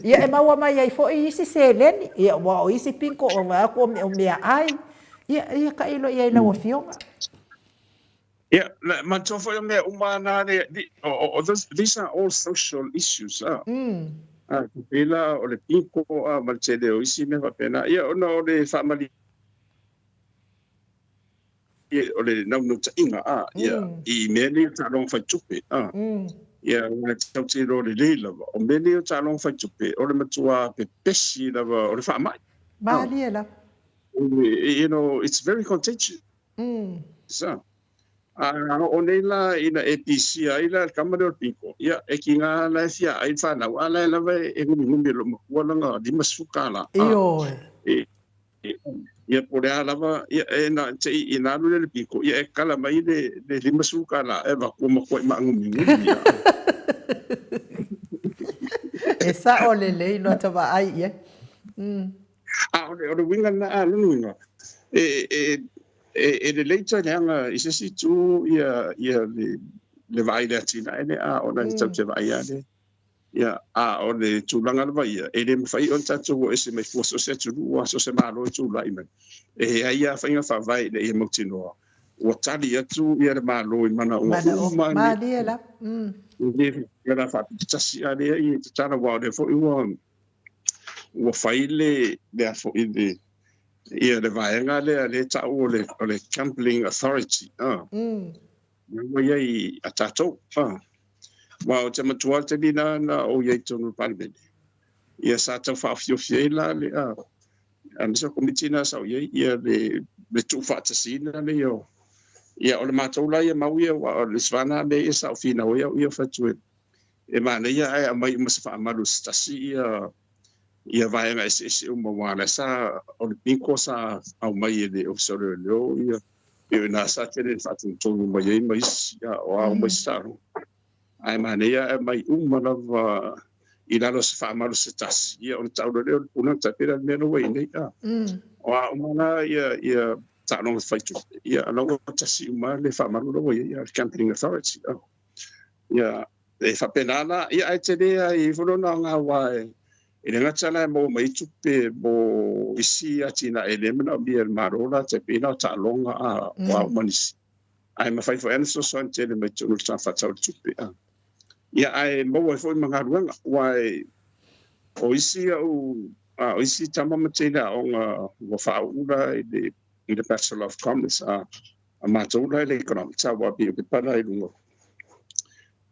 Ia e maua mai ai fo i isi se leni. Ia wa o isi pinko o ngā aku o mea ai. Ia ka ilo ia ila wa fionga. Yeah, man tofo yo mea umana these are all social issues. Pela o le pinko ma le tele o isi me whapena. Ia ona o le whamali o le naunu ta inga. Ia I meni o ta long whai tupe. Ia ngā tau te ro le lava. O meni o ta long whai tupe. O le matua pe pesi lava o le whamai. Mali e la. You know, it's very contagious. So. O nei la ina APC ai la kamare o piko. Ia e ki ngā la fia ai whanau. Ala e lawa e ngumi lo makua langa di masuka la. Iyo e. Ia pore a lawa ia e na te I naru le piko. Ia e kala mai le di masuka la. E wakua makua I maa ngumi. E sa o le lei no tawa ai ia. O le winga na lunu winga. E le leita leanga I se situ ia le vai le atina ene o na tau te vai ane. Ia o le tūlanga le vai e le mwhai on tātou e se mai fuaso se tūrua so se mālo e tūla I man. E ia whainga whawai le ia mautinoa. Ua tali atu ia le mālo I mana ua umani. Mali e la. Ia la whapitasi a lea I te tāna wao le fo ua whai le a fo I le ia le vaenga le tau o le Gambling Authority. Ia I a tātou. Wa o te matua te bina na o iei tonu parmeni. Ia sa tau whaafiofiei la le anisa komitina sa o iei ia le tu whaatasina le o. Ia o le mātou la ia mau ia wa o le svana le ia sa o fina o ia whatue. E mana ia ai a mai umasa whaamaru stasi ia vaenga ese umawana sa o le pinko sa au mai le ofisore leo ia na sa tele fatu tonu mai mai ia o au mai sa ai mania mai umana I lalo se whaamaru se tasi ia o le tau leo puna ta pera meno wei nei o a umana ia tānonga whaitu ia anonga tasi umana le whaamaru lo wei ia Gambling Authority ia e whapenana ia ai te rea I whanona ngā wae e le ngata mo mai tupe mo isi atina ele mena bia marola te pina ta longa wa manisi ai ma fai fo enso so ante le mai tunu ta fa tau tupe ia ai mo wa fo manga ruanga wai o isi tama matena o nga whaula i the Bachelor of Commerce a mātaula i le economics a wapi o ke para i lungo.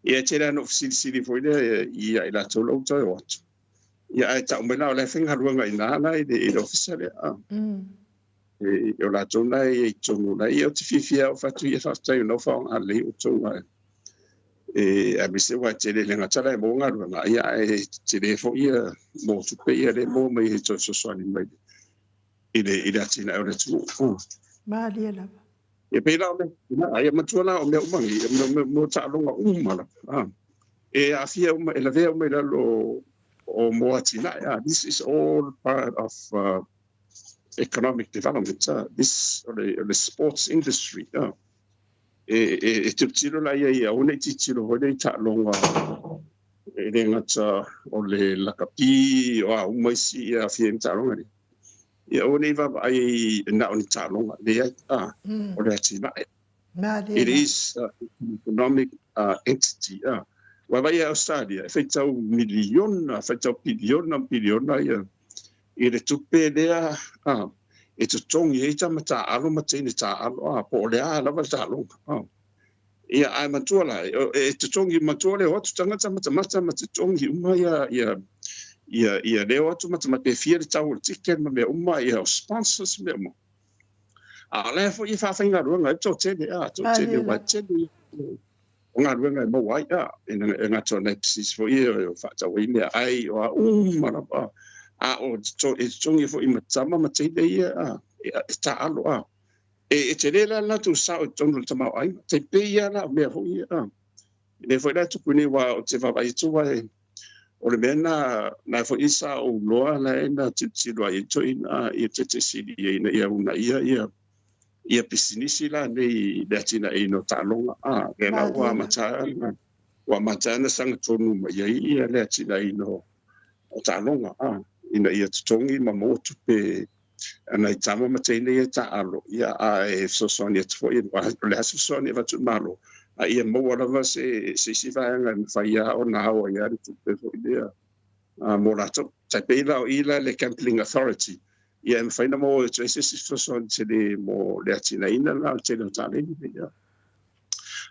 Ia tēra no sili foi ia i la tōla o toi o atu. Ia ai tau mena o le whenga ruanga i nāna i le ofisa le a. O la tōna i tōnu na i o te whiwhia o whatu i a whatai o no whaong a le o tōna. A mi se wai tere le ngatara e mō ngā ruanga. Ia ai tere fo ia mō tupe ia le mō mai he tō soswani mai. I le atina o le tū. Maali e lava. E pēra o me, ia matuana o mea umangi, mo tālonga umala. E a fia uma, e la vea uma i lalo o moatina. This is all part of economic development. This, the sports industry. E tūtiro la ia o nei titiro hoi nei tālonga. E le ngata o le lakapi, o a umaisi a fia i tālonga ni. Ia o nei vava ai na o ni tālonga. O le atina. It is an economic entity. Wawai Australia, whaitau miliona, whaitau piliona ia. I le tupe lea, e tu tongi e tama tā alo matini tā alo, po o lea lava tālonga. Ia ai matua lai, e tu tongi matua leo atu tangata matamata ma tu tongi uma ia leo atu matamata fia le tau le tiken ma mea uma ia o sponsors mea mo. A lea fo i whawhainga ruanga, e tō tene, wai tene. O ngā ruanga e mawai, e ngā tō nepsis fo i o whātau i mea ai, o a marapa. A o e tongi fo i matama mateine ia, e tā alo, E te rela na tu sao tonu tamau ai, te peia na mea fo i, Ne fo i la tuku ni wa o te wawai tua e, o le mena na fo i sa o loa na e na titiro ai to ina i te siri i na ia una ia pisinisi la nei le atina e no tālonga ke na wa matana sanga tonu ma ia le atina i no tālonga ina ia tutongi ma motu pe ana i tama matene ia tālo ia e sosoni atu fo i le sosoni va tu malo ia mo wala se vanga fai o na o ia tu pe fo ia mo rato tai pe la o ila le Gambling Authority ia me fai na mo e se sosoni se le mo le atina ina na te no tale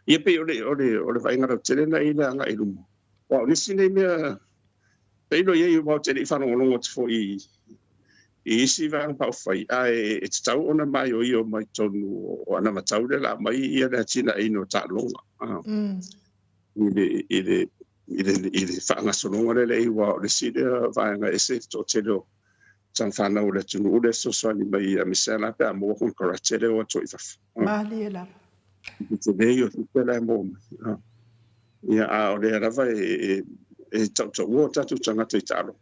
ia pe o le vai ngara tele na ila nga ilumo wa ni sine me pe lo ia wa te fa no longo te fo i isi vang pa fai ai e tau ona mai o io mai tonu o ana matau le la mai ia le tina ino ta longa ile fa nga so longa le wa le side va nga ese to telo san fa na o le tunu o le so so ni mai a misela pe mo con correctere o to ifa mali la te veio te la mo ia a o le rava e tau o tatu tanga te talo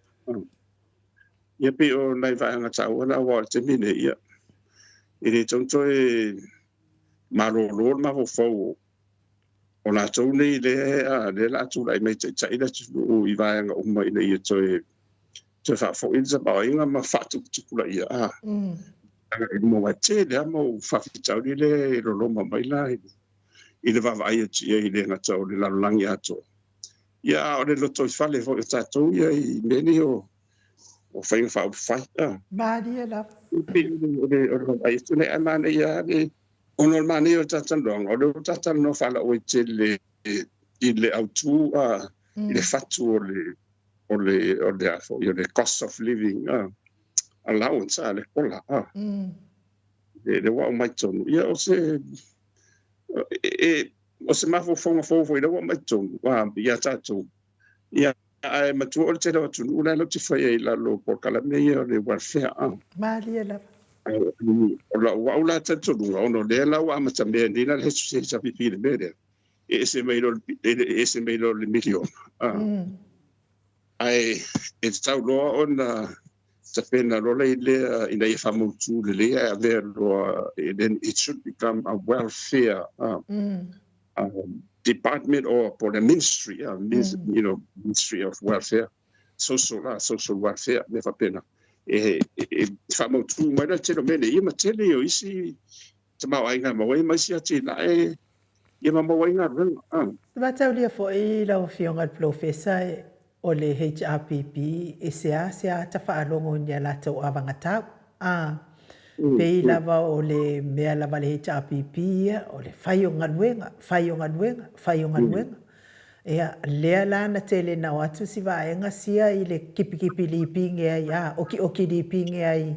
ia pe o nai vaanga tau na wa te mine ia ile tonto e marolo ma fo o la tone le la tu lai mai te ila tu i vaanga o mai ia te fa fo in sa ba inga ma fa tu la ia e mo wa te le mo fa tau le lo ma mai la ile va vai ia ile na tau le la langi ato ia o le loto fale fo tatu ia i meni o fai fa fai Maria la ai tu ne amane ia ni ono mani o tatan long o tatan no fala o tele ile autu ile fatu o le afo le cost of living allowance ale kola le wa mai tonu ia o se mafo fo ile wa mai tonu wa ia tatu ia ai matu o te ro tu una lo te fai la lo por kala me le welfare Maria la o la wa ula te tu no le la wa ma tambe ni la se sa pipi le bede ese me lo le million ai it's tau lo on ta pena lo le ina ia famu tu le avero then it should become a welfare department or for the ministry, Ministry of Welfare, social welfare, never pena. Famo tu mai na telo mene ia matele o isi te mau ainga mawai mai sia tina ia mawai nga rung. Ma tau lia fo i la o fionga professor o le HRPP e sea ta whaalongo nia lātou awangatau. Pei lava o le mea lava le HRPP o le whai o ngaluenga. Ea lea lana tele na watu si vaenga sia i le kipi lipinge ai oki lipinge ai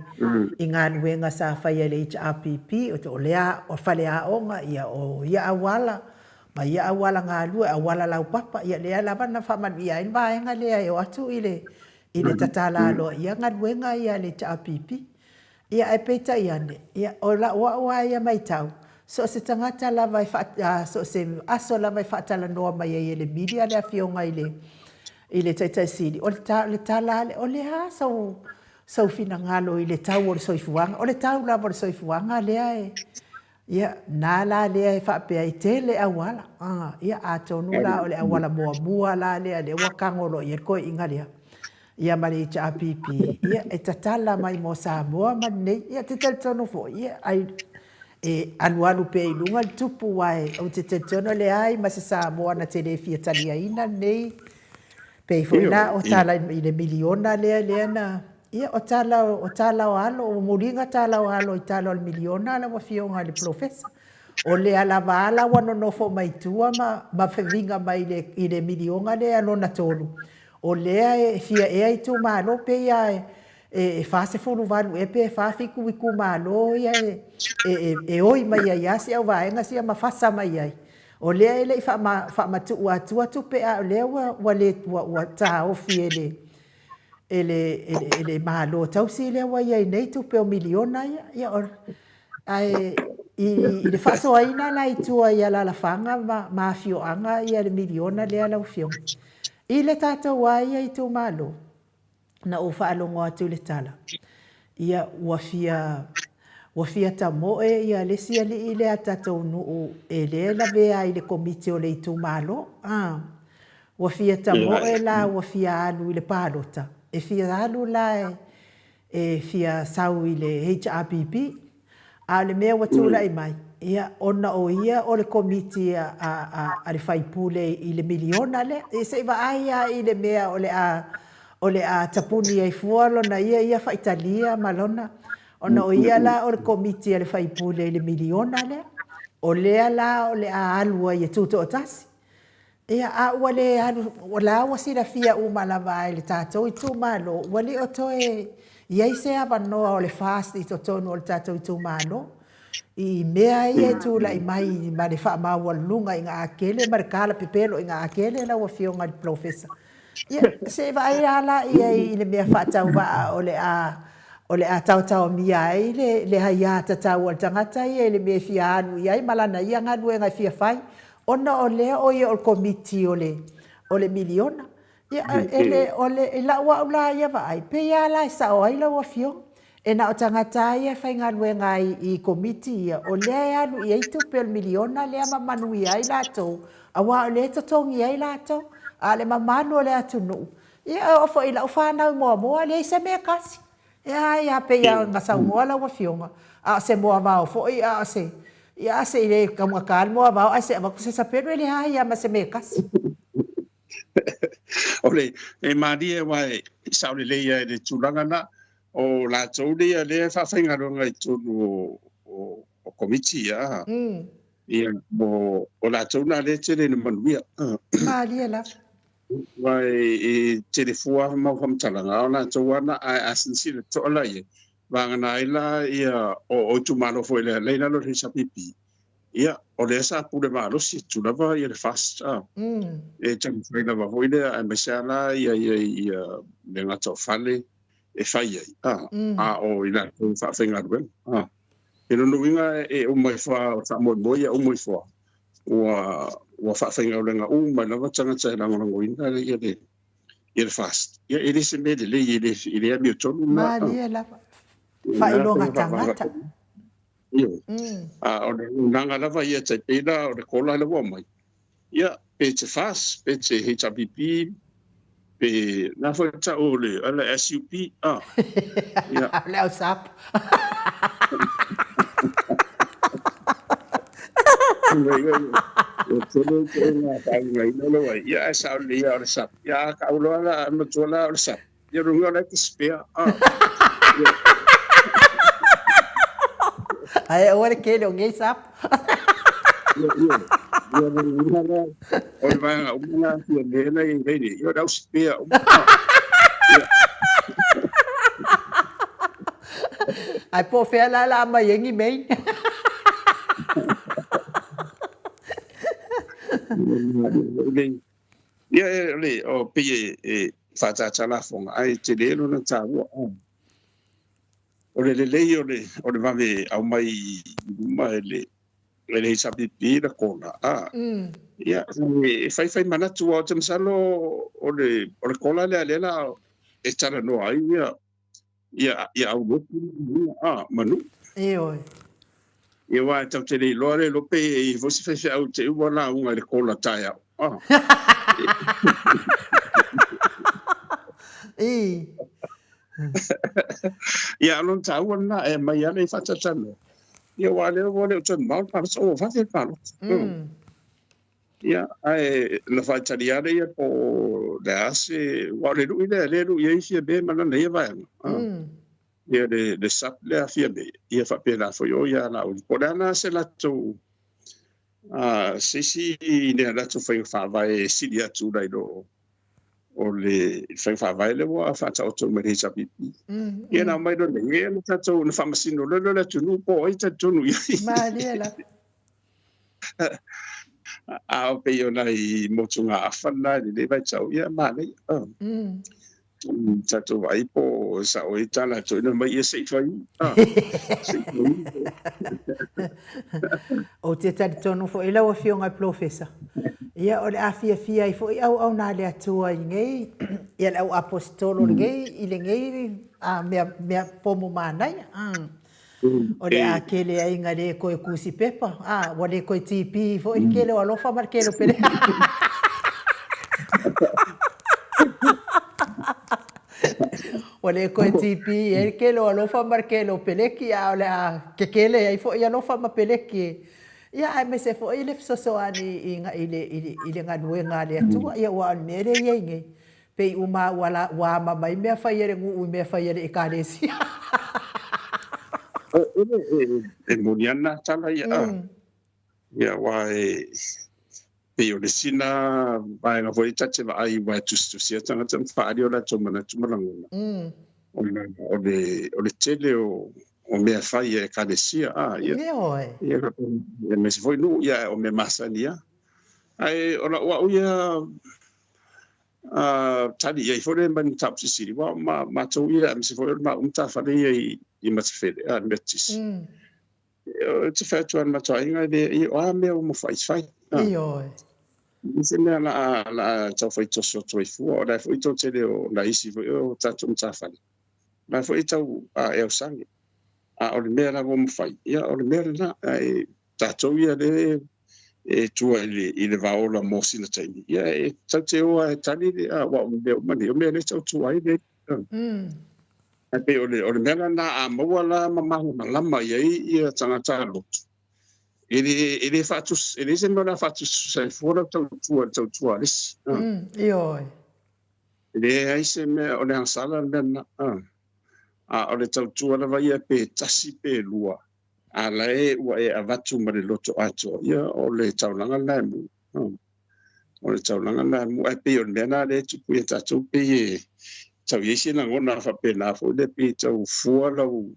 i ngā luenga sa whai le HRPP o lea o whale a onga ia o ia awala ma ia awala ngā lua awala lau papa ia lea lava na whaman ia in vaenga lea e o atu i le tatala aloa ia ngā luenga ia le HRPP ia e peita iane ia o la ua ia mai tau. So se tangata lava so se aso lava whaatala noa mai e le media le awhionga i le taitai siri. O le tala o le ha sau fina ngalo i le tau o le soifuanga. O le tau lava o le soifuanga lea e. Ia nā la lea e whaapea i te le awala. Ia a tonu la o le awala mua la lea le wakangolo i e koe inga lea. Ia mare i HRPP. Ia e tatala mai mo Samoa manei. Ia te tonu fo. Ia ai anualu pe ilunga le tupu wae o te tono le ai ma se Samoa na te le fia taliaina nei pe foina o tala i le miliona lea na ia o tala o alo o muringa tala o alo i tala o le miliona la wa fionga le professor o le ala vala wano no fo mai tua ma fevinga mai i le miliona le alo na tonu o lea e fia e ai tu malo pe ia e fase fulu valu e pe fa fiku wiku malo ia e oi mai ia si au vaenga si ma fasa mai ai o le ele fa ma tu pe a le wa le ta o fi ele malo tau si le wa ia nei tu pe o miliona ia or ai i le faso ai na lai tu ia la fanga ma fio anga ia le miliona le la fio i le tata wa ia i tu malo na o whaalongo atu le tala. Ia wafia ta moe ia le sia li i le atatou nuu e le la vea i le komite o le itu malo. Wafia ta moe la wafia alu i le pālota. E fia alu la e fia sau i le HRPP. A le mea watula i mai. Ia ona o ia o le komite a le whaipule i le miliona le. E se iwa aia i le mea o le a tapuni ai fualo na ia faitalia malona ona o ia la o le komiti le faipule le miliona le o le la o le a alua ia tuto tasi ia a wale alu wala wasira fia uma la vai le tato i tu malo wale o toe ia se ava no o le fast i to tono o le tato i tu malo i mea ia tu la i mai ma le fa ma walunga inga akele markala pipelo inga akele la wa fionga le professor. Ia se vai ala ia i le mea whaatau wa o le a tau mia ai le haia tatau al tangata ia le mea fia anu ia i malana ia ngadu e ngai fia whai ona o le o ia o komiti o le miliona ia ele o le la wa ula ia vai pe ia la sa o ai la wa fio e na o tangata ia whai ngadu e ngai i komiti ia o le anu ia i tupe o miliona le ama manu ia i lato awa o le tatongi ia i lato ale mamano le atunu ia o fo ila o fana mo le se me kasi ia pe ia ngasa mo la wa fionga a se mo va fo ia se le kama kalmo va a se va se sapero le ia ma se me kasi ole e madia wai saule le ia de tulanga na o la tole le fa fainga ro ngai tulu o komiti ia ia o la tona le tele no manuia malia la Wai e te fua mau fam talanga ona toana a sincere to la ye vanga na ila ia o tu malo foi le leina lo risa pipi ia o le sa pure malo si tu lava ia le fast e tang foi lava foi le a mesala ia le ngato fale e fai a o ila fa finga ben e no winga e o mai fa sa mo ia o mai fa wa fa finga lenga ma lava tanga tsa lang ngo ina ia le fast ia ele se me le ile mi tonu ma ia la fa ilonga tangata io o nanga lava ia te pena o le kola le wa mai ia pe te fast pe te HRPP pe na fa tsa o le ala SUP ia le sap nga pa ngai no wa ya sa li ya sa ya ka ulo la no chola sa ya runga la spare Ai ora que ele alguém sabe. ya runga la o va nga una ya le na ngai yo da spare Ai pô fe la ma yengi mei. ya le o pe e fa cha cha la fonga ai te le no na cha wa o le va ve au mai le sapi pi da kona ya fai mana tu o tem salo o le kola le la e tara no ai ya au manu Io. ia wa tau te le lore lo pe i vosi fai au te wala unga le kola tai au ia lon tau na e mai ale fata tano ia wale wale ton mal par so fa te palo ia ai la fa tariare ia po da se wale lu ia isi be mana nei vai ia de sap le afia be ia fa pe la fo yo ia la o podana se la tu si ne la tu fa vai si dia tu dai do o le fa vai le wa fa ta o me sa pipi ia na mai do nge na ta tu na fa masino le tu no po ai ta tu no Ma la. a o pe yo na I mo tu nga fa na le vai chau ia ma le ta tu vai po sa o ita na tu na mai se fai O te tari tonu fo ila wa fio ngai professor. Ia o le afia I fo I au na le atua I ngei. Ia le au apostolo ngei I le ngei a mea pomo manai. O le a kele ai nga le koe kusi pepa. Wa le koe tipi fo I kele o alofa mar kele pere. O le koe tipi e kele o alofa mar kele o peleki a o le a ke kele ai fo I alofa ma peleki. Ia ai me se fo I le fisoso ani I le ngadue nga le atua. Ia wa mere ye nge. Pe uma wala wa mama I mea fai ere ngu I mea fai ere I kalesi. e moniana tala ia wa pe o le sina vai na voi tache va ai vai tu sia tanga tam fa dio la toma na tuma la ngona o le tele o mea fai e kalesia ia me se foi nu ia o me masania ai o la wa ia tali ia foi man tap si wa ma to ia me se foi ma ta fa I must fit metis it's a fair to an matainga de o me o mo fai Io. se me la tau fai to so to fu o da foi to te o la isi o tatu mtafa na foi tau e o sangi o le mera o mo fai ia o le mera na tatu ia de e tu ile va o la mo sina tani ia tau te o tani wa o mani o me le tau tu ai de pe o le mera na maua la malama ia tangata lotu. Ele fatus, ele se mera fatus sai fora tau tua lesi. Io. Ele ai se me o le hansala mena. O le tau tua la vai pe tasi pe lua. A lae ua e avatu ma le loto ato. Ia o le taulanga lai mu. O le taulanga lai mu. Ai pe o le mena le tupu e tatu pe e tau yesi na ngona fa pe na fo le pe tau fua lau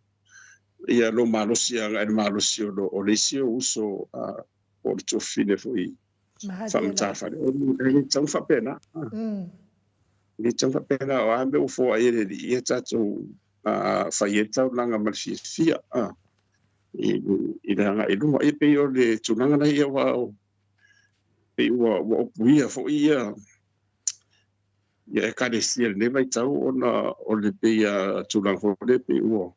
ia lo malosi anga e malosi o le sio uso o le tofine fo I fa mtafa le tau fa pe na le tau fa pe na o ambe o fo ai le ia tatu fa ia tau langa malfi fia I le hanga I luma I pe o le tunanga na ia wa pe ua o puia fo ia ia e kare sia le vai tau o le pe ia tulang fo le pe ua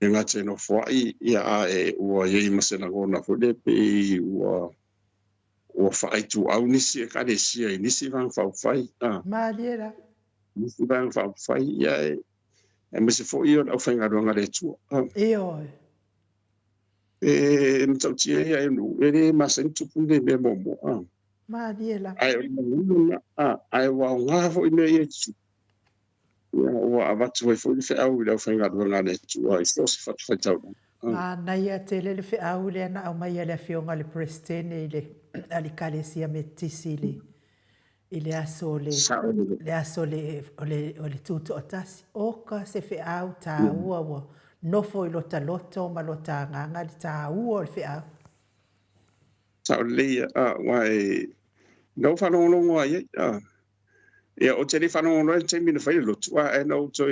e ngate no fwai ia e ua iei masena gona fo le pe ua whai tu au nisi e kare sia I nisi vang whau whai Madeira nisi vang whau whai ia e mese fo ia au whainga roanga le tua Io mtautia ia no ele masentu punde me momo Maaliela. ai wa ngafo ine ye tu wa avatu we fo fe au ila fa ngado ngane tu ai so se fat fa tau Na ia tele le fe au le na au mai le fionga le prestene ile ali kalesia metisi ile aso le le tutu otasi oka se fe au ta ua wa no fo ilo taloto ma lo ta nganga le ta ua le fe au sa le wai no fa no no ai ia o te fa no no te mi fa lo tu ai no to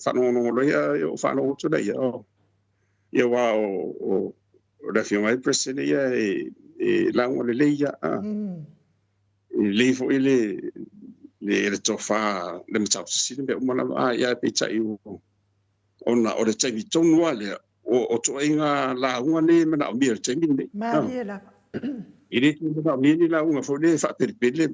fa no no lo ia o fa no to da ia wa o da fionga il presene ia la ngole le ia le fo ile le tofa le mtau sisi me umana ia pe tai ona o le tai tonu ale o to inga la unga ne mana o mi le tai ne Mariela ile tu na mi ni la unga fo le fa per pele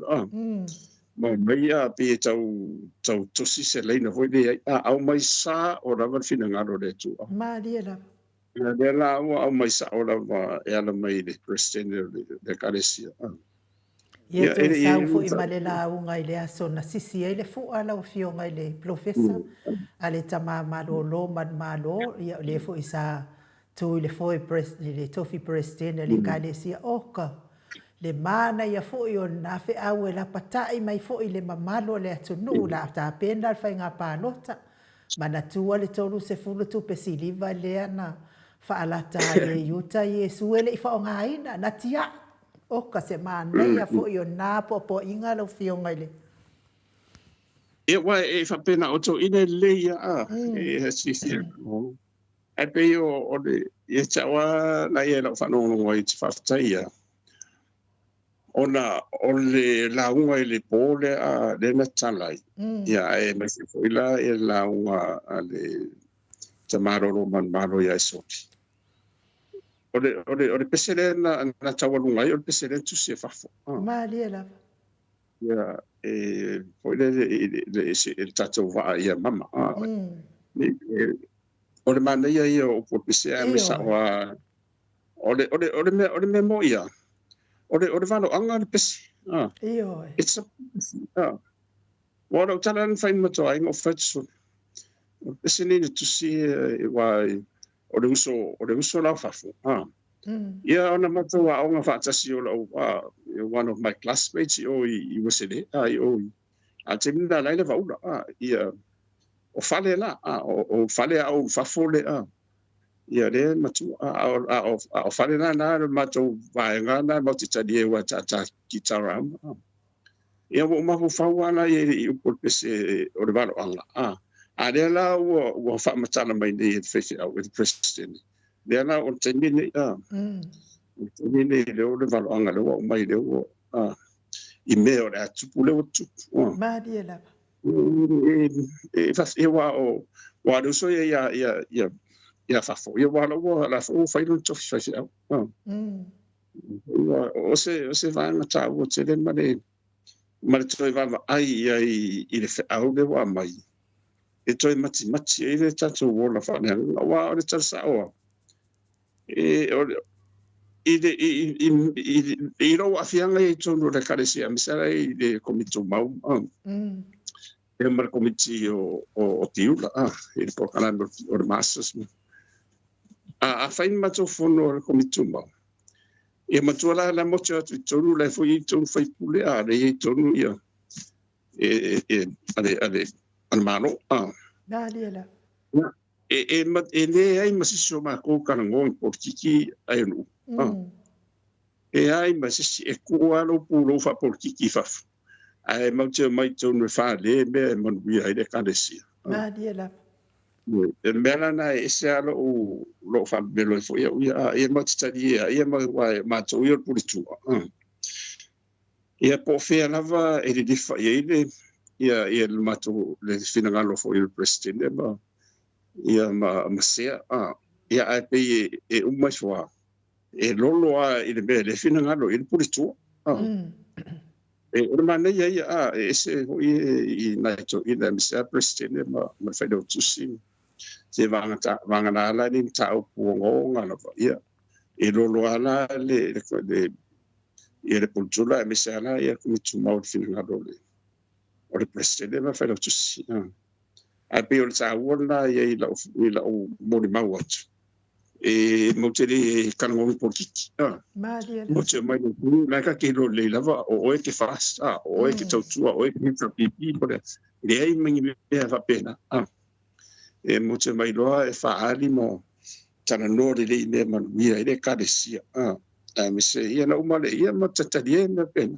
ma mai a pe tau to sisi le na fo le au mai sa o la van fina ngaro le tu Mariela na de la au mai sa o la va e ala mai le Christian de Galicia ia to sau fo i malela unga ile aso na sisi ile fu ala o fionga ile profesa ale tama malo man malo ia le fo isa to ile fo le tofi president le Galicia oka le mana ia fo i na fe au la patai mai fo ile mamalo le atunu la ta penda fa nga palota mana tua le tolu se fulu tu pesiliva le ana fa alata ye yuta ye suele i fa nga ina na tia oka se mana ia fo i na po inga lo fionga ile e wa e fa pena o to ine le ia e sisi e pe o de e chawa na ia lo fa no no i fa ia ona o le launga i le pole a le na talai ia e mai se foi la e launga a le tamaro roman malo ia soti o le pesere na tawalunga i o le pesere tu se fafo Mariela ia e foi le tatou va ia mama o le mana ia o po pesere me sa wa o le me mo ia o le valo anga le pesi it's a what talan fain mato ai mo fatso pesi ni to see why o le uso la fafu ia ona mato wa nga fatasi o one of my classmates I was in a tinda la le vaula ia o fale la o fale au fafole ia le matu o fale na matu vai ngana mo ti tadi wa cha kitara ia mo ma fa wala i po pese o le valo anga ale la o fa matana mai ni face out with president le na o temi ni le o le valo anga le o mai le o i me o le tupu le o tupu Mariela e fa e wa do so ia fafo ia wala la fo fa no to fa fa o se va na ta o te le male toi va ai i le fa au le wa mai e toi mati e le tatu o la fa na wa o le tsa o i ro afianga i tonu le Galicia misera i le komito mau e mar komiti o tiula i le porkalano o le masters a fain mato fono komito mau e matua la mocha tu tonu le foi tonu fai pule le tonu ia ale mano Mariela e le ai masiso ma ko kana ngoi por kiki ai no e ai masisi e ko alo pulo fa por kiki fa ai macha mai tonu fa le me mon wi ai de Galicia Mariela e mela na e se alo lo fa belo fo ia e matitadi ia ma to ia puritu ia po fe lava e le difa ia le mato le finanga lo fo il presidente ma ia ma se ia ai pe e uma swa e lolo i le finanga lo il puritu e o mana ia e se i na to i le presidente ma fa do tusi se vanga na la ni tau puongo ngana ia e lolo ala le pultula e mese ala ia kumitu mau fina dole o le presidente ma fa lo tusi a pe o sa wona ia ila o moni mau atu e mo te le kanongo politiki mo te mai na ka ke lo le lava o e ke fasta o e ke tautua o e ke pipi por le ai mingi me va pena e mo te mai loa e fa ali mo tana no le me man mia ile ka de sia me se ia na uma le ia ma tatalie me pena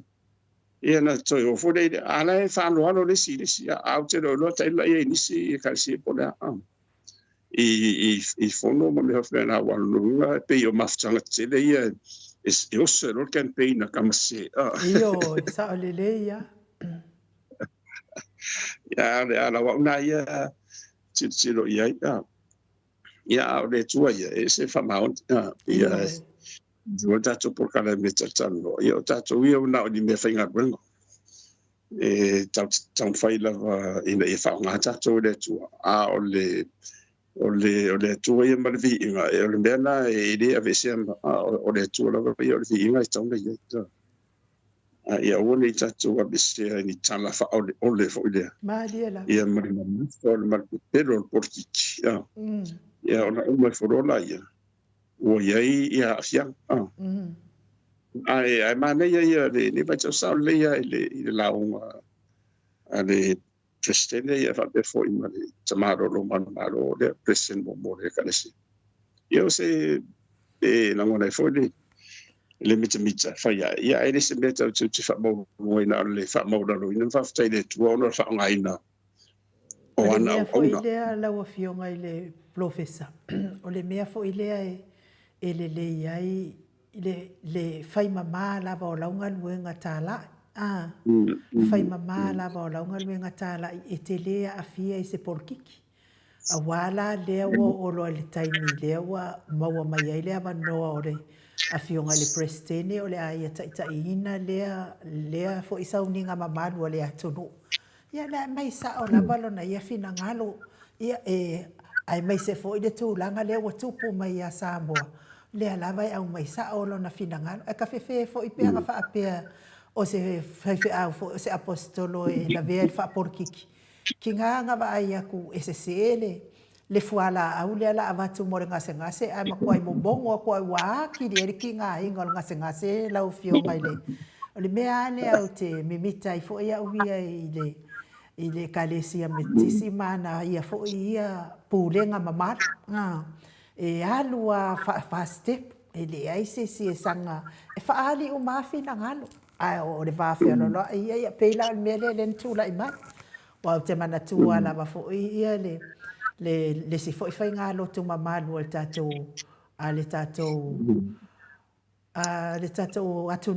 ia na toi o fo de ala e fa no le si a te lo ta ila ia ni si ka si por i fono ma me fa na wa lunga pe o maftanga te le ia e o se lo campaign na kama se io sa le ia ya le ala wa na ia ti lo ia ia o le tua ia e se fa mount ia jo tato por cada meta tano ia tato ia na o di me fa nga brengo e tau fai lava ina e fa nga tato le tua o le tua ia malvi inga e o le mena e le avese o le tua lava ia o le inga i tau le ia o le tato a bese ni tala fa o le fo ile ia mari mamu o le mal pelo portiki ia ona uma forola ia o ia fiang ai mana ia le vai sa le ia le launga ale presidente ia fa pe foi ma le tamaro lo malo le presidente mo le kalesi io se la ngona foi le mita fa ia ele se meta tu fa mo ina le fa mo lo ina fa tai le tu ona fa ngaina o ana foi le la o fionga ile professor o le mea foi le le ai le fai mama lava o launga luenga tala fai mama lava o launga luenga tala e te lea a fia i se porkiki a wala lea o lo le taimi lea wa maua mai ai lea manoa o le a fionga le prestene o le aia taitaina lea fo isa uninga mamanu o le atunu ia le mai sa o lava lo na ia fina ngalo ia ai mai se fo i le tūlanga lea wa tupu mai a Samoa le ala vai au mai sa o lo na finanga e ka fefe fo i pea ka fa apea o se fefe au fo se apostolo e la vea fa porkiki ki nga va ai aku ese le fuala au le ala avatu mo ngase ai makuai mo bongo ko wa ki le ki nga inga ngase la o fio mai le mea ne au te mimita i fo ia uia i le kalesia metisi mana ia fo ia pulenga mamar e alua fa step e le ai se sanga e fa ali o mafi na ngalo ai o le va fe lo ia pela mele le tula i mai wa te mana tua la va fo ia le si fo fa ngalo tu mama no tato ale tato atu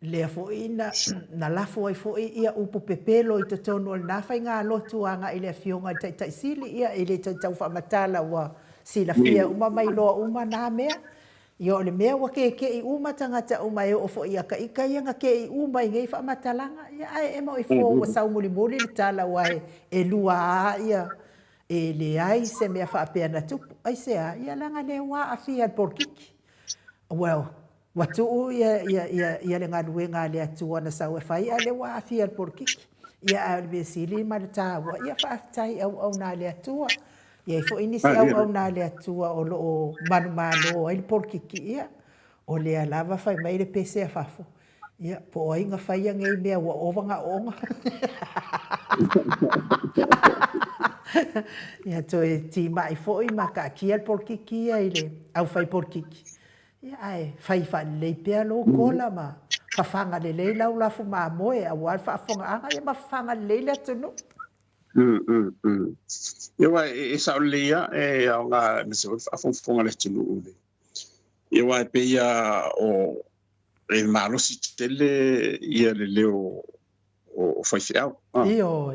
le fo ina na la fo ia upu pepelo i te tono na fa ngalo tu anga ile fionga tai sili ia ile tau fa matala wa sila fia uma mai loa uma na mea yo le mea wa ke i uma tangata uma e o fo ia ka nga ke i uma i ngei fa matalanga ia ai e mo i fo wa sau muli le tala wa e lua ia e le ai se mea fa apea na tupu ai se ia langa le wa a fia porkiki well watu ia le ngaluenga le atua na sau e fai a le wa a fia porkiki ia a le sili ma le tawa ia fa aftai au na le atua ia fo ini se au na le atua o lo manu ai porkiki ia o le lava fai mai le pese a fafo ia po ai nga fai ngai mea wa ovanga onga ia to e ti mai fo i maka ki al porkiki ia ile au fai porkiki ia ai fai fa le pe lo kola ma fa fanga le lau la fu ma moe a wa fa fonga anga ia ma fanga le tunu Ia e sa lea e nga me se fa fonga le tunu ule. Ia pe ia o e malo si tele ia le leo o fai fiao. Io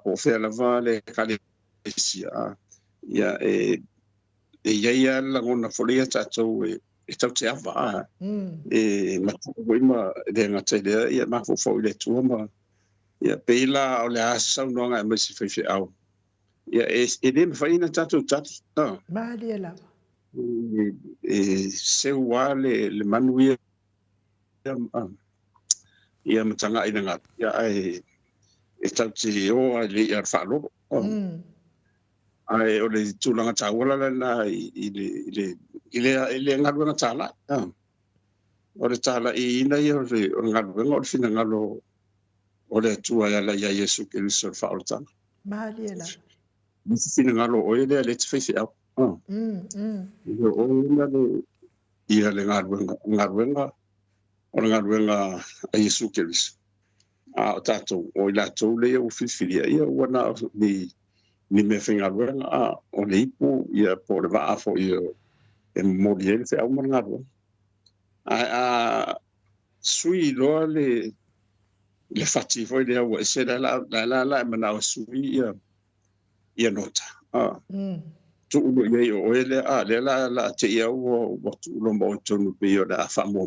po fe la vale kale sia. Ia ia la ngona folia tato e tau te ava. Ma ma de nga tele ia ma fo le tu ma ia peila o le asa no nga me se fe au ia e le me faina tatu tati ma le la se ua le manuia ia matanga ina ngā ia e tau te o le ia whaaloro ai o le tūlanga tāwala na i le ngaruanga tāla o le tāla i ina ia o le ngaruanga o le whina ngalo o le atua ia la ia Yesu Kiriso le whaalotanga Mahali la. nisi whina ngalo o le te whaifi au ia o ia le ngaruanga o le ngaruanga a Yesu Kiriso o tātou o i lātou le o whiwhiria ia wana ni me whingaruanga o le ipu ia po le waa fo ia e mori ele te au marangaro sui loa le whati foi le au e se la e mana o sui ia nota tu ulo ia o ele le la te ia o tu ulo mo tonu pe o da fa mo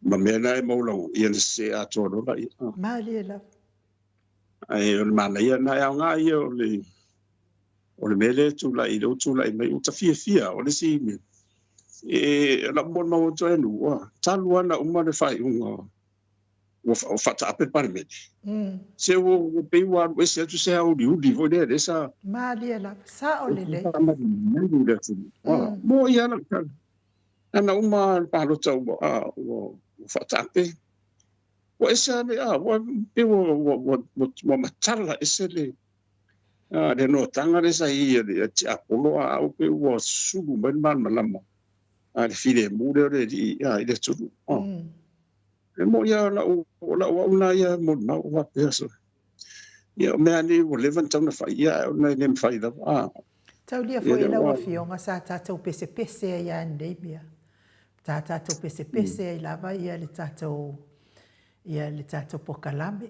ma mena e mo lo ia se a toro la Mahali la. ai o mana ia na ia nga ia o le mele tu la i lo tu la i mai uta fia o le si la mon ma o tonu talu ana uma le fai o fata ape par me se o pe wa o se tu se o di vo de sa Mahali la. Sa o le le. mo ia na ana uma pa lo tau o fata ape o esa le o pe o matala ese le de no tanga de sa ia de apolo o pe o sugu man malama le file mude de de tudo mo ia la una ia mo na o peso ia me ani o levanta na fa ia na nem fa da Tau lia fo ela wa fionga sa tātou pese ia ndemia. Tātou pese i lava ia le tātou pokalame.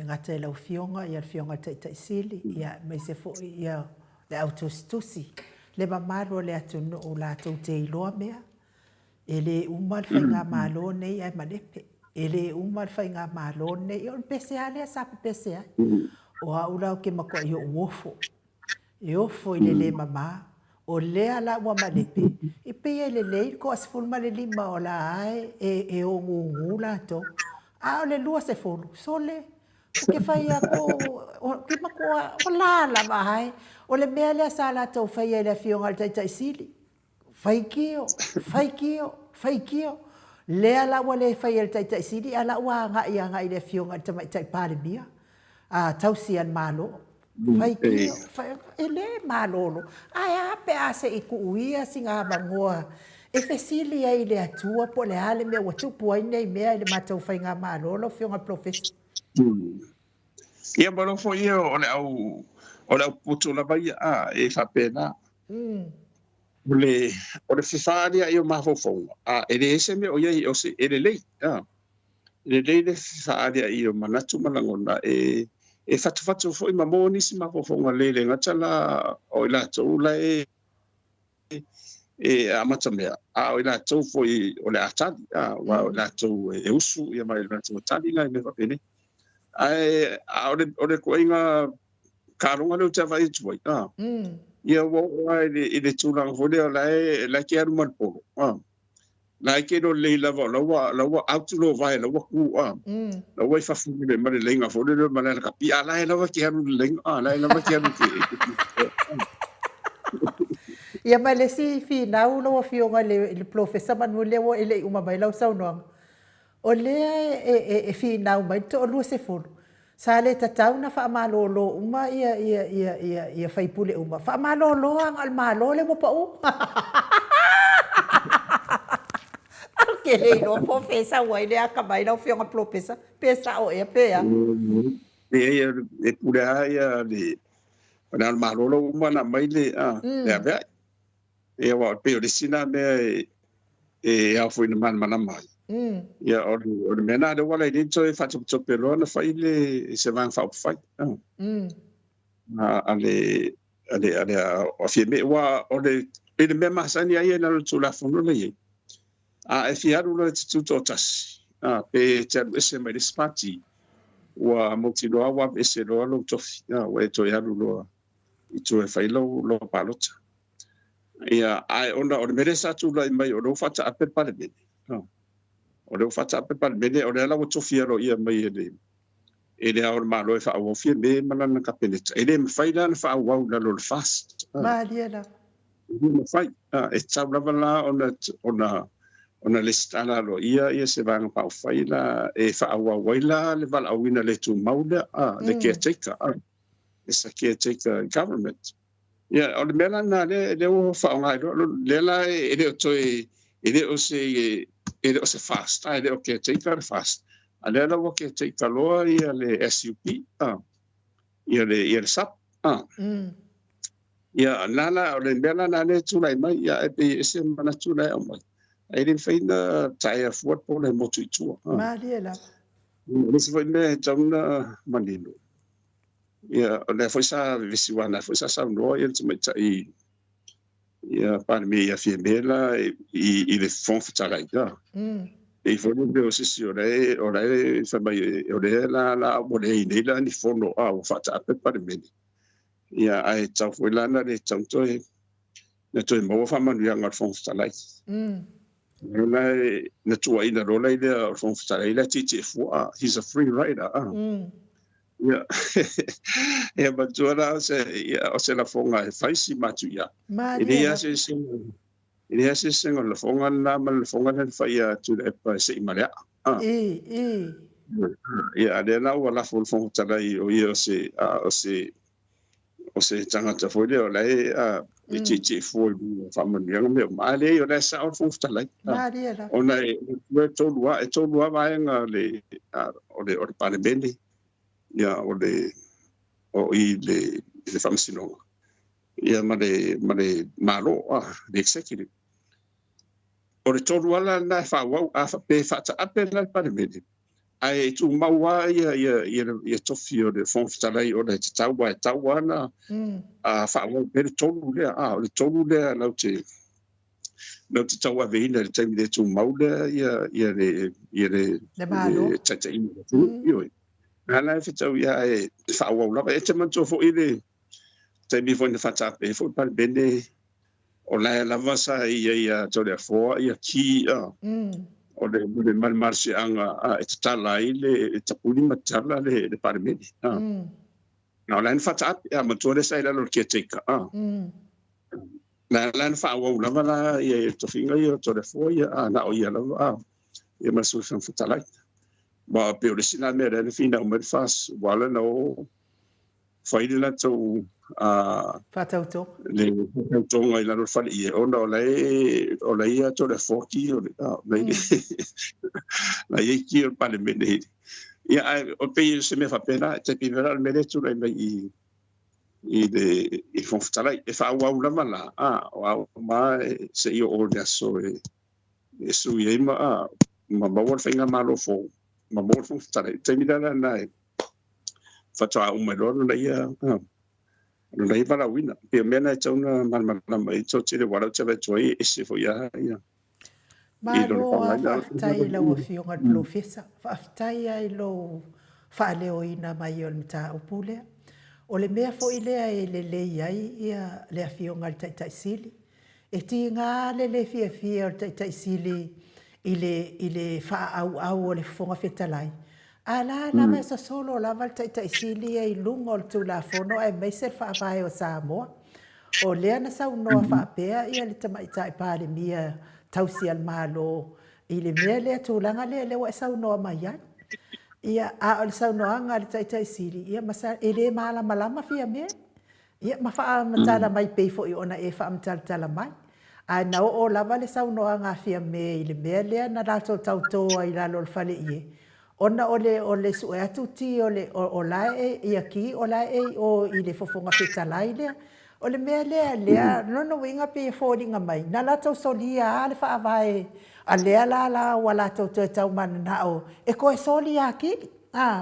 Ngata e lau fionga, ia le fionga taisili, ia mai se fo ia le autostusi. Le mamaro le atunu o lātou te iloa mea. E le uma le whainga mālo nei ai manepe. E le uma le whainga mālo nei, o le pese a lea sape pese a. O a urau ke mako i o uofo. E ofo i le mama. O lea la ua malepe. I pia le lei ko asfulu ma le lima o la ai e o ngungu la to. A o le lua se fulu. Sole. O ke whaia ko ki mako o la la mahai. O le mea lea sa la tau whaia le fionga le taitai sili. Whaikio. Lea la ua le whaia le taitai sili. A la ua ngai le fionga le tamaitai pāle mia. Tausi an malo. Whaikio, ele malolo. Ai ape ase i kuuia singa bangoa. E fesilia i le atua po le hale mea watupu ai nei mea i le matau whainga malolo fionga profesi. Ia malo fo ia o le au puto la vai e whapena. O le whiwharia i o mafofonga. E le ese mea o iai o se e le lei. Le lei le whiwharia i o manatu malangona e fatu foi mamo nisi mafofonga lele ngata la o ila tau la amata mea o ila tau foi o le atali o ila tau e usu ia mai ila tau atali ngai me wapene o le koinga karonga leo te vai tuai ia wa i le tūlanga fole o la ke aru malpolo la ke no le lava lawa autu lo vai lawa ku lawa fa fu le mare lenga fo le mare ka pi ala lawa ke aru lenga lawa ke aru ke Ia mai le si fi nau lo fionga le professor Manuel o ele uma mai lau sau no o le e fi nau mai to lu se fo sa le tatau na fa malolo uma ia fai pule uma fa malolo al malo le mo pa u que le no profesa wai le akamai lau fionga profesa pesa o e pea e pura ia le na malolo uma na mai le le ave e wa pe o sina me e a foi no mana mai ia o mena de wala ni to fa to pelo na fa ile se van fa fai ale o fi me wa o le me masani ai na to la fono le e fi aru le tu totas pe te ese me dispati wa moti lo wa ese lo to wa to ya lo i to e fai lo palota ia ai ona o mere sa tu lai mai o no fata ape pale mene o no fata ape pale mene o le la o tofia ro ia mai ele a o malo e fa o fie me mana na kapene ele me fai la fa o na lo fast Mariela. me fai e tau lava la ona le stala lo ia se vanga pa o fai la e fa o waila le val au ina le tu mauda le caretaker e sa caretaker government ia o le mela na le o fa o ngai le la ele o toi ele o se fast ele o caretaker fast ale la o caretaker lo ia le SUP ia le SAP ia nana o le mela na le tu lai mai ia e se mana tu lai o mai ai le faina tai fu po le motu tu Mariela. le se foi me tauna manino ia le foi sa visiwana foi sa no ia tu mai tai ia pa me ia fie mela i le fon fitala ia e foi no o sisi o le fa mai o le la o le nei la ni fono o fata pe pa me ia ai tau foi lana le tau toi na toi mo fa manu ia ngal fon fitala na tua ina rola ile o fon fitala ile titi fua he's a free rider ia ia batua o se la fonga e faisi matu ia ia se sengo la fonga na ma la fonga na faia tu le pa se imalia ia de la wala fon fitala o ia o se tanga ta foi le o lai e titi fua fa manu me male o le sa o fon fitala ona e tolua vai nga le o parlamento ia o i le whamasinonga. Ia ma le malo le executive. O le tolu ala na whawau a pe whata ape na parlamento. Ai tu maua ia tofi o le whongfitalai o le taua e taua na a whawau pe le tolu lea. O le tolu lea lau te taua veina le taimi le tu maule ia le taitaimi le tu ioi. Ala fe tau ia e whaua lava e te mantua fo ile te mi fo na whata pe fo pal bene o la lava sa ia tau le foa ia ki o le marsi anga e te tala ile e tapuni matala le parmeni na la whata a mantua le sa ila lo kia teika na la whaua lava la ia to finga ia tau le foa ia na o ia lava ia masu san whatalai ma pe o le sina me le fina o me fas wala no fai la to Fatauto. le to ngai la no fali e ona o le ia to le 40 o le la ye ki o pa le me ia o pe se me fa pena te pi vera me le tu le i fon ftala e fa wa una mala wa ma se io o le so e su ye ma ma wa finga malo fo ma mo fon ftala te mi dana nai fata o me lo na ia no ia para wina pe mena e tona mal mai to te le wala te toi e se fo ia Malo a whaftai lau a whionga lo fesa. Whaftai ai lo whaaleo ina mai o le mita upulea. O le mea fo ilea e le iai ia le a whionga le taitai sili. E ti ngā le fia o le taitai sili i le wha au o le whonga whetalai. A la mai sa solo lava le taitai sili e lunga o le tūla whono e meise le whaavai o Samoa. O lea na sau noa whaapea ia le tamaitai pāre mia tausi al malo i le mea lea tūlanga le wa sau noa mai ai. Ia a o le sau noa ngā le taitai sili. Ia masa e le maala malama fia mea. Ia ma wha matala mai peifo i ona e wha matala mai. A na o lava le sau noa ngā fia mea i le mea lea na rato tautoa i lalo le fale ie. Ona o le sue atu ti o lae ia ki o lae o i le fofonga whetalai lea. O le mea lea nono winga pe fōringa mai. Na lato solia a le whaavae a lea la wa lato te tau mana na o. E koe soli a kili.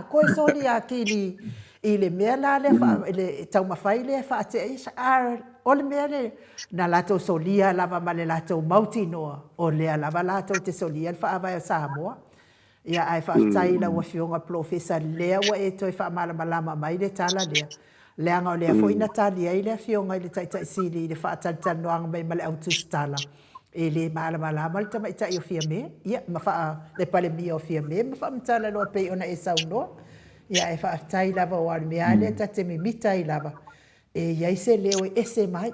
Koe soli a kili i le mea la le tau mawhai le whaate isa. O le mea le na lato solia lava ma le lato mauti noa. O lea lava lato te solia le whaavae o Samoa. Ia ai whaatai la wa fionga profesa lea wa e toi whaamala malama mai le tala lea. leanga o lea fo ina tali ai lea fionga i le tai sili i le whaatalitanoanga mai ma le autustala e le mala mal tama ita i o fia me ia ma wha le pale mi o fia me ma wha mtala loa pei ona e saunoa ia e wha tai lava o ale mea le ta te mi mita i lava e iai se leo e ese mai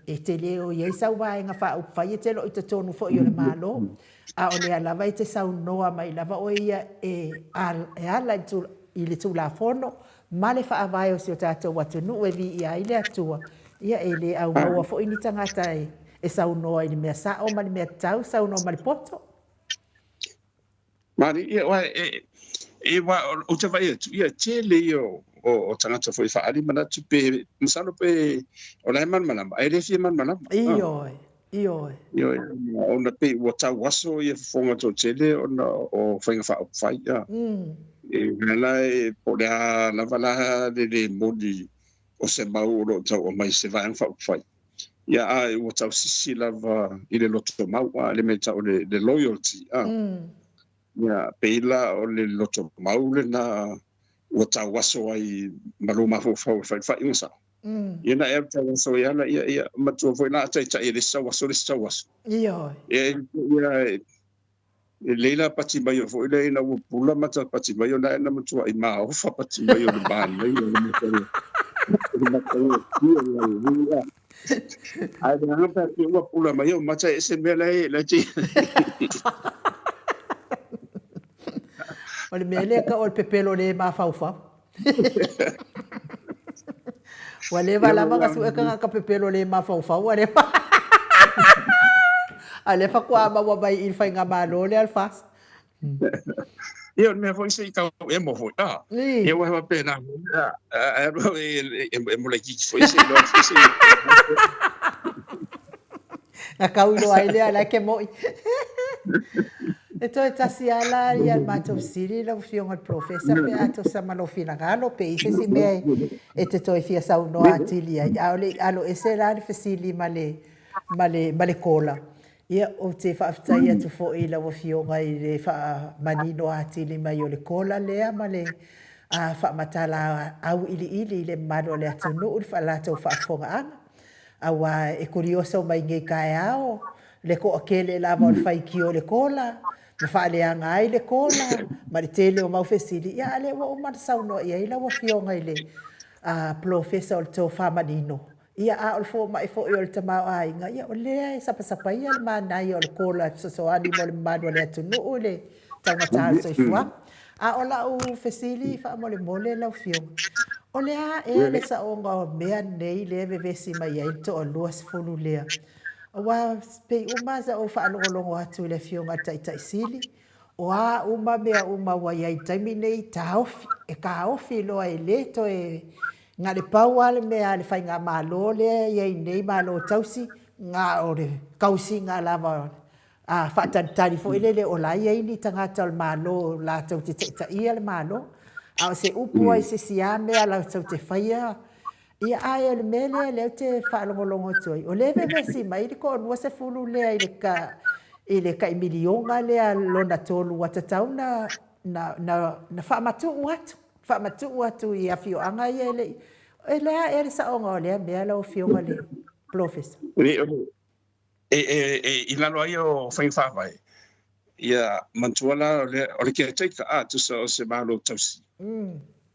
e te leo iai sau vai nga wha upwhai e te lo i te tonu fo i o le malo a o lea lava i te saunoa mai lava o ia e ala i le tula fono ma le wha avai o si o tātou watu nu e vi ia i le atua ia e le au maua fo i ni tangata e saunoa i le mea sao ma le mea tau saunoa ma le poto Mari ia wa e wa o te vai tu ia te le o tangata foi fa ali mana tu pe masalo pe o lai man mana ai le fi man mana io ona pe o tau waso ia fonga to tele ona o fainga fa fai ia e la e po la vala de modi o se mau o tau o mai se vai fa fai ia ai o tau sisi lava i le loto mau le me tau le loyalty ia peila o le loto mau le na o tau waso ai maluma fo fai insa ia na e tau waso ia na ia matua foi na tai tai le sa waso ia e leila pati mai o foi le na o pula mata pati mai o na matua i ma o fa pati mai o le ban mai o le matua ai na pa ki o pula mai o mata ese mele la ti o le mele ka o pepelo le ma faufa wa le vala manga su e ka pepelo le ma faufa wa le ale fa kwa ma wa bai il fa nga malo le al fast io me foi sei ka e mo foi e wa pena e mo le ki foi sei lo sei a kaulo ai le ala ke moi e toi tasi ala ia matou siri la fionga professor pe ato sa malo fina galo pe ise si me e te toi fia sa uno atili ai alo ese la fasili male kola ia o te whaafitai atu fo i lawa fionga i le wha manino atili mai o le kola lea male a wha matala au ili le maro le atu nuu le wha lato whaafonga anga awa e kuriosa o mai ngai kai ao le ko akele lava o le whaiki o le kola ma whaaleanga ai le kola ma le tele o mau fesili ia ale wa o mata sauno ia i lawa fionga i le professor o le tō whamanino ia a o le fo mai fo i o le tamau a inga ia o lea e sapa ia le manai o le kola sosoani mo le manu le atu nuu le taumata al soifua a o la u fesili wha mole lau fionga o lea e le saonga o mea nei le vevesi mai ai to o luas fulu lea wa pe uma za o fa longo atu le fionga tai sili o a uma mea uma wa ia taimi nei taofi e ka ofi lo ai le to e nga le paua le mea le fai nga malo le ia nei malo tausi nga o le kausi nga lava a fa tantari fo ile le o la ia ni tangata o malo la tau te ia le malo a se upu ai se siame ala tau te faia ia ai le mele le te fa longo toi o le vevesi mai ko no se fulu le ile ka milionga le lona tolu watatau na fa matu watu ia fio anga ile ele sa onga le me la fio le professor ina lo io fa fa vai ia mantuala o le ke take to se malo tausi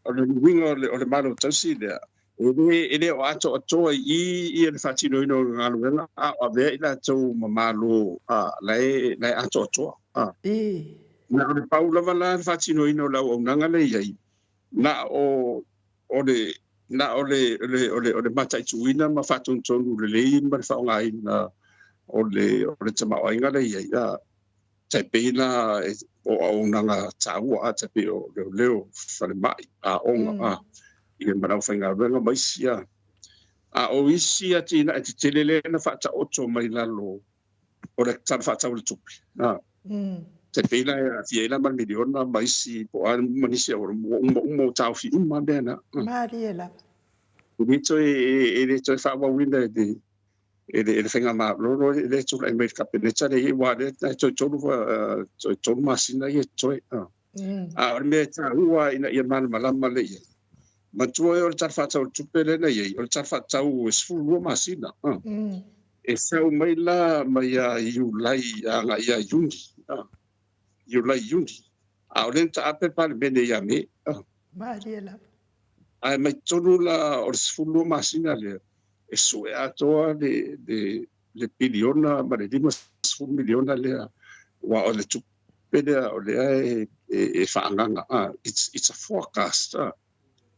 o le wingo o le malo tausi le ele o ato i le fatino no ngaluela a ve ila to mamalo lai ato na o le paula vala fatino no la o nanga le ai na o le matai tuina ma fatun tonu le ma fa ngai na o le tama o inga le ai tai pena o nanga taua te pe o leo fale mai a onga i mana fainga venga mai sia a o isia tina e te lele na fa ta oto mai lalo o le ta fa ta o tupi te pena ti ela man miliona mai si po an manisia o mo ta fi ma bena mariela ni to fa wa winda de ele fenga ma lo ele tu ai mai kapene tsa le wa le to masina ye to a me ta ua ina ia man malama le matua o le tarfatau tupe lena iai o le tarfatau e sefulua masina e sau mai la mai a iulai anga ia iuni iulai iuni a o lenta ape pale mene ia me Mariela. ai mai tonu la o le sefulua masina le e sue atoa le piliona ma le 5 miliona lea wa o le tupe lea o lea e whaanganga it's a forecast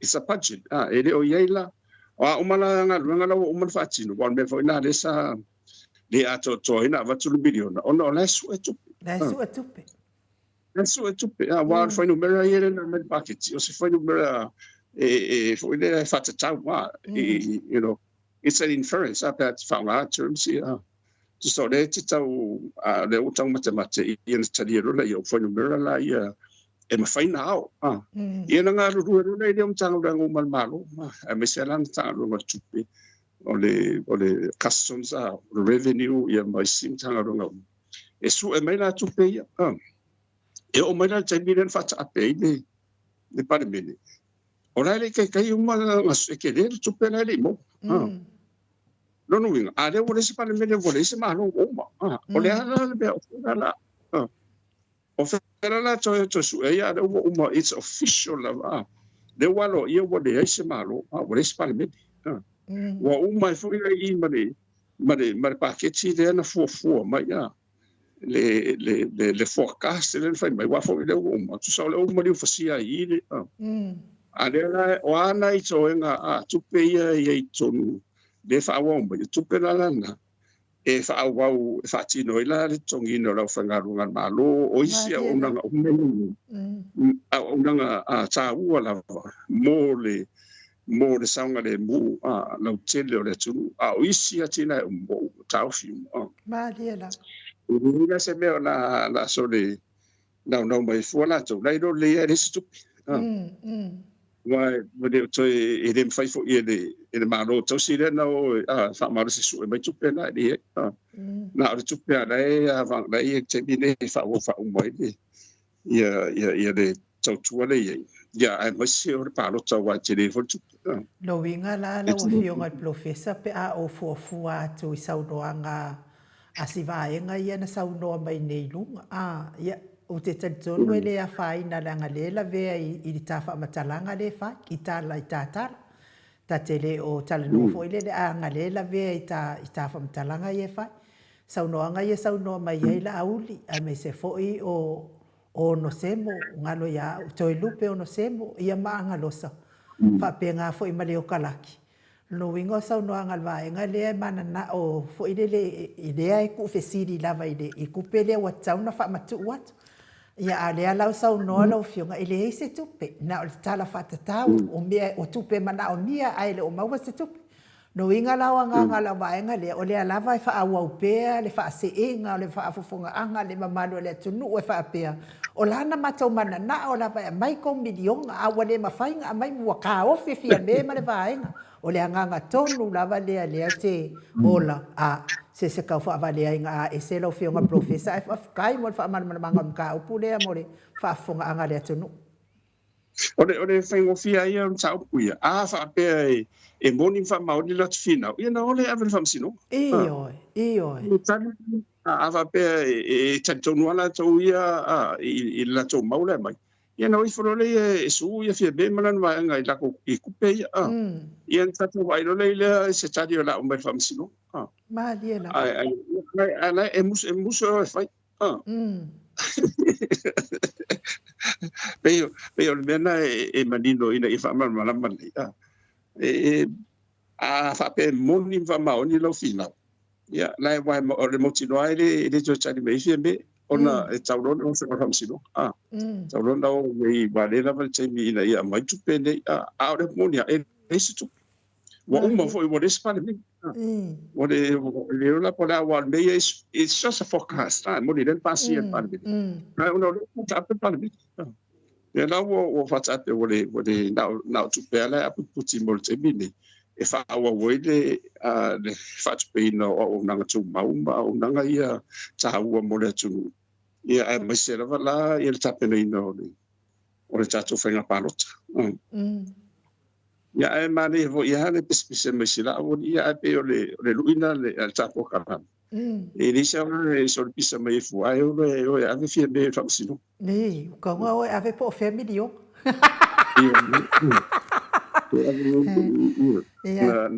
it's a budget e le o iai la wa umala nga luanga la umala fatino wa me foi na desa le ato to ina va tu miliona ono la su e tupe wa foi numero iere na me bucket o se foi numero foi le fata tau wa you know it's an inference up at fanga terms so le tau le utang matemate i en taliero la yo foi numero la ia e mawhaina au. Ia na ngā ruru nei leo mtanga rangu malmalo. E me se lan tanga runga tupi. O le customs revenue ia mai sim tanga runga. E su e mai la tupi ia. E o mai la taimiren fata ape le pare mene. O la le kai uma ngas e ke le tupi la le mo. No winga. A le wole se pare mene wole se malo oma. O le ala le bea o la. O fera la to su e ya uma it's official la de walo ia wo de ese malo wo ese parliament wa uma foi i mare paketti de na fo ma ya le forecast le fai mai wa foi le uma tu so le uma le fasia i le ale o ana i to nga tu pe ia i tonu de fa wa uma tu pe la na e fa wau fa tino ila le tongino la fangarunga malo o isi unanga unanga ta ua la mo le saunga le mu la tele o le tu o isi atina mo ta fiu ma diela ina se me la so le no mai fu la to lai do le e stu Wai de to e dem fai fo e de malo to si le no fa malo si su e mai tu pena di na o tu pena e avant la e te bine fa o mai di ia de to tu le ia ai mai si o palo to wa te le fo tu lo winga la o fio ngal professor pe a o fu tu sau doanga asivaenga ia na sau no mai nei lunga ia o te tonu ele a fai na langa lela vea i tafa matalanga le fai i tala i tatala ta tele o tala nufo ile le a ngalela vea i tafa matalanga i fai sau noanga i sau no mai i la auli a me se foi o no semo ngalo ya toi lupe o no semo ia maanga losa fa penga foi male o kalaki lo wingo sau no anga vai ngale mana na o foi ile idea ku fesiri lava ile i kupele wa tsauna fa matu wat ia ale ala sau no lo fionga ele se tupe na o tala fata tau o mea o tupe mana o mia ai le o maua se tupe no inga la wanga la vaenga le o le ala vai fa au pe le fa se inga le fa fofonga anga le mamalo le tunu e fa pe o lana mata mana na o la vai mai ko milion a wale mafainga mai mua ka o fi me ma le vaenga o le anga tonu la vale le te ola se ka fa vale inga e se lo fionga professor fa kai mo fa man manga ka o pule amore fa fonga anga le tunu o le fengo fia ia tau puia fa pe e moni fa mauni lot fina ia na ole ave fam sino io ava pe e tonu ala to ia i la to maula mai ia no ifo le e su ia fia be malan wa nga i la ko i kupe ia tatu vai lo le se tadi la o mai fam sino ma diela ai e mus e fai Pero mena e manino ina i fa mala mali fa pe moni fa maoni lo fina ya lai wa o le motino ai le jo chani me fi me ona e tauron o se fam sino tauron da o we ba le la che mi ina ia mai tu pene a o le moni e se tu wa uma foi o despa me o le la pola wa me it's just a forecast moni den pasi e pa me na uno le tape pa me ya la wo fata pe wo le na tu pe la pu puti molte bine e fa wa wo le fata pe no o nanga tu maumba o nanga ia ta wa mo le tu ia e me se la ia tape no o le tatu fenga palota ia e mane vo ia le pespese me sila o ia pe o le luina le tapo kana e ni sa e so pisa me fu ai o le ave fie be fa sino Nei, ka ngā oe ave po family o. ia Ia,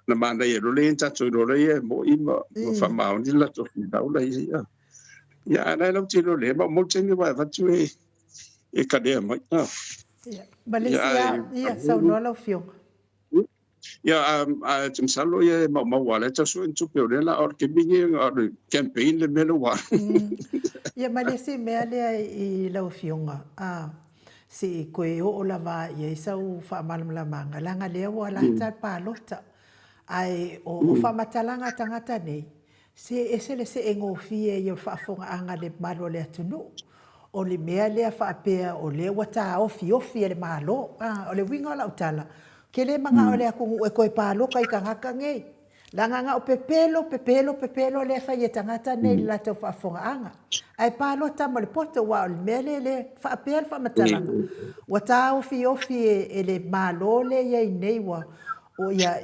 na mana ia lo le tato lo le mo ima fa ma ni la to da la ia ia ana lo tino le mo tini wa va tu e kadea mai ia. Malaysia, ia, sau noa lau fiong. ia tum salo ia ma wala ta so en tupe le la or ke bingi or campaign le melo wa Ia, Malaysia mea lea i lau fionga. Si koe o lava ia i sau whaamalamanga. Langa lea wa lata pālota. Ai o whamatalanga tangata nei. Se esele se engofie i o whaafonga anga le malo le atunu. O le mea lea whaapea o le wata ofi le malo. O le winga la utala. Ke le manga o le akungu e koe pālo kai ka ngaka ngei. Langa nga o pepelo le whai e tangata nei la tau whaafonga anga. Ai pālo tamo le poto wa o le mea le whaapea le whamatalanga. Wata ofi e le malo le iei nei wa. O ia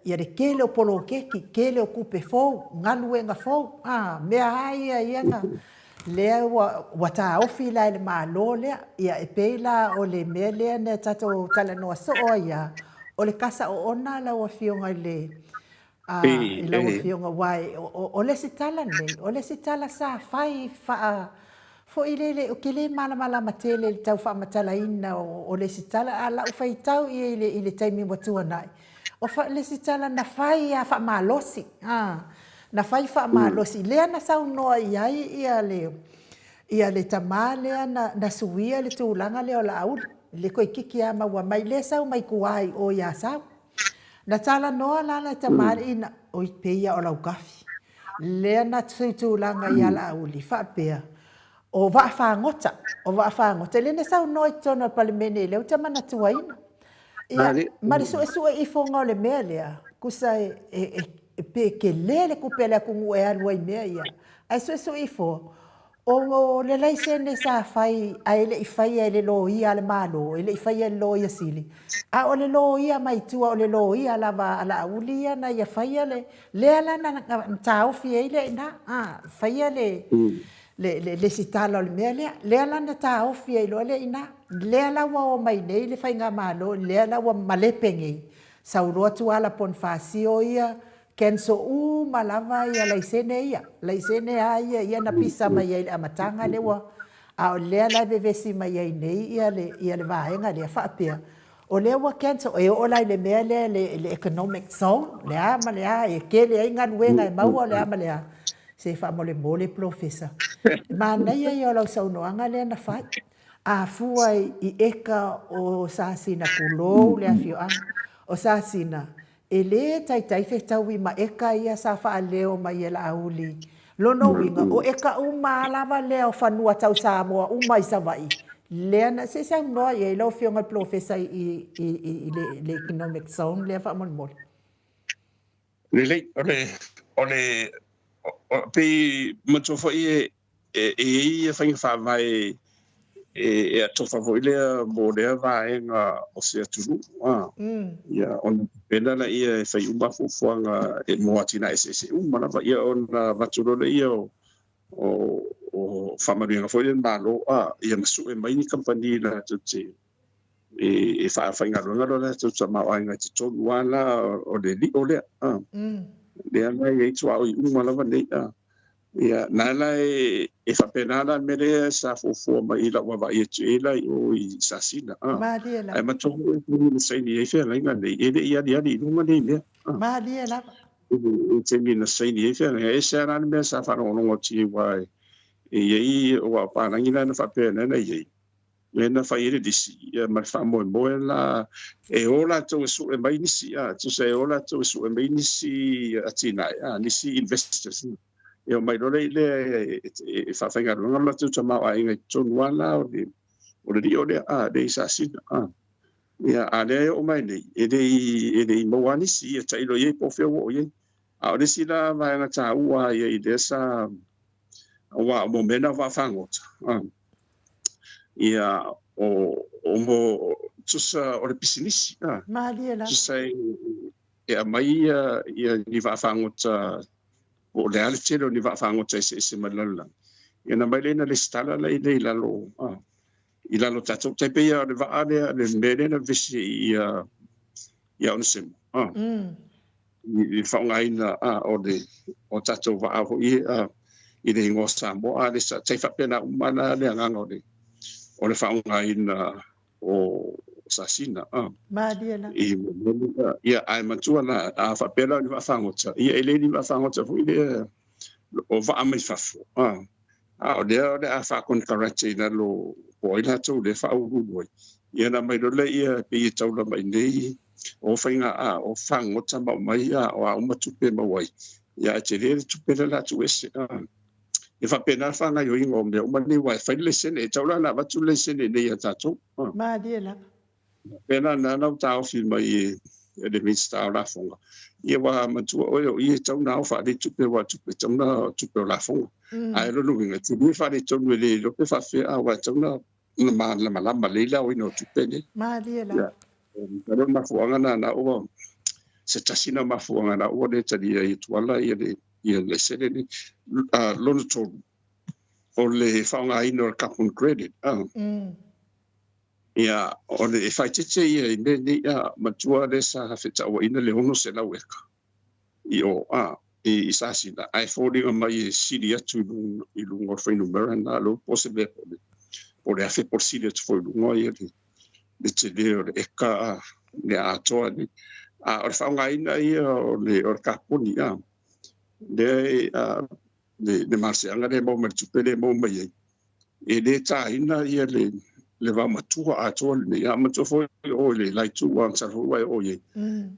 le kele o polo keki, kele o kupe fou, ngalu e nga fou. Mea hai ia nga. Lea wa ta ofi la le malo lea, ia e peila o le mea lea ne tato talanoa so o ia. O le kasa o ona la o fionga le, la o fionga wai, o le sitala nei, o le sitala sa fai faa, fo i le o ke le mala matele le tau wha matala ina o le sitala, la o fai tau i le taimi watua nai. O le sitala na fai a wha malosi, na fai wha malosi, lea na sau noa ia le tama lea na suia le tūlanga lea o la auli, le koe kiki a maua mai le sau mai kuai o ia sau. Na tala noa lana tama ina o i peia o lau kafi, lea na tūlanga ia la auli, wha pea. O waa whaangota. Lene sau noi tono palimene leo tamana tuaina. Ia, marisu e fonga o le mea lea. Kusa pe ke lele kupele a kungu e alua i mea ia. Ai su e fo. O le laisene sa fai, a ele i fai a ele lo ia ale malo, ele i fai a lo ia sili. A o le lo ia mai tua o le lo ia ala auli ia na ia fai a le ala na tau fie ile ina. Fai a le sitala o le mea lea, lea lana ta ofi e loa le ina, lea la wa mai nei le fai ngā malo, lea la wa malepe ngei. Sauroa tu ala pon fasio ia, kenso malava ia laisene ia, laisene ia na pisa mai ia le amatanga le wa, a o lea la vevesi mai ia nei ia le vaenga lea whaapea. O lea wa kenso, e o lai le mea lea le economic zone, lea ma lea, e ke lea inga nuenga e maua lea ma lea. Se fa mole professor. Ma nei ai o lau saunoanga le na fai. A fua i eka o sasina kulou le afioanga. O sasina. E le tai fe tau i ma eka ia sa fa leo ma ia la auli. Lono winga o eka uma lava leo fanua tau Samoa uma i savai. Lena se saunoa ia i lau fionga professor i le economic zone le fa mole. Ole pe mo fo e fai fa vai e to fa voi le mo de vai nga o se tu ya on pena la ia fai uba fu nga e mo atina ese uma na ia on va tu le ia o fa ma nga foi en malo ia masu e mai ni company la tu e fa nga lo tu ma nga tu wala o le li o le le ana e tu au uma la vane ia nala e fa penala mere sa fo ma ila wa va e o i sasina ai ma to ni sai ni e fa la nga le e ia ni no ma ni me ma dia la o te ni na sai ni e fa e sa na me sa fa no no ti wa e o pa na ngina na fa pena na e na fa ire disi ma fa mo la e ola to su e mai nisi to se ola to su e mai nisi atina ni si investors io mai lo le fa fa ngalo ngalo tu tama ai ngai ton wala o le de sa si ia ale o mai nei e de mo wani si e tai lo ye po fe o ye a o si la va na ta ua ye de sa wa mo mena va fa ngot ia o mo tusa o le pisinisi Malia la. tusa e mai ia ni faafagota o le ale tele o ni faafagota ese malala ia na mai lena le stala la ile i lalo tatou taipe ia le vaa le mele na visi ia ona sema i whaungaina o tatou vaa ho i le ingo Samoa le sa taifa pena umana le anganga o le whaungaina o Sasina Malia la. ia ai matua na a whapela ni whangota ia ele ni whangota hui le o vaa mai whafo o lea a whakon karache na lo o ina tau le whaururoi ia na mai role ia pe i taula mai nei o whainga o whangota mau mai o a umatupe mawai ia te re tupe la tu ese e whapena whanga yo ingo mea umani wai whaile sene e taula na watu le sene nei a tatou Malia la. pena na nau tau fi mai le mista la fonga ia wa matua o ia tau na fa de tupe wa tupe tau na tupe la fonga ai lo nunga tu ni fa de tau le lo pe fa fe a wa tau na la malela o ino tupe ne Malia la. pero ma fuanga na o se tasina ma fuanga na o de tadi ia tuala ia le sene ni lo no to o le faunga ino kapun credit ia o le whaitete ia i nene ia matua le sa hawheta o ina le hono se lau eka. I o i sasina ai fōringa mai e siri atu i lunga whainu mera na lo pose me po le awhi por siri atu whainu lunga ia le te leo le eka le atoa ni. O le whaunga ina ia o le kaponi ia le marseanga le mau maritupe le mau mai ei. E le tā ina ia le va matua atoa le ia matua foi o le lai tu wang sa foi o ye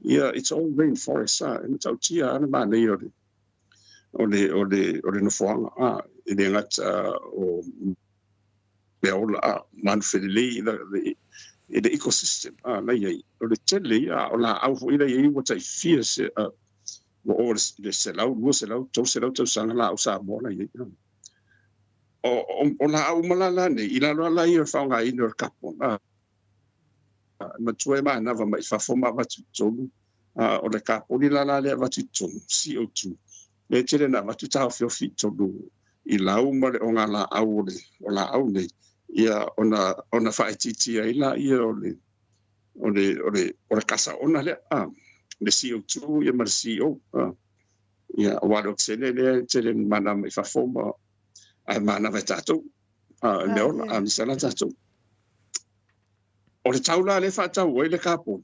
ia it's all rainforest and tau tia ana ma nei o le no fuanga e le ngat o beola man fedeli the ecosystem na ye o le tele o la au foi le ye what I fear se o le selau tau sanga la o sa mo na ye o la au malala ne i la la i whaunga i nor kapo ma tue ma na va mai fa foma va tonu o le kapo ni la le va tonu CO2 le tele na va tu ta fio fit tonu i la u ma le o nga la au le o la au ne ia ona fa titi ai la ia o le kasa ona le le CO2 ia ma CO ia wa do tsele le tele mana mai fa foma ai mana vai tatou no a misala tatou o le taula le fa tau o le kapo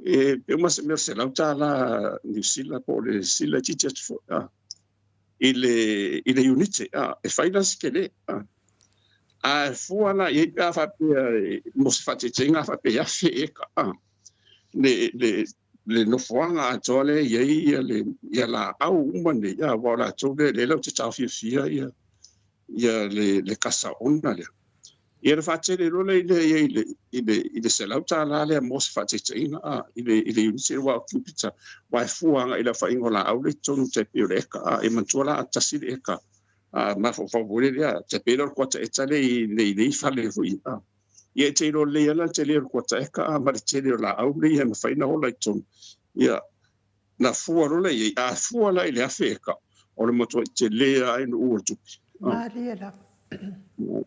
e pe mas me se la tala ni sila po le sila teachers for ile unity e finance kele a fuana e ka fa pe mo se fa tsinga fa pe ya fe le no fuanga tole ye ya la au umane ya wala tole le lo tsa fia ia le kasa ona le ia fa tele lo le ile se la tala le mo se fa tsinga ile unse wa kupita wa fuanga ila fa ingola au le tonu te pireka e mantola tasi le ka ma fo favore ya te pelo ko te tale le fa le fu ia te lo le ala te le ko te ka ma te le la au le ia fa ina ola tonu ia na fuaro le a fuala ile afeka o le moto te le ai no urtu Malia la.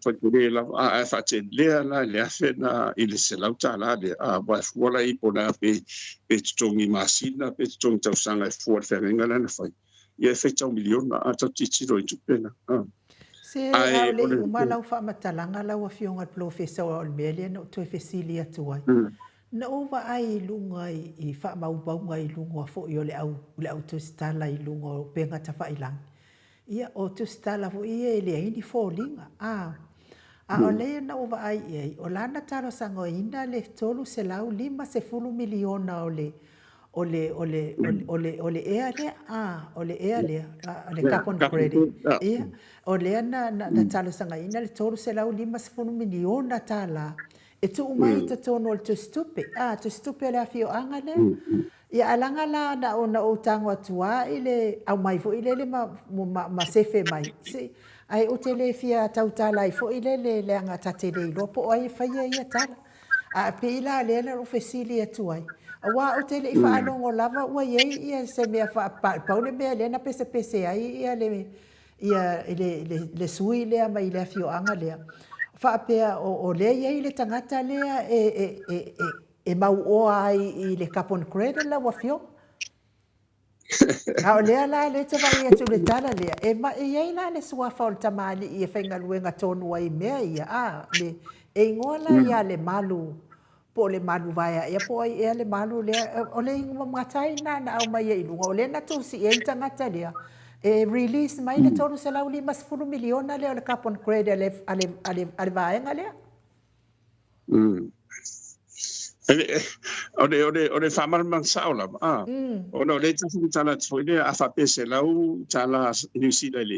fa te la a fa te le la le afena ile se la tala le a ba fuala I pona pe tongi masina pe tongi tau sanga fuar fenga na fa ia fe tau miliona a tau titiro I tupena Se au le umala fa matalanga la wa fionga professor o Melia no to fesilia tuai. Na ova ai lunga I fa maubau I lunga fo I le au to stala I lunga o penga ta fa ilang. Ia o to stala fo ia le ini fo linga o le na ova ai o lana talo sango ina le tolu se lau 5 miliona o le ea le carbon credit ia o le na talo sanga ina le tolu se lau 5 miliona tala e tu mai te tono le to stupe le afio anga le ia alanga la na o tango atua ile au mai fo ile le ma sefe mai se ai o tele fia tautala I fo ile le anga tatele lopo ai faia ia tala a pe ila le na ofesili atu ai wa o te le fa longo lava wa ye ia se me fa pa le me le na pese ai ia le sui le mai le fio anga le fa pe o le ye le tangata le e mau o ai i le carbon credit la wa fio a o lea la le te vai atu le tala lea e ma e ei la le sua fa o le tamali i e whainga luenga tonu ai mea ia a le e ingoa la ia le malu po le malu vai ia po ai ia le malu lea o le ingoa matai na au mai e ilunga o le na tusi e tangata lea e release mai le tonu se lau 5 miliona lea o le carbon credit ale vaenga lea Ode famar man saula ono le tasi tala tfoide afa pese lau tala New Zealand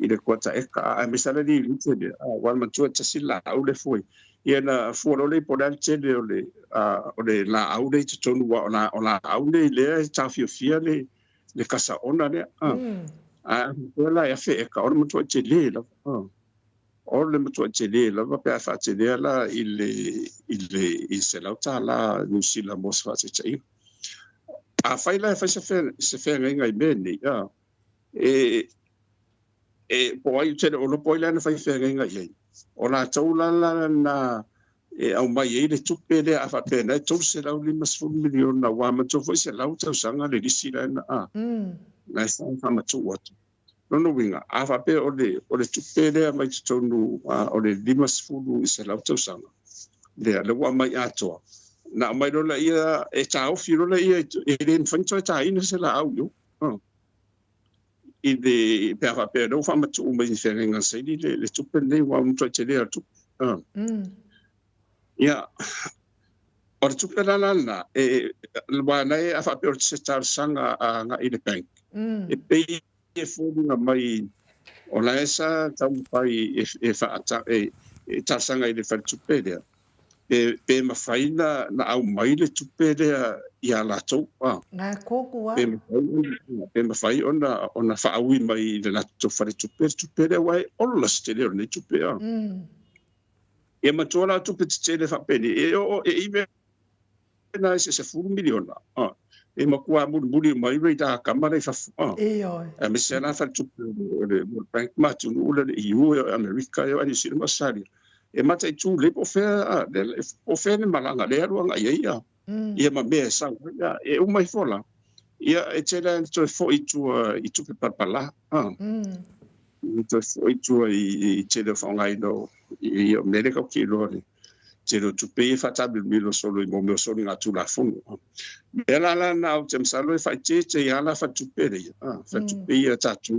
ile kota eka a misala di lite wal man tua tasi la au le foi ia fuolo le podal chede ole la au le tonu wa ona au le tafio fia le kasa ona le a la ya fe eka ona man tua chele la o le matua tele lava pe fa tele la il se la tala New Zealand mos fa tse a fai la fa se fe ngai bene ya e po ai tele o lo po la fa fe ngai o la taula la na au mai le tupe le a fa pe na tu se la 5 milion na wa ma tu foi se la tau sanga le disila na na sa ma tu wat no winga afa pe o le tupele mai tonu o le 5 se la tau sanga le wa mai ato na mai lo la ia e tau fi lo la ia e le fanto ta ina se la au yo i de pe afa pe do fa ma tu mai se renga se le tupele wa un to te le tu ia o le tupele la e wa na afa pe o se tar sanga nga i le bank e pe e fōrunga mai o la esa tau pai e whaata e tarsanga i le whare tupelea. Pe mawhaina na au mai le tupelea i a lātou. Ngā kōkua. Pe mawhai ona whaaui mai le lātou whare tupelea wai ola stele o nei tupelea. E matua la tupe tele whapeni. E ime na se 10 miliona. E makua muri mai rei da kamara fa e me se na fa tu le bank ma tu ule i u America yo ani sir masari e mata tu le po fe ne malanga le ruanga ia ia ma me sa e o mai fola ia e tela to fo i tu pe papala to fo i tu i tela fa ngai no i medical kilo telo tu pe fatabile milo solo i mo solo nga tu la funu ela la na o tem salo fa che ya la fa tu pe fa tu pe ya ta tu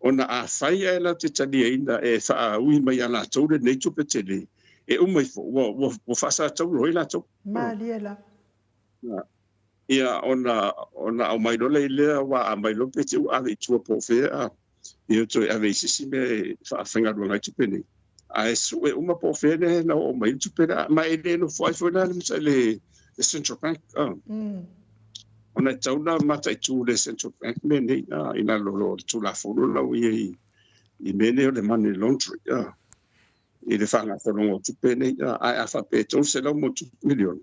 ona a fai ela te tali ainda e fa ui mai ala tu le nei tu pe tele e o mai fo wo fa sa tu roi la tu maliela ia ona o mai do le wa mai lo pe tu a tu po fe a io tu ave sisi me fa fenga do ngai tu pe ni a su e uma po fene na o mai tu pera mai le no foi na le central bank ona tauna mata tu le central bank me nei ina lo tu la fo la wi i mene o le money laundry i le fanga so no tu pene a fa pe tu se lo mo tu million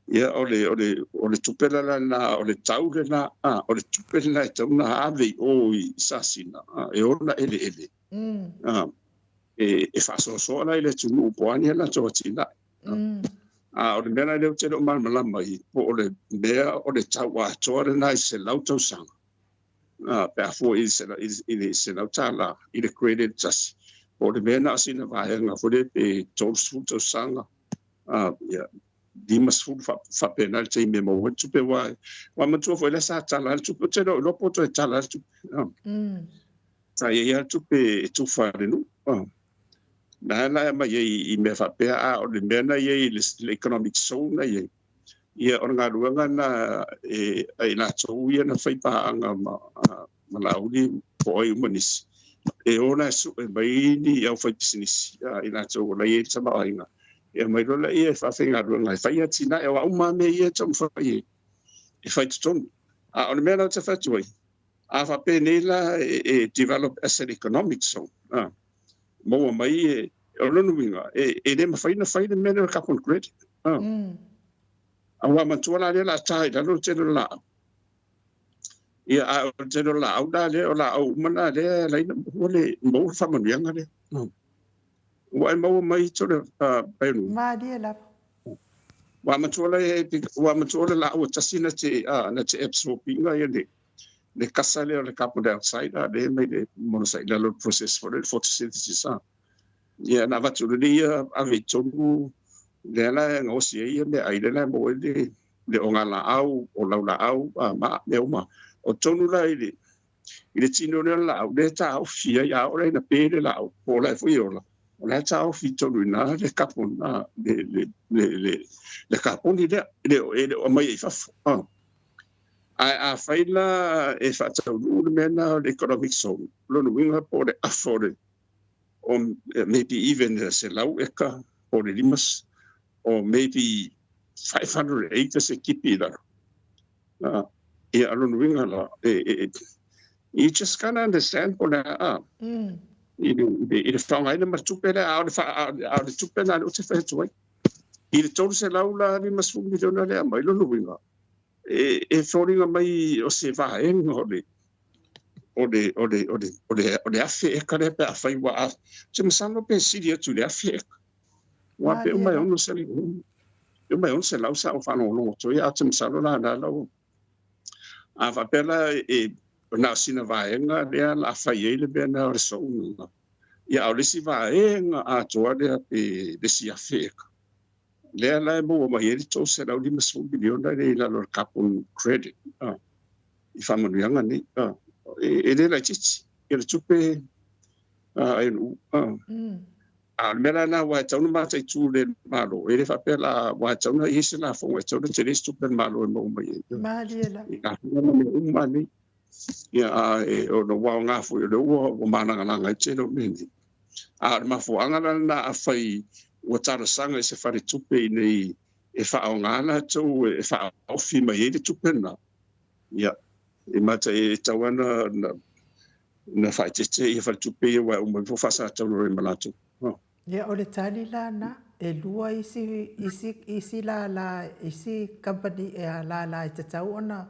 ia o le tu pera na o le tau na o le tu pera na tauna ave o i sasina e ona ele e fa so la ile tu no po ani la to tina o le mena le te lo mal mai po le mea o le tawa to na se lauto sang pe fo is se lauta la i le credit just o le mena sina va nga fo le pe to sang ya dimas fu fa penal te me mo tu pe wa ma tu fo le sa tala tu pe te lo po to tala tu sa ya tu pe tu fa no na mai i me fa pe o le mena i le economic zone na ia o nga ruanga na e na tau ia na fai pa anga ma la uli po i manis e ona su e mai ni au fai business i na tau la i tama ainga e mai rola ia fa fai nga ruanga fai atina e wa uma me ia tau fai e fai ton o le mena te fai a fa pe nei la e develop as an economic zone mo mai lonu winga e le mafaina faina mena couple credit awa mantua le la tai da lo teno la ia a teno la au da le o la au mana le la ole mo fa manuanga le wa mo mai tole pelu ma dia la wa mantua la o tasina te na te absorbing ia le kasale o le carbon dioxide le mai le monoxide le process for the photosynthesis ia na va tulu ia ave tolu le la ngosi ia le ai le mo le onga la au o la au ma le uma o tonu la ile tino la au le ta au fia ya o le na pe le la au o la fu yo la ta au fi tolu na le carbon le carbon le o mai fa a faila e fa tolu le mena le economic zone lo no winga po le afford or maybe even selau eka or limas or maybe 500 acres ekipila e alon winga la you just can't understand por la e fanga ina matupela a de tupela no te fa tuai e tolu selau la limas fu miliona le mai lo winga e foringa mai o se va en o afe e kare pe afai wa se masano pe siria tu le afe wa pe mai ono se lau sa o fano no to ya se masano la a va pela e na sina vaenga le la afai le be na so ya o le si vaenga a to de si afe le la mo mai e to se lau di masu biliona le la lo carbon credit i fa mo yanga ni e le la chichi e le tupe mera na wa tau ma tai tu le malo e le fa pela wa tau na isi la fo e tau te le tupe malo mo mai ma dia la ma ni ya o no wa nga fu le o mana nga nga che no mini ma fu anga na afai o tara sanga se fare tupe nei e fa nga na tu e fa ofi mai e tupe na ya e mata e tawana na fa tete e fa tupe wa o mo fa sa tau no malatu ya o le tali la na e lua isi la isi company e la e tatau ona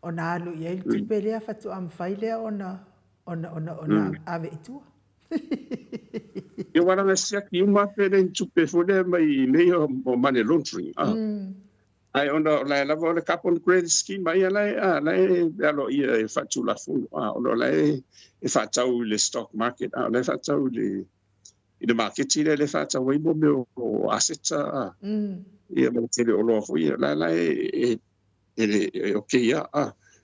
alu ia i tupe lea fatu am faile ona ave itua e wala na sia ki uma pere tupe fode mai nei o money laundering ai ona la vo le carbon credit scheme mai la alo ia fatu la fu ona la e fatu le stock market la fatu le market le fatu wei mo o assets ia mo te o lo fu ia la e okay ya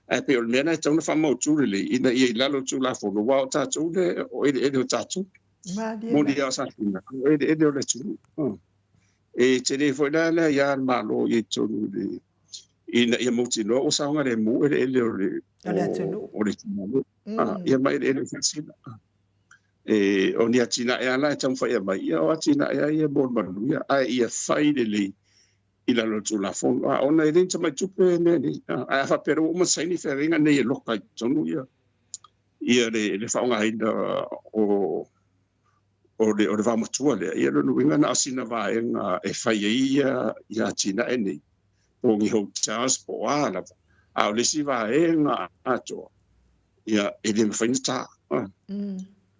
ai pe o mena tau na fa mo tu le ina ia la lo tu la fu no wa ta tu le o e ta tu mo dia sa ina e le tu e te le foi la ya malo e tu le ina ia mo ti no o sa nga le mo e le o le ia mai le fasina e o ni atina e ala tau fa ia mai ia o atina ia bon manu ia ai ia fai le ila lo tu la fon ona ele tama tupe ne a fa pero mo sai ni feringa ne lo ka tonu ia le fa nga ida o le va mo tu le ia no winga na asina va e fa ia tina ene o ngi ho Charles po ala a le si va a to ia ele me fa ni ta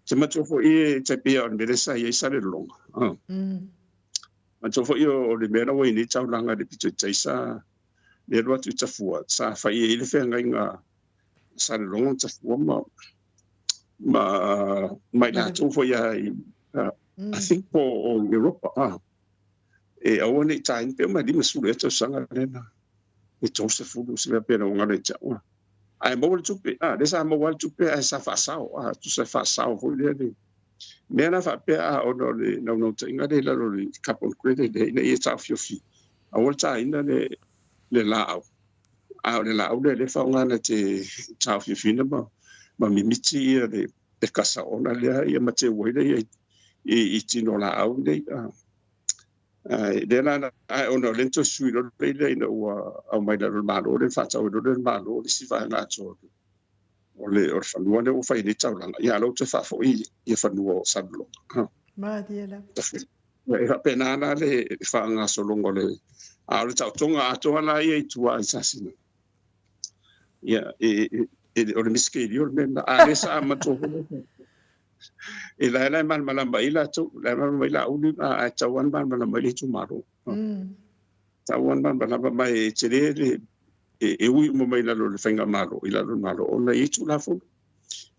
se ma tu fo e te pe on me sa ia sa le long ma to fo io le mena we ni tau langa de pitu tsaisa le ro tu tsafua sa fa i le fe nga sa le long tsafua ma la to fo ya I think for Europe e au ni time pe ma di mesulu e sanga lena e to se fu se pe no nga le tsa ai mo tu pe desa mo wal tu pe sa fa sao tu se fa sao fo le mena fa pe o no tinga de la carbon credit de e ta fi a volta ina le lao le lao le fa nga te ta fi na ma mi miti de casa ona le ia ma te we le i tino la au de de la ona lento sui lo le no au mai la malo le fa ta o le malo si fa na to o le fa no o fa ni ta la ya lo te fa fo i fa no sa lo Madia la. e fa pena na le fa nga solongo le a le tau tonga a tonga la ia i tua i sasina ia o le miskeli o le mena a le sa ma to e la mal malamba ila tu la mal ila uli a tawan mal malamba le tu maro tawan mal malamba mai tere e ui mo mai la lo le fenga maro ila lo maro ona i tu la fu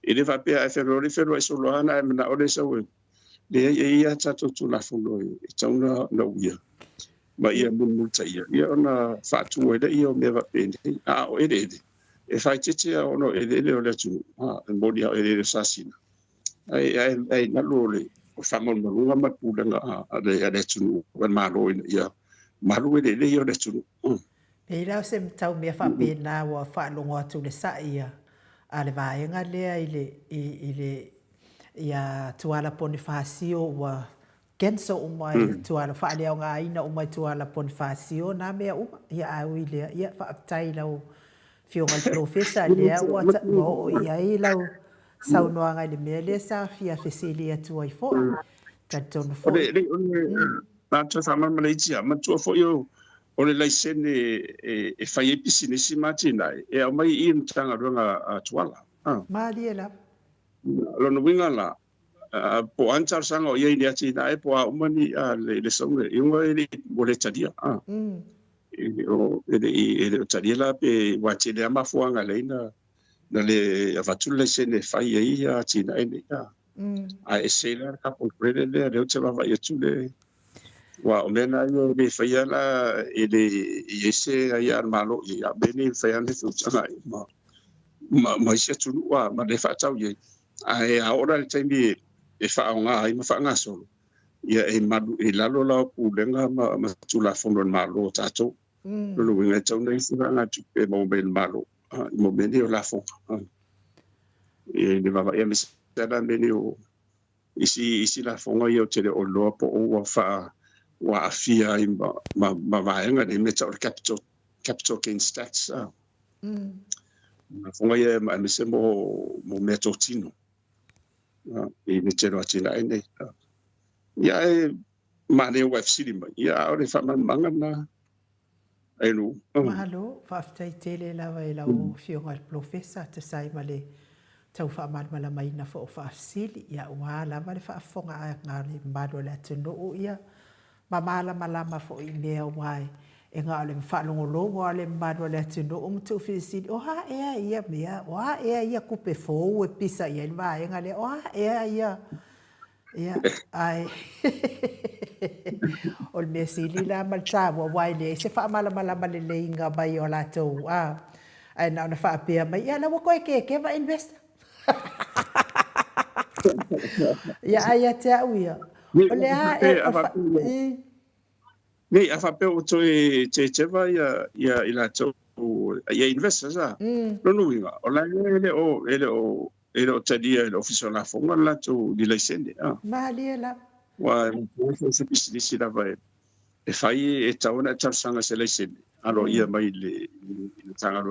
e le va pe a ferro e solo ana e na o le sa we le ia tato tu la fu lo e tauna na uia ma ia mun ia ia ona fatu e le ia me va pende a o e fai tete ono e le o le tu a mo dia e le sasina ai na lo le o famon mo nga ma pulanga a le tu wan ma lo ia ma lo le le ia le tu E ila se tau mea wha pēnā wa wha longo atu le sa ia. A le vāenga lea i le ia tuala Bonifacio wa kenso umai tuala wha lea o ngā ina umai tuala Bonifacio nā mea uma. Ia au i lea, ia wha aptai lau fionga le profesa lea wa ta mo ia i lau saunoa ngai le mea lea sa fia fesili atua i fo. Tatono fo. le na ta sama Malaysia ma tu fo yo o le laisene e fai e business matina e o mai i mtanga runga tuala Malia la. lo no winga la po antar sanga o ye ati na e po a umani le songe i ngoi le bole tadia o le tadia la pe wachi le ama fuanga le na le avatul le sene fai e ati na ene a esela ka po prele le o tsa va ye tule wa o mena yo be fai la ele yese ya malo ya beni fai ande fu tsanga ma se tu wa ma le fa tau ye ai ora le temi e fa nga ai ma fa nga so ia e madu e lalo la pu lenga ma tu la fondo malo tato lo winga tau nei fu nga tu e mo ben malo mo ben io la fo e le va e mi sa da beni o isi la fonga io te o lo po o fa wa afia i ma vaenga de meta o capital gain stats ma fonga ia ma me se mo metotino e me te roa tina ene ia e ma ne wef sili ma ia o le fa manga na e no Mahalo, whaaftai tele lawa e lau fionga le profesa te sai ma le tau whaamala mai na fo whaafsili ia ua lawa le whaafonga a ngā le mbado le atunu o ia ma malama fo i mea wai e ngā le whaalongolongo a le mbado le atunu o mtu whirisiri o ha ea ia mea o ha ea ia kupe fōu e pisa ia ni vaenga le o ha ea ia ia ai o le mea sili la maltawa wai le se whaamalama le leinga mai o lātou ai na ona whaapea mai ia lawa koe ke va investa ia ai a te au ia o le a nei a fa pe o to e te va ia ila to ia investa sa no no winga o la ele o tadia ele official la fonga la to di license malia la wa se business la vai e fai e tauna sanga se license alo ia mai le tanga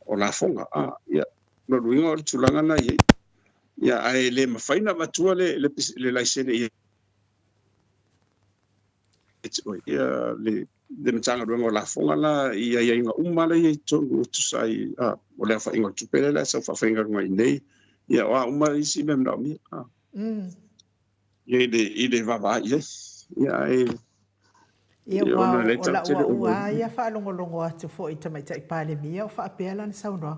o la fonga ia no winga o tulanga na ia ai le mafaina matua le license ia le mtanga rungo la fonga la ia inga umala ia tu sai o le fa inga tu pele la sa fa inga ngai nei ia wa umala isi mem na mi ia ile va ia ia wa ia fa longo atu fo i tamai tai pale mia o fa pela na sauno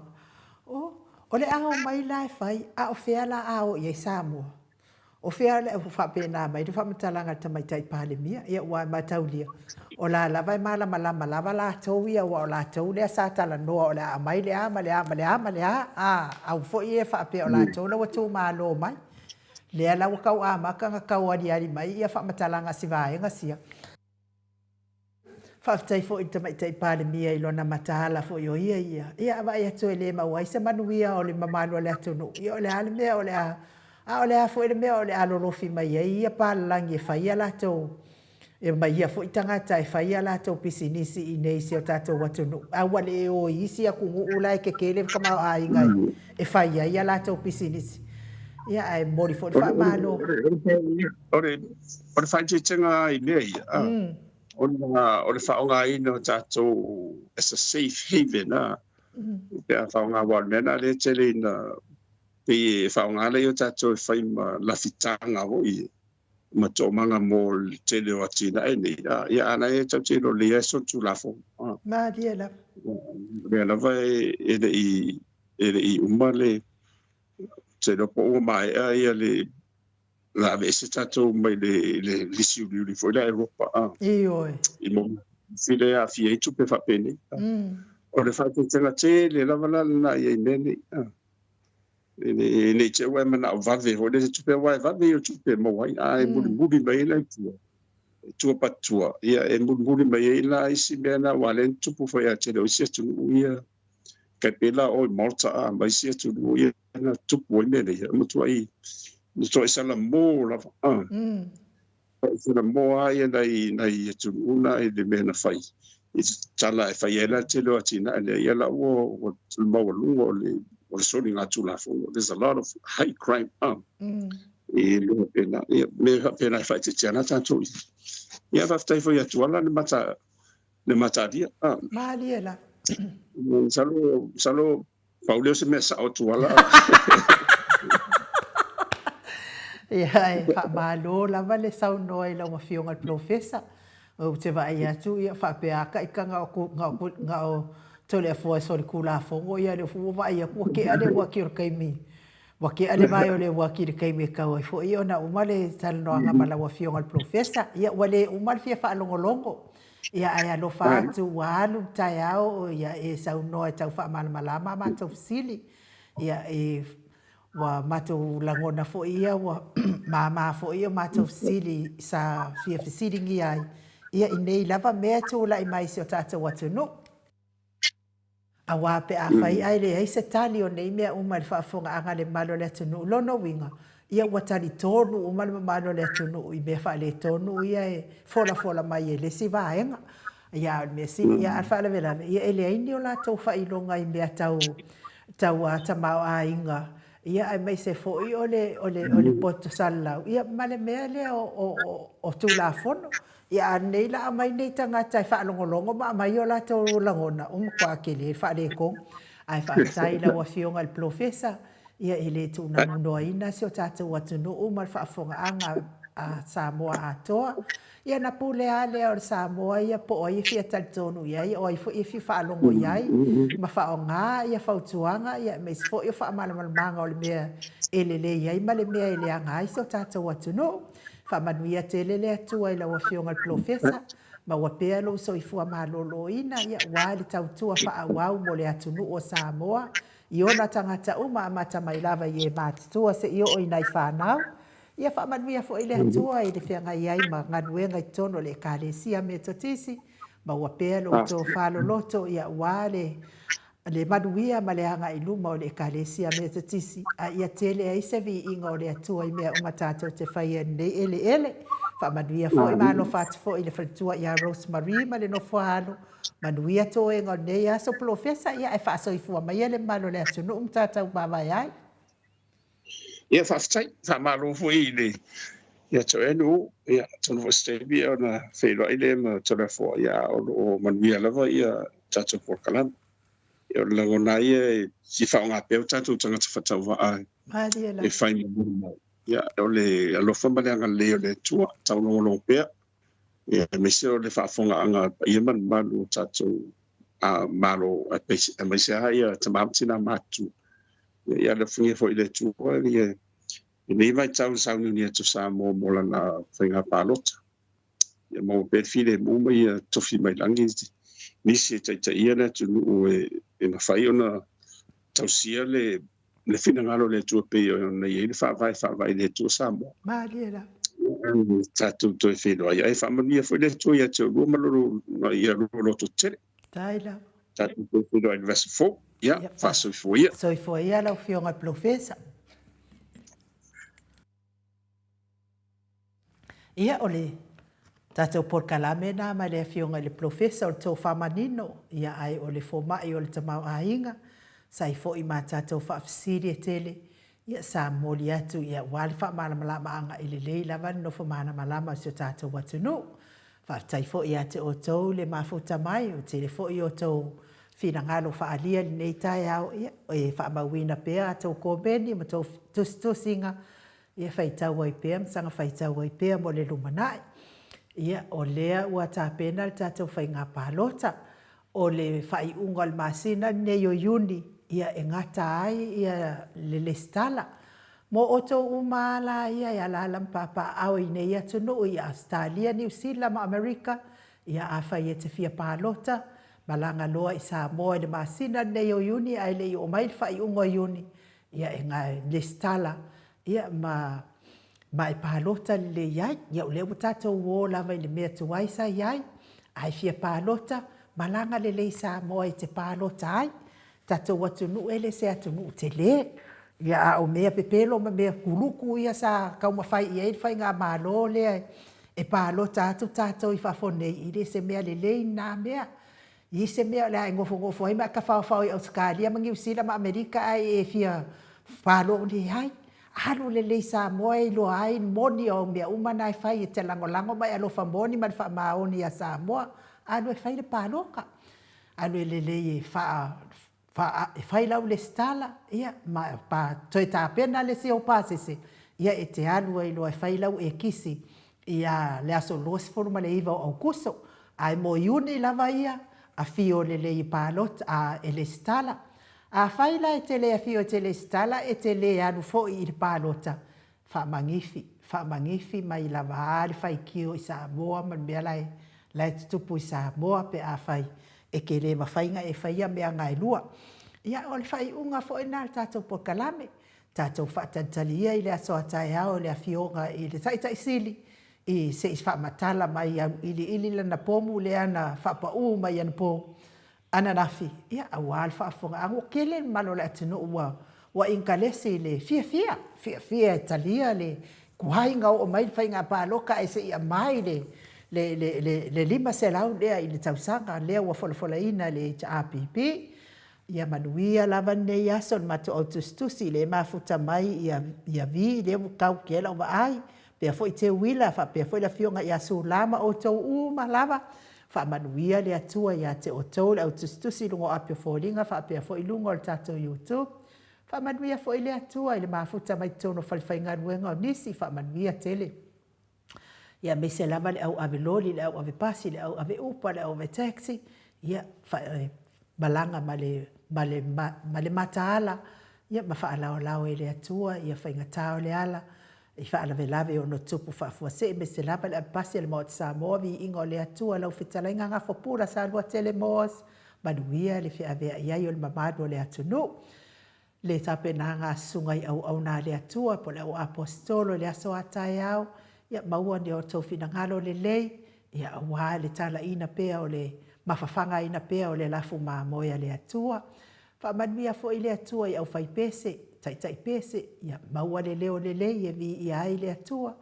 o le ao mai lai fai a o fela ao ia samu o fea le fa pena mai fa matalanga tamai tai pale mia ia wa mataulia o la vai mala lava la toia wa la tolia sa tala no o la mai le au fo ia fa pe o la tola wa tu malo mai le la wa kau ama ka wa di mai ia fa matalanga si vai ngasia fa tai fo i tamai tai pale mia i lona matala fo yo ia va ia to le ma wa isa manuia o le mamalo le atunu ia o le ale mea o le o le a fo le mea o le alolofi mai ia palangi e faia lato e mai ia fo i tangata e faia lato pisinisi i nei se o tato watunu a wale o isi a kungu ula e kekele kama a ingai e faia ia lato pisinisi Ia ai mori fo fa malo. Ore fai tenga I nei. Ore whaonga ino tātou as a safe haven. Pea whaonga walmena le tele na pe whaonga le o tātou whai ma lafitanga hoi. Ma tō manga mō tele o atina e nei. Ia ana e tau tino le e so tu lafo. Ma dia la. Rea lava e I umale te no po o mai ia le la vese tātou mai le lisi uri foi la Europa. Ioi. I mo file a fie I tupe whapene. O le whate tenga te le lava la na I nene. Ne te wai mana o vave ho le tupe wai vave o tupe mo wai. E muri mai la tua. Tua patua. Ia e muri mai la isi mena wale tupu foi a te le o isia tunu ia. Kai pela o Malta a mai sia tunu ia na tupu o mene ia. Mutua I so sala mo la sala mo ai nei tuna I le mena fai tala e fai ela te lo atina le ela o mo lungo le o soli ngatu la fo. There's a lot of high crime e lo pena me pena fai te tana tanto ia va fai foi atuala le mata dia ma dia la salo Paulo se me sa atuala. Ia e whaamalo lava le sau noa I lau mawhionga al profesa. O te wa ai atu ia whapeaka I ka ngao tole a fua sori kula fongo ia le fua wa ai a kua ke ale waki o kaimi. Waki ale mai o le waki o kaimi kau ai fo ia na umale talanoanga mala mawhionga al profesa. Ia wale umale fia whaalongolongo. Ia ai alo whaatu walu tai au ia e sau noa tau whaamalamalama ma tau fisili. Ia e wa matou langona fo ia wa mama fo ia matou sili sa fia fisili ngi ai ia inei lava mea tu la I mai se o tātou atunu a wa pe a fai ai le ai se tali o nei mea uma le whaafonga anga le malo le atunu lono winga ia watali tonu uma le malo le atunu I mea wha le tonu ia e fola mai e le si vaenga ia mea si ia alfa la vela ia ele aini o la tau whailonga I mea tau a tamau a inga ia ai mai se foi ole poto sala ia male mea le o tu la fono ia nei la mai nei tanga tai fa longo ma mai o la to langona kwa ke le fa le ko ai fa tai la wa fionga al profesa ia ele tu na no ina se o tata watu no o mal fa fonga anga a Samoa atoa ia na pule ale o Samoa ia po o fia tal tonu ia o I fo I fi fa longo ia ma fa onga ia fa tuanga ia me fo ia fa mal manga o le mea ele ia ma le mea ele anga I so tata watu no fa manuia tele le atua I la wa fionga al profesa ma wa pe lo so I fu ma lo ina ia wa le tau tua fa wa mo le atunu o Samoa iona tangata uma mata mai lava ye mat tua se io o inai fa now ia fa manuia fo ile atua I le fianga ia ma nganuenga I tono le kalesia me totisi ma wa pe lo to fa lo loto ia wale le manuia ma le anga I luma o le kalesia me totisi a ia tele ai se vi inga o le atua I mea o matato te fai nei ele fa manuia fo I malo fat fo I le fatua ia Rosemary ma le no fo halo manuia to e ngol nei aso profesa ia e fa so I fu mai le malo le atunu tata ma vai ai Ia whaftai, wha maro fwoi le. Ia to enu, ia tono fo stebi o na whelo ile ma tona fo ia o manuia lava ia tato porkalan. Ia o langona ia si whaonga peo tato tangata whatau wa ai. E whai mamuru mau. Ia o le alofa male anga leo le tua, tau longo pea. Ia me se o le whaafonga anga ia man manu tato a maro a meise ia tamamtina matu. Ia le fungi fo ile tua ia nei vai tau saunu ni atu sa mo lana whainga pālota. Ia mo perfile muma ia tofi mai langi nisi e taita ia na tunu e na whai ona tausia le whinangalo le tua pe o na ia le whaavai le tua sa mo. Maaliera. Tatu to e whenua ia e whamania fo le tua ia te rua maloro na ia rolo to tere. Taila. Tatu to e whenua i verse 4. Ia, whaso I fo ia. So I fo ia lau fionga profesa. Ia ole tatou porkalame na mai le fionga le profesa o tau whamanino ia ai o le fomai o le tamau ainga sai fo I ma tatou whaafisiri e tele Ia sa moli atu ia wale wha mana malama anga i le lei lava no wha mana malama o sio tātou watunu. Wha tai fo i ate o tau le mafuta mai o te le fo i o tau whina ngalo wha alia ni nei tai au ia e wha mawina pēr a tau kōbeni ma tau tusinga ia whaitau ai pēr msanga whaitau ai pēr mo le lumanai. Ia o lea ua tā pēna le tātou whai ngā pālota o le whai unga le masina nei o yuni ia e ngata ai ia le stala mo oto umala ia la papa au i nei atu no ia Australia, New Zealand ma America ia a whai e te fia pālota malanga loa i Samoa le masina nei o yuni ai le o mai whai unga yuni ia e ngā le stala ia ma e pālota le iai ia o leo tātou o lava i le mea tuai sa iai ai fia pālota malanga le Samoa i te pālota ai tātou watunu ele se atunu te le. Ia o mea pepelo ma mea kuluku ia sa kauma whai i eid whai ngā mālo lea e pālo tātou i whafonei i le se mea le lei nā mea. I se mea lea e ngofo ai ma ka whao i Australia ma New Zealand ma Amerika ai e fia pālo ni hai. Alu le lei sa moa i lo ai moni o mea umana e whai e te lango mai alofa moni ma wha maoni a sa moa. Alu e whai le pāloka. Alu e le lei e whai lau le stala, ia, ma pa toi tā pena le se o pāsese, ia e te alu ai loa whai lau e kisi, ia le aso loas forma le iwa o kuso, ai mo iuni lava ia, a fio le i pālot, a e le stala, a whai la e te le a fio te le stala, e te le alu fo i le pālota, wha mangifi mai lava aari whai kio i sa moa, man mea lai tutupu i sa moa pe a whai, e ke le mawhainga e whaia mea ngai lua. Ia o le whai unga fo e nā tātou po kalame. Tātou whaatantali ia i le aso atai ao le a fionga i le taita isili. I se is whaamatala mai ili lana pomu le ana whaapau mai ana po ananafi. Ia a wāl whaafonga ango kele malo le atinu ua inkalesi le fia e talia le kuhainga o mai whainga pāloka e se ia mai le lima se lau lea i le tausanga lea ua whalafola ina le HRPP ia manuia lava nei aso le mato autostusi le mafuta mai ia vi le kau kela o ai pea foi te wila fa pea foi la fionga ia su lama o tau uma lava fa manuia le atua ia te o tau le autostusi lungo apio folinga fa pea foi lungo le tato YouTube fa manuia foi le atua le mafuta mai tono falfainga nuenga o nisi fa manuia tele ia me se lava le au ave loli, le au ave pasi, le au ave upa, le au ave taxi, ia malanga male mataala, ia ma whaalao e le atua, ia whaingatao le ala, i whaalave o no tupu whaafuase, me se lava le ave pasi, le maot Samoa, vi ingo le atua, lau whitalainga ngā whapura sa lua tele moas, manuia le whiawea iai o le mamadu o le atunu, le tape nā ngā sungai au nā le atua, po le au apostolo, le aso atai au, ia maua ni o tau finangalo le lei, ia awa le tala ina pea o le mafafanga ina pea o le lafu maamoia le atua. Whamanuia fo i le atua i au whai pese, tai pese, ia maua le leo le lei e vi i ai le atua,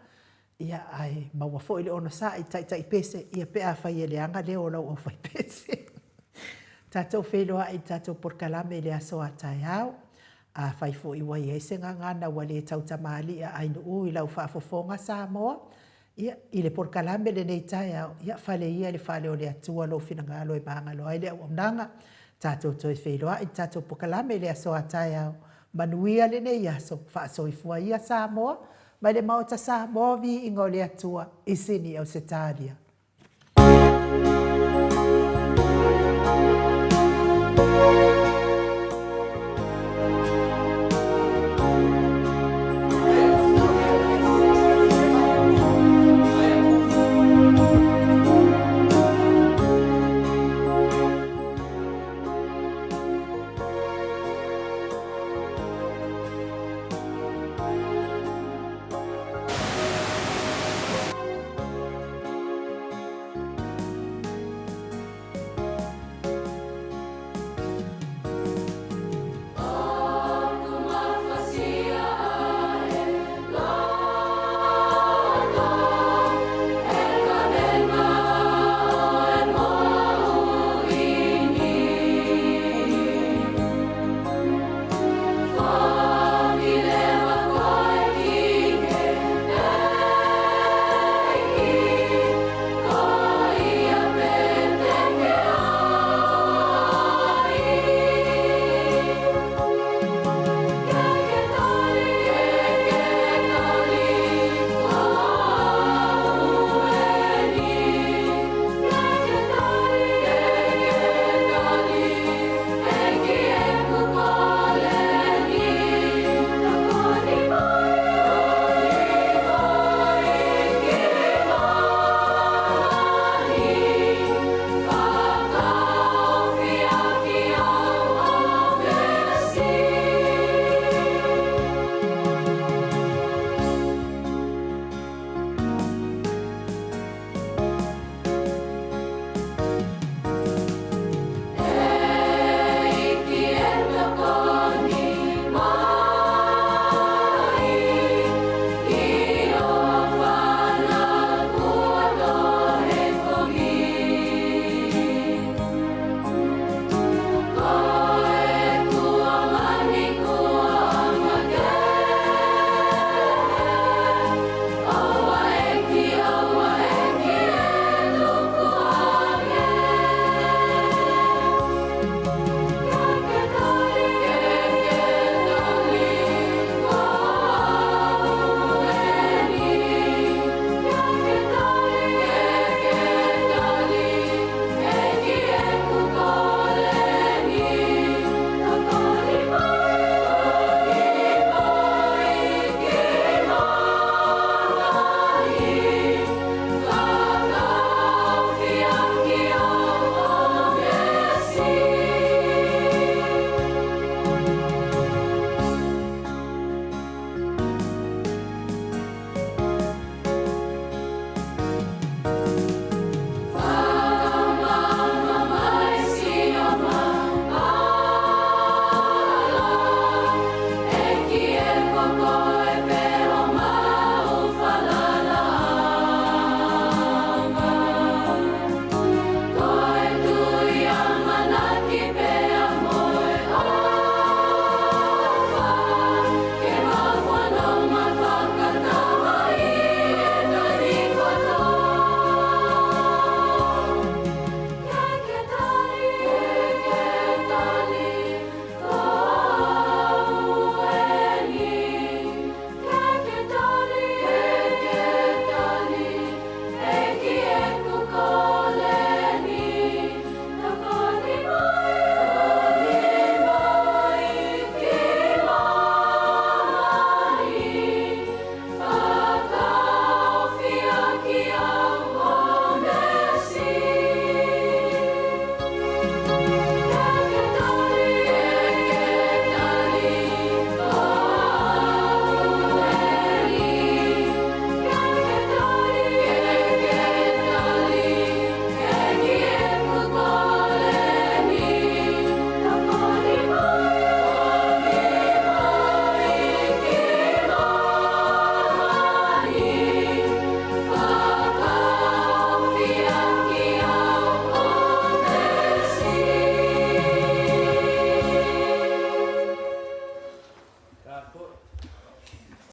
ia ai maua fo i le ono sa i tai pese, ia pea whai e le anga leo lau au whai pese. Tātou wheloa i tātou porkalame le aso atai au, a whai fo i wai e se ngana wale tau tamali a ainu ui lau whaafofonga Samoa. Ia, i le porkalame le nei tai au, ia whale ia le whale o le atua lo finangalo e maangalo ai le au amnanga. Tātou toi wheloa i tātou porkalame le aso atai au. Manuia le nei aso, whaaso i fua ia Samoa, mai le maota Samoa vi ingo le atua i sini au se tāria.